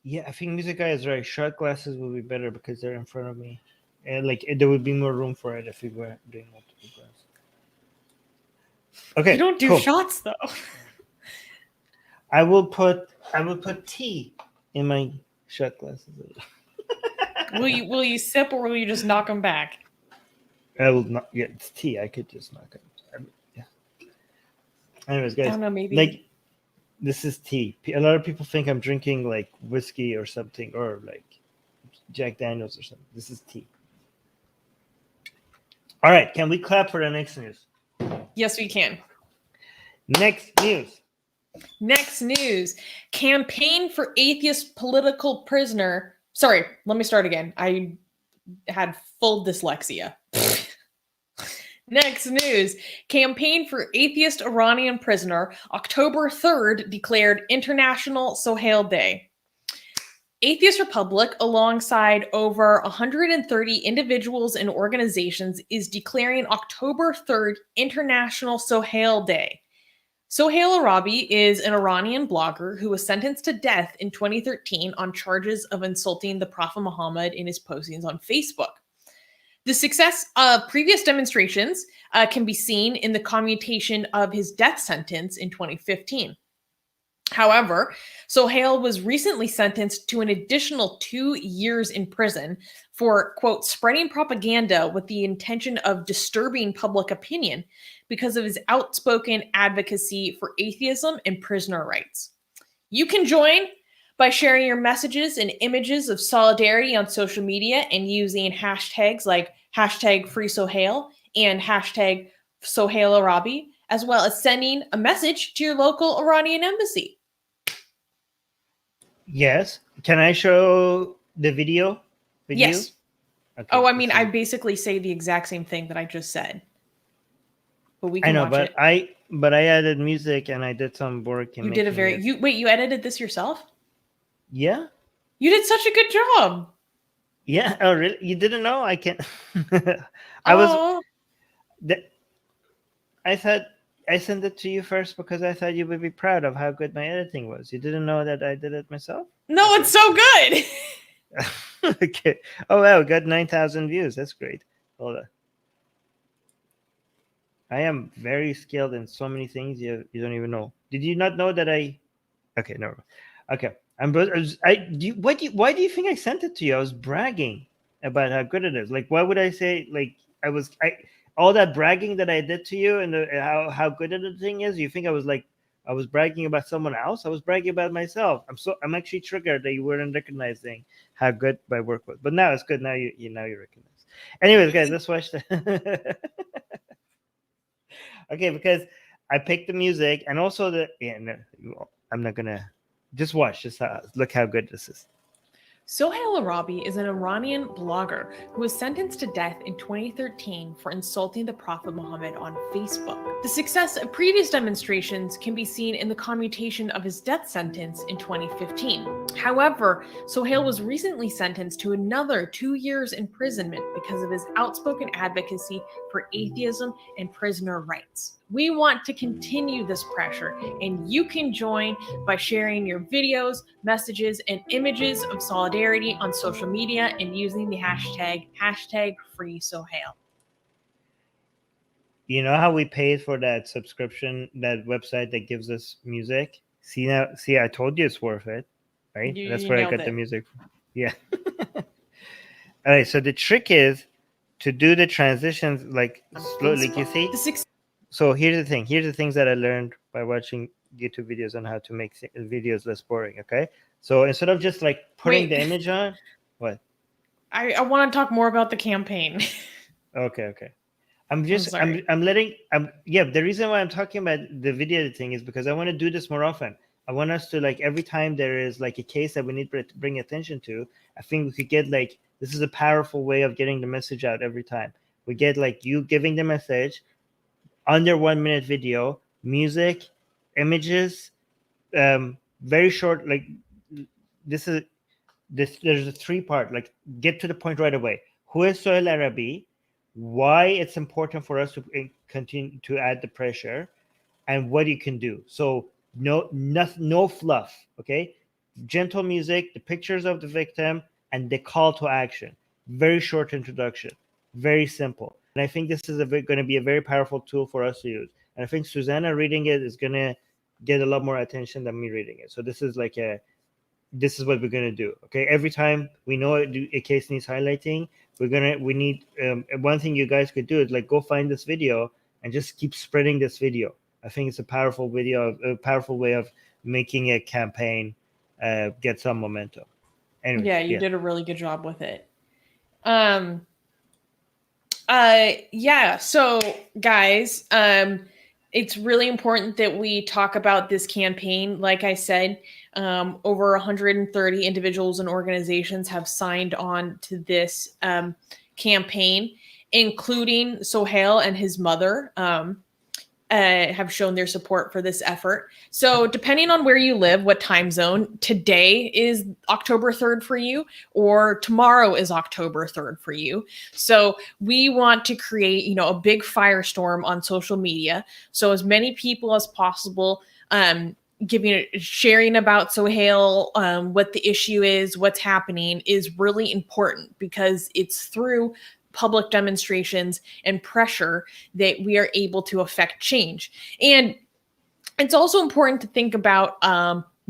Yeah, I think Music Guy is right. Shot glasses will be better because they're in front of me. And like there would be more room for it if we were doing multiple glasses. Okay. You don't do shots though. I will put tea in my shot glasses. Will you sip or will you just knock them back? I will not. Yeah, it's tea. I could just knock it. Yeah. Anyways, guys. I don't know. Maybe like this is tea. A lot of people think I'm drinking like whiskey or something, or like Jack Daniels or something. This is tea. All right. Can we clap for the next news? Yes, we can. Next news. Campaign for atheist political prisoner. Sorry, let me start again. I had full dyslexia. Next news. Campaign for atheist Iranian prisoner. October 3rd declared International Sohail Day. Atheist Republic, alongside over 130 individuals and organizations, is declaring October 3rd International Sohail Day. Sohail Arabi is an Iranian blogger who was sentenced to death in 2013 on charges of insulting the Prophet Muhammad in his postings on Facebook. The success of previous demonstrations can be seen in the commutation of his death sentence in 2015. However, Sohail was recently sentenced to an additional 2 years in prison for, quote, spreading propaganda with the intention of disturbing public opinion because of his outspoken advocacy for atheism and prisoner rights. You can join by sharing your messages and images of solidarity on social media and using hashtags like #FreeSohail and #Sohail Arabi, as well as sending a message to your local Iranian embassy. Yes. Can I show the video? Yes. Okay, I mean, I basically say the exact same thing that I just said. But we can watch it. But I added music and I did some work. You did a very... You edited this yourself? Yeah. You did such a good job. Yeah. Oh, really? You didn't know? I can't... I thought I sent it to you first because I thought you would be proud of how good my editing was. You didn't know that I did it myself? No, it's so good. Okay. Oh, wow. We got 9,000 views. That's great. Hold on. I am very skilled in so many things you don't even know. Did you not know that I? Okay, no. Okay, why do you think I sent it to you? I was bragging about how good it is. Like, why would I say like all that bragging that I did to you and how good the thing is? You think I was bragging about someone else? I was bragging about myself. I'm actually triggered that you weren't recognizing how good my work was. But now it's good. Now you recognize. Anyways, guys, let's watch the. Okay, because I picked the music and also I'm not gonna just watch. Just look how good this is. Sohail Arabi is an Iranian blogger who was sentenced to death in 2013 for insulting the Prophet Muhammad on Facebook. The success of previous demonstrations can be seen in the commutation of his death sentence in 2015. However, Sohail was recently sentenced to another 2 years imprisonment because of his outspoken advocacy for atheism and prisoner rights. We want to continue this pressure, and you can join by sharing your videos, messages, and images of solidarity on social media and using the hashtag #FreeSohail. You know how we paid for that subscription, that website that gives us music? See, I told you it's worth it, right? That's where I got the music from. Yeah. All right, so the trick is to do the transitions like slowly, like you see? So here's the thing. Here's the things that I learned by watching YouTube videos on how to make videos less boring, okay? So instead of just like putting the image on, what? I want to talk more about the campaign. Okay. The reason why I'm talking about the video thing is because I want to do this more often. I want us to like every time there is like a case that we need to bring attention to, I think we could get like, this is a powerful way of getting the message out every time. We get like you giving the message, under 1 minute video, music, images, very short, like there's a 3-part, like get to the point right away. Who is Sohail Arabi? Why it's important for us to continue to add the pressure, and what you can do. So no fluff, okay? Gentle music, the pictures of the victim, and the call to action. Very short introduction, very simple. And I think this is going to be a very powerful tool for us to use. And I think Susanna reading it is going to get a lot more attention than me reading it. So this is what we're going to do. Okay. Every time we know a case needs highlighting, we need one thing you guys could do is like go find this video and just keep spreading this video. I think it's a powerful video, a powerful way of making a campaign get some momentum. Anyways, yeah, you did a really good job with it. So guys, it's really important that we talk about this campaign. Like I said, over 130 individuals and organizations have signed on to this campaign, including Sohail and his mother. Have shown their support for this effort. So depending on where you live, what time zone, today is October 3rd for you, or tomorrow is October 3rd for you. So we want to create, a big firestorm on social media. So as many people as possible, sharing about Sohail, what the issue is, what's happening is really important, because it's through public demonstrations and pressure that we are able to affect change. And it's also important to think about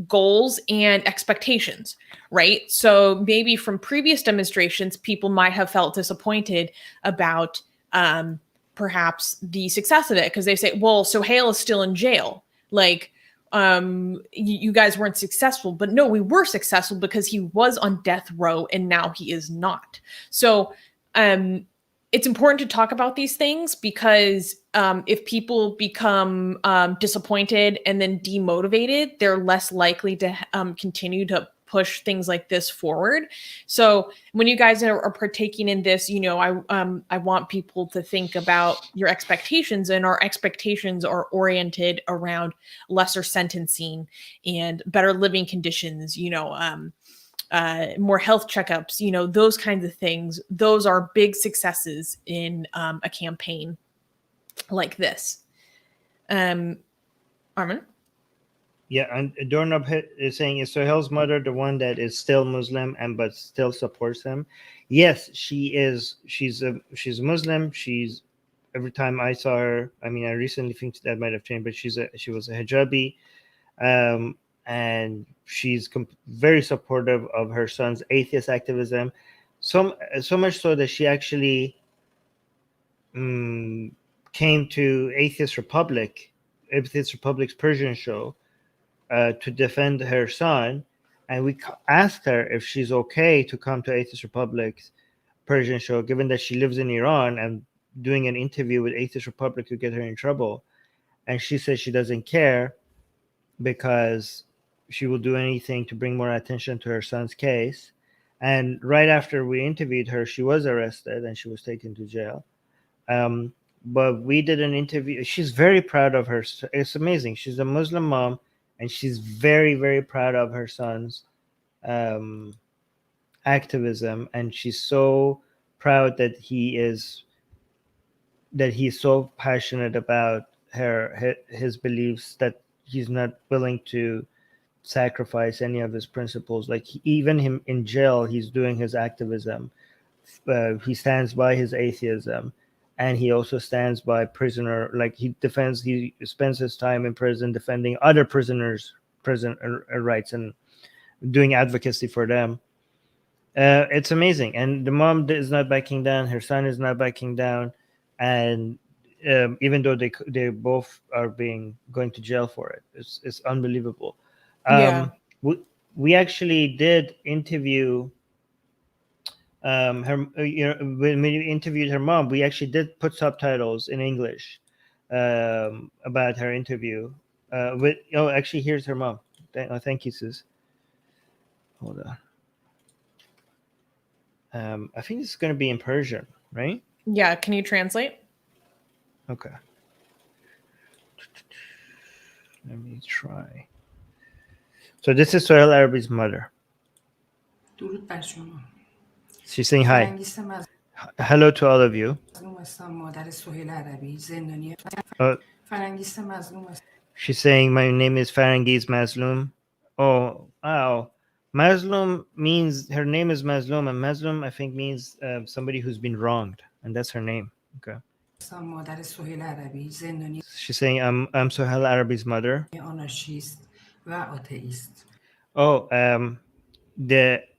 goals and expectations, right? So maybe from previous demonstrations, people might have felt disappointed about perhaps the success of it, because they say, well, Sohail is still in jail. Like, you guys weren't successful. But no, we were successful because he was on death row and now he is not. So it's important to talk about these things, because if people become disappointed and then demotivated, they're less likely to continue to push things like this forward. So when you guys are partaking in this, I want people to think about your expectations, and our expectations are oriented around lesser sentencing and better living conditions, more health checkups, those kinds of things. Those are big successes in a campaign like this. Armin? Yeah, and Dornab is saying, is Sohail's mother the one that is still Muslim but still supports him? Yes, she is. She's Muslim. She's every time I saw her, I mean, I recently think that might have changed, but she was a hijabi, and she's very supportive of her son's atheist activism, so much so that she actually came to Atheist Republic's Persian show to defend her son, and we asked her if she's okay to come to Atheist Republic's Persian show, given that she lives in Iran, and doing an interview with Atheist Republic could get her in trouble. And she says she doesn't care because she will do anything to bring more attention to her son's case. And right after we interviewed her, she was arrested and she was taken to jail. But we did an interview. She's very proud of her. It's amazing. She's a Muslim mom, and she's very, very proud of her son's activism, and she's so proud that he's so passionate about his beliefs that he's not willing to sacrifice any of his principles. Like even him in jail, he's doing his activism. He stands by his atheism, and he also stands by prisoner. Like he spends his time in prison defending other prisoners' prison rights and doing advocacy for them. It's amazing, and the mom is not backing down. Her son is not backing down, and even though they both are going to jail for it, it's unbelievable. Yeah. We actually did interview her. When we interviewed her mom, we actually did put subtitles in English about her interview. Actually, here's her mom. Thank you, sis. Hold on. I think it's going to be in Persian, right? Yeah. Can you translate? Okay. Let me try. So this is Sohail Arabi's mother. She's saying hi. Hello to all of you. She's saying my name is Farangiz Mazlum. Oh, wow. Mazlum means, her name is Mazlum, and Mazlum I think means somebody who's been wronged, and that's her name. Okay. She's saying I'm Sohail Arabi's mother. Oh,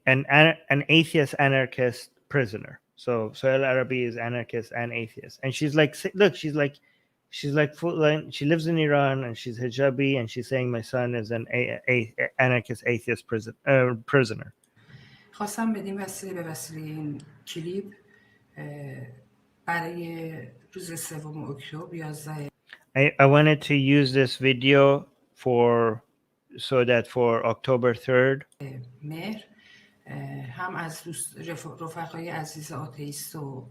an atheist anarchist prisoner. So Sohail Arabi is anarchist and atheist, and she's like, look, she's like full line. She lives in Iran, and she's hijabi, and she's saying my son is an anarchist atheist prisoner. خواستم بدیم وسیله به وسیله این کلیپ برای روز 3 اکتبر 11 I wanted to use this video so that for October 3rd مهر هم از رفقای عزیز آتئیست و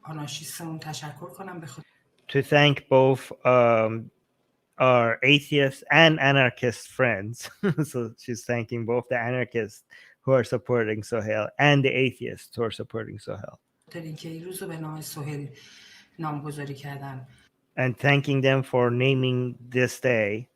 آنارشیستمون تشکر کنم به خاطر to thank both our atheist and anarchist friends. So she's thanking both the anarchists who are supporting Sohail and the atheists who are supporting Sohail. اینکه این روز رو به نام سهیل نامگذاری کردن. And thanking them for naming this day,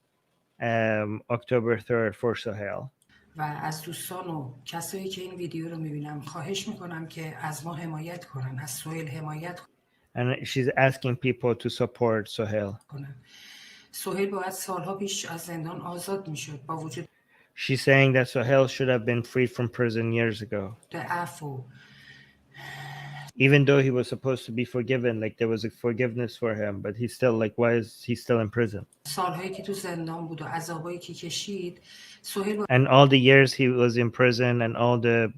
October 3rd, for Sohail. و از دوستان و کسایی که این ویدیو رو میبینم خواهش میکنم که از ما حمایت کنن، از سهیل حمایت کنن. And she's asking people to support Sohail. سهیل باید سالها پیش از زندان آزاد میشد با وجود She's saying that Sohail should have been freed from prison years ago. عفو Even though he was supposed to be forgiven, like there was a forgiveness for him, but he's still like, why is he still in prison? سالهایی که تو زندان بود و عذابایی که کشید سهیل And all the years he was in prison and all the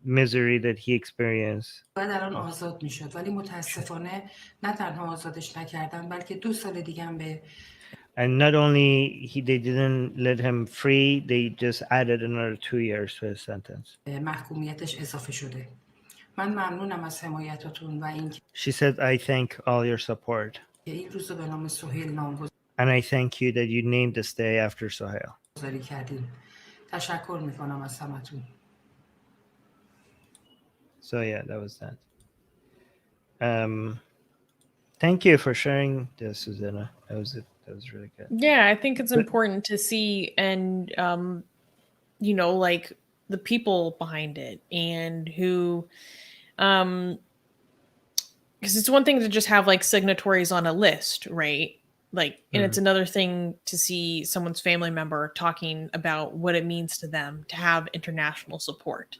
misery that he experienced. باید الان آزاد میشد، ولی متاسفانه نه تنها آزادش نکردن بلکه 2 سال دیگه هم به And not only they didn't let him free, they just added another 2 years to his sentence. محکومیتش اضافه شده. من ممنونم از حمایتاتون و اینکه She said, I thank all your support. این روز رو به نام سهیل نامگذاری And I thank you that you named this day after Sohail. کردین. تشکر میکنم از همتون. So yeah, that was that. Thank you for sharing this, Susanna. That was it. That was really good. Yeah, I think it's important to see and like the people behind it and who because it's one thing to just have like signatories on a list, right? Like, and it's another thing to see someone's family member talking about what it means to them to have international support.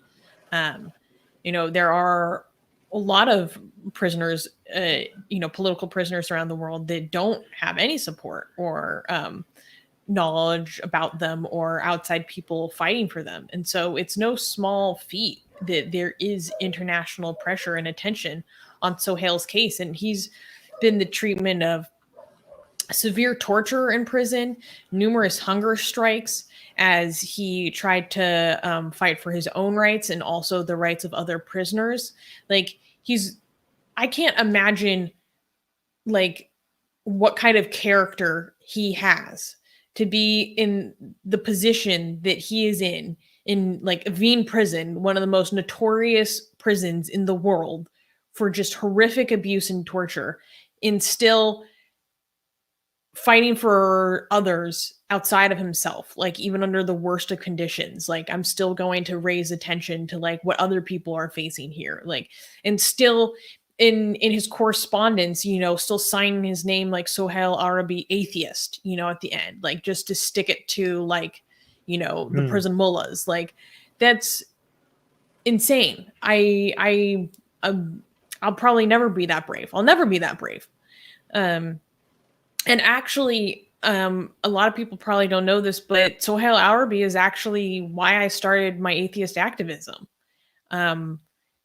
You know, there are a lot of prisoners, you know, political prisoners around the world that don't have any support or knowledge about them or outside people fighting for them. And so it's no small feat that there is international pressure and attention on Sohail's case. And he's been the treatment of severe torture in prison, numerous hunger strikes as he tried to fight for his own rights and also the rights of other prisoners. Like, I can't imagine like what kind of character he has to be in the position that he is in like Evin prison, one of the most notorious prisons in the world for just horrific abuse and torture, and still fighting for others outside of himself, like even under the worst of conditions. Like, I'm still going to raise attention to like what other people are facing here, like, and still in his correspondence, you know, still signing his name like Sohail Arabi atheist, you know, at the end, like just to stick it to like, you know, the prison mullahs. Like, that's insane. I'll probably never be that brave. I'll never be that brave. And actually, a lot of people probably don't know this, but Sohail Arabi is actually why I started my atheist activism.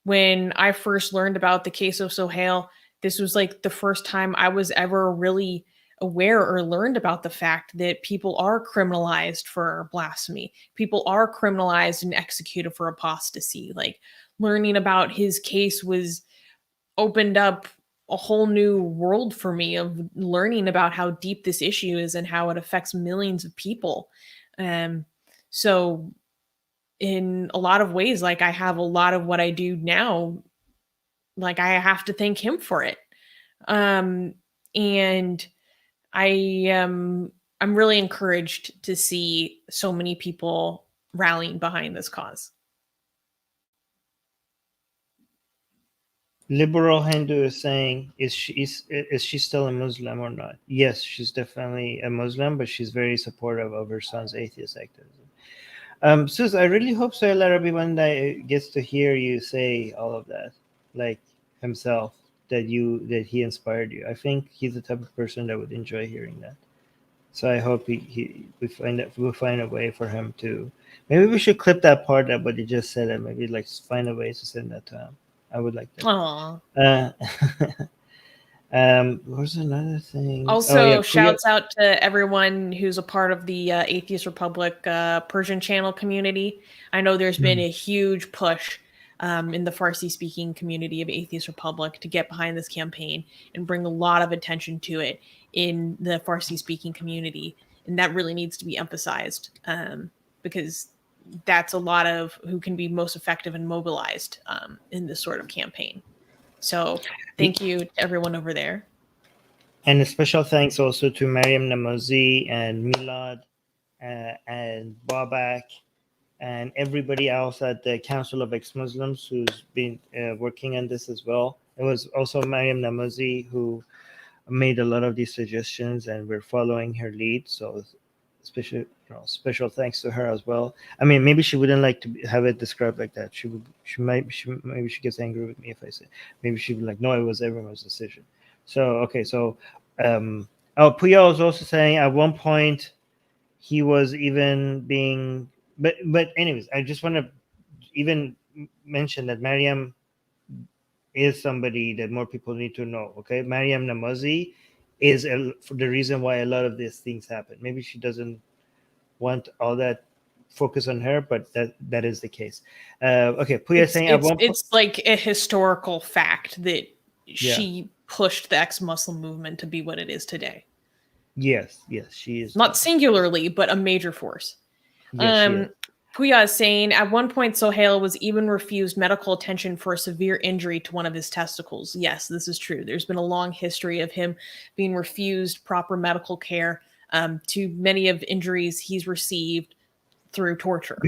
When I first learned about the case of Sohail, this was like the first time I was ever really aware or learned about the fact that people are criminalized for blasphemy. People are criminalized and executed for apostasy. Like, learning about his case was opened up a whole new world for me of learning about how deep this issue is and how it affects millions of people. So in a lot of ways, like, I have a lot of what I do now, like, I have to thank him for it. And I'm really encouraged to see so many people rallying behind this cause. Liberal Hindu is saying, is she still a Muslim or not? Yes, she's definitely a Muslim, but she's very supportive of her son's atheist activism. Sus, I really hope Sohail Arabi one day gets to hear you say all of that, like himself, that he inspired you. I think he's the type of person that would enjoy hearing that. So I hope we'll find a way for him to. Maybe we should clip that part up what you just said, and maybe like find a way to send that to him. I would like that. Aww. What's another thing? Also, shouts out to everyone who's a part of the Atheist Republic Persian channel community. I know there's been a huge push in the Farsi-speaking community of Atheist Republic to get behind this campaign and bring a lot of attention to it in the Farsi-speaking community. And that really needs to be emphasized because that's a lot of who can be most effective and mobilized in this sort of campaign. So thank you to everyone over there. And a special thanks also to Mariam Namazi and Milad and Babak and everybody else at the Council of Ex-Muslims who's been working on this as well. It was also Mariam Namazi who made a lot of these suggestions, and we're following her lead. So special thanks to her as well. I mean, maybe she wouldn't like to have it described like that. Maybe she gets angry with me if I say. Maybe she'd be like, no, it was everyone's decision. So okay, so Puyo was also saying at one point he was even being, but anyways, I just want to even mention that Mariam is somebody that more people need to know. Okay, Mariam Namazi is for the reason why a lot of these things happen. Maybe she doesn't want all that focus on her, but that is the case. Okay, Puya saying it's like a historical fact that she pushed the ex-Muslim movement to be what it is today. Yes, she is. Not singularly, but a major force. Yes, Puya is saying, at one point, Sohail was even refused medical attention for a severe injury to one of his testicles. Yes, this is true. There's been a long history of him being refused proper medical care to many of injuries he's received through torture.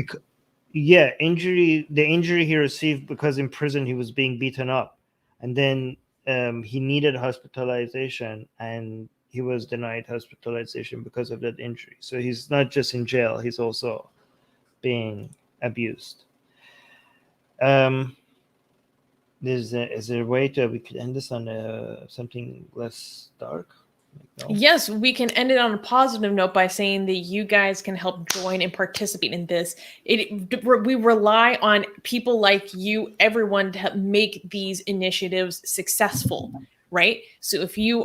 The injury he received because in prison he was being beaten up. And then he needed hospitalization and he was denied hospitalization because of that injury. So he's not just in jail, he's also being abused. Is there a way to we could end this on something less dark? No? Yes, we can end it on a positive note by saying that you guys can help join and participate in this. We rely on people like you, everyone, to make these initiatives successful, right? So if you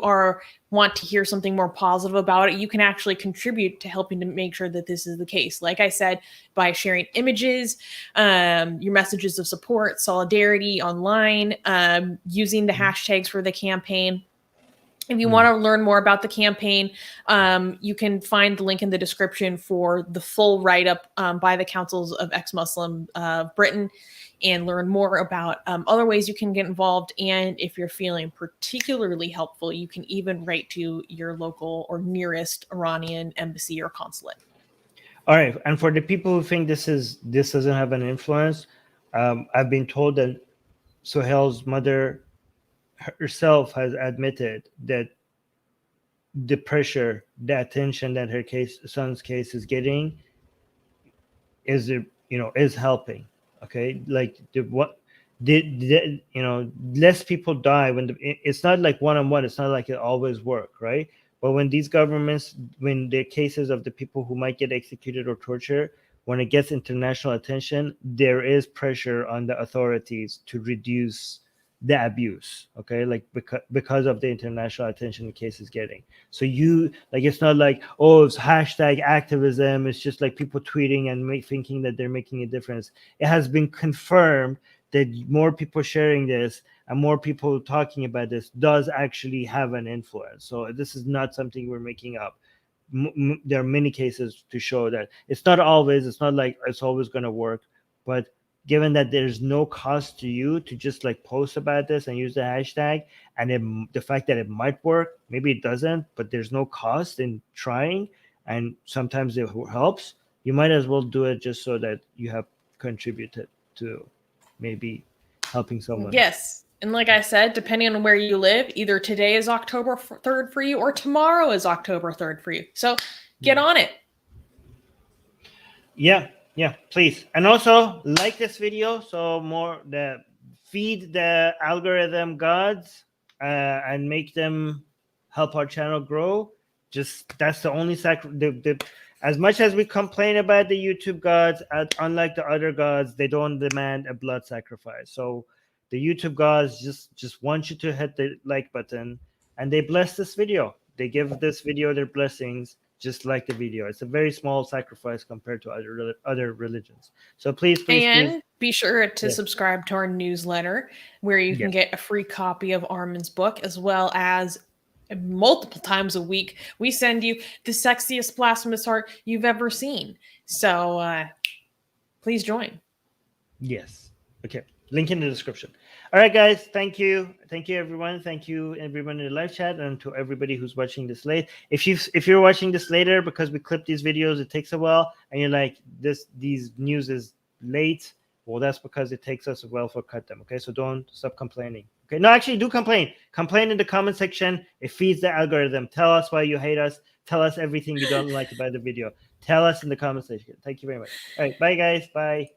want to hear something more positive about it, you can actually contribute to helping to make sure that this is the case. Like I said, by sharing images, your messages of support, solidarity online, using the hashtags for the campaign. If you want to learn more about the campaign, you can find the link in the description for the full write-up by the Councils of Ex-Muslim Britain, and learn more about other ways you can get involved. And if you're feeling particularly helpful, you can even write to your local or nearest Iranian embassy or consulate. All right. And for the people who think this doesn't have an influence, I've been told that Sohail's mother herself has admitted that the pressure, the attention that her son's case is getting is helping. Okay, like less people die when it's not like one-on-one. It's not like it always work, right? But when these governments, when the cases of the people who might get executed or tortured, when it gets international attention, there is pressure on the authorities to reduce the abuse, okay, like because of the international attention the case is getting. So it's not like, oh, it's hashtag activism, it's just like people tweeting and thinking that they're making a difference. It has been confirmed that more people sharing this and more people talking about this does actually have an influence. So this is not something we're making up. There are many cases to show that it's not like it's always going to work, but given that there's no cost to you to just like post about this and use the hashtag, and the fact that it might work, maybe it doesn't, but there's no cost in trying, and sometimes it helps, you might as well do it just so that you have contributed to maybe helping someone. Yes. And like I said, depending on where you live, either today is October 3rd for you or tomorrow is October 3rd for you. So get on it. Yeah, please. And also like this video so feed the algorithm gods and make them help our channel grow. Just that's the only as much as we complain about the YouTube gods, unlike the other gods, they don't demand a blood sacrifice. So the YouTube gods just want you to hit the like button, and they bless this video. They give this video their blessings. Just like the video, it's a very small sacrifice compared to other religions. So please be sure to subscribe to our newsletter, where you can get a free copy of Armin's book, as well as multiple times a week we send you the sexiest blasphemous art you've ever seen. So please join. Yes. Okay. Link in the description. All right, guys. Thank you, everyone. Thank you, everyone in the live chat, and to everybody who's watching this late. If you're watching this later because we clip these videos, it takes a while, and you're like, these news is late. Well, that's because it takes us a while to cut them. Okay, so don't stop complaining. Okay, no, actually, do complain. Complain in the comment section. It feeds the algorithm. Tell us why you hate us. Tell us everything you don't like about the video. Tell us in the comment section. Thank you very much. All right, bye, guys. Bye.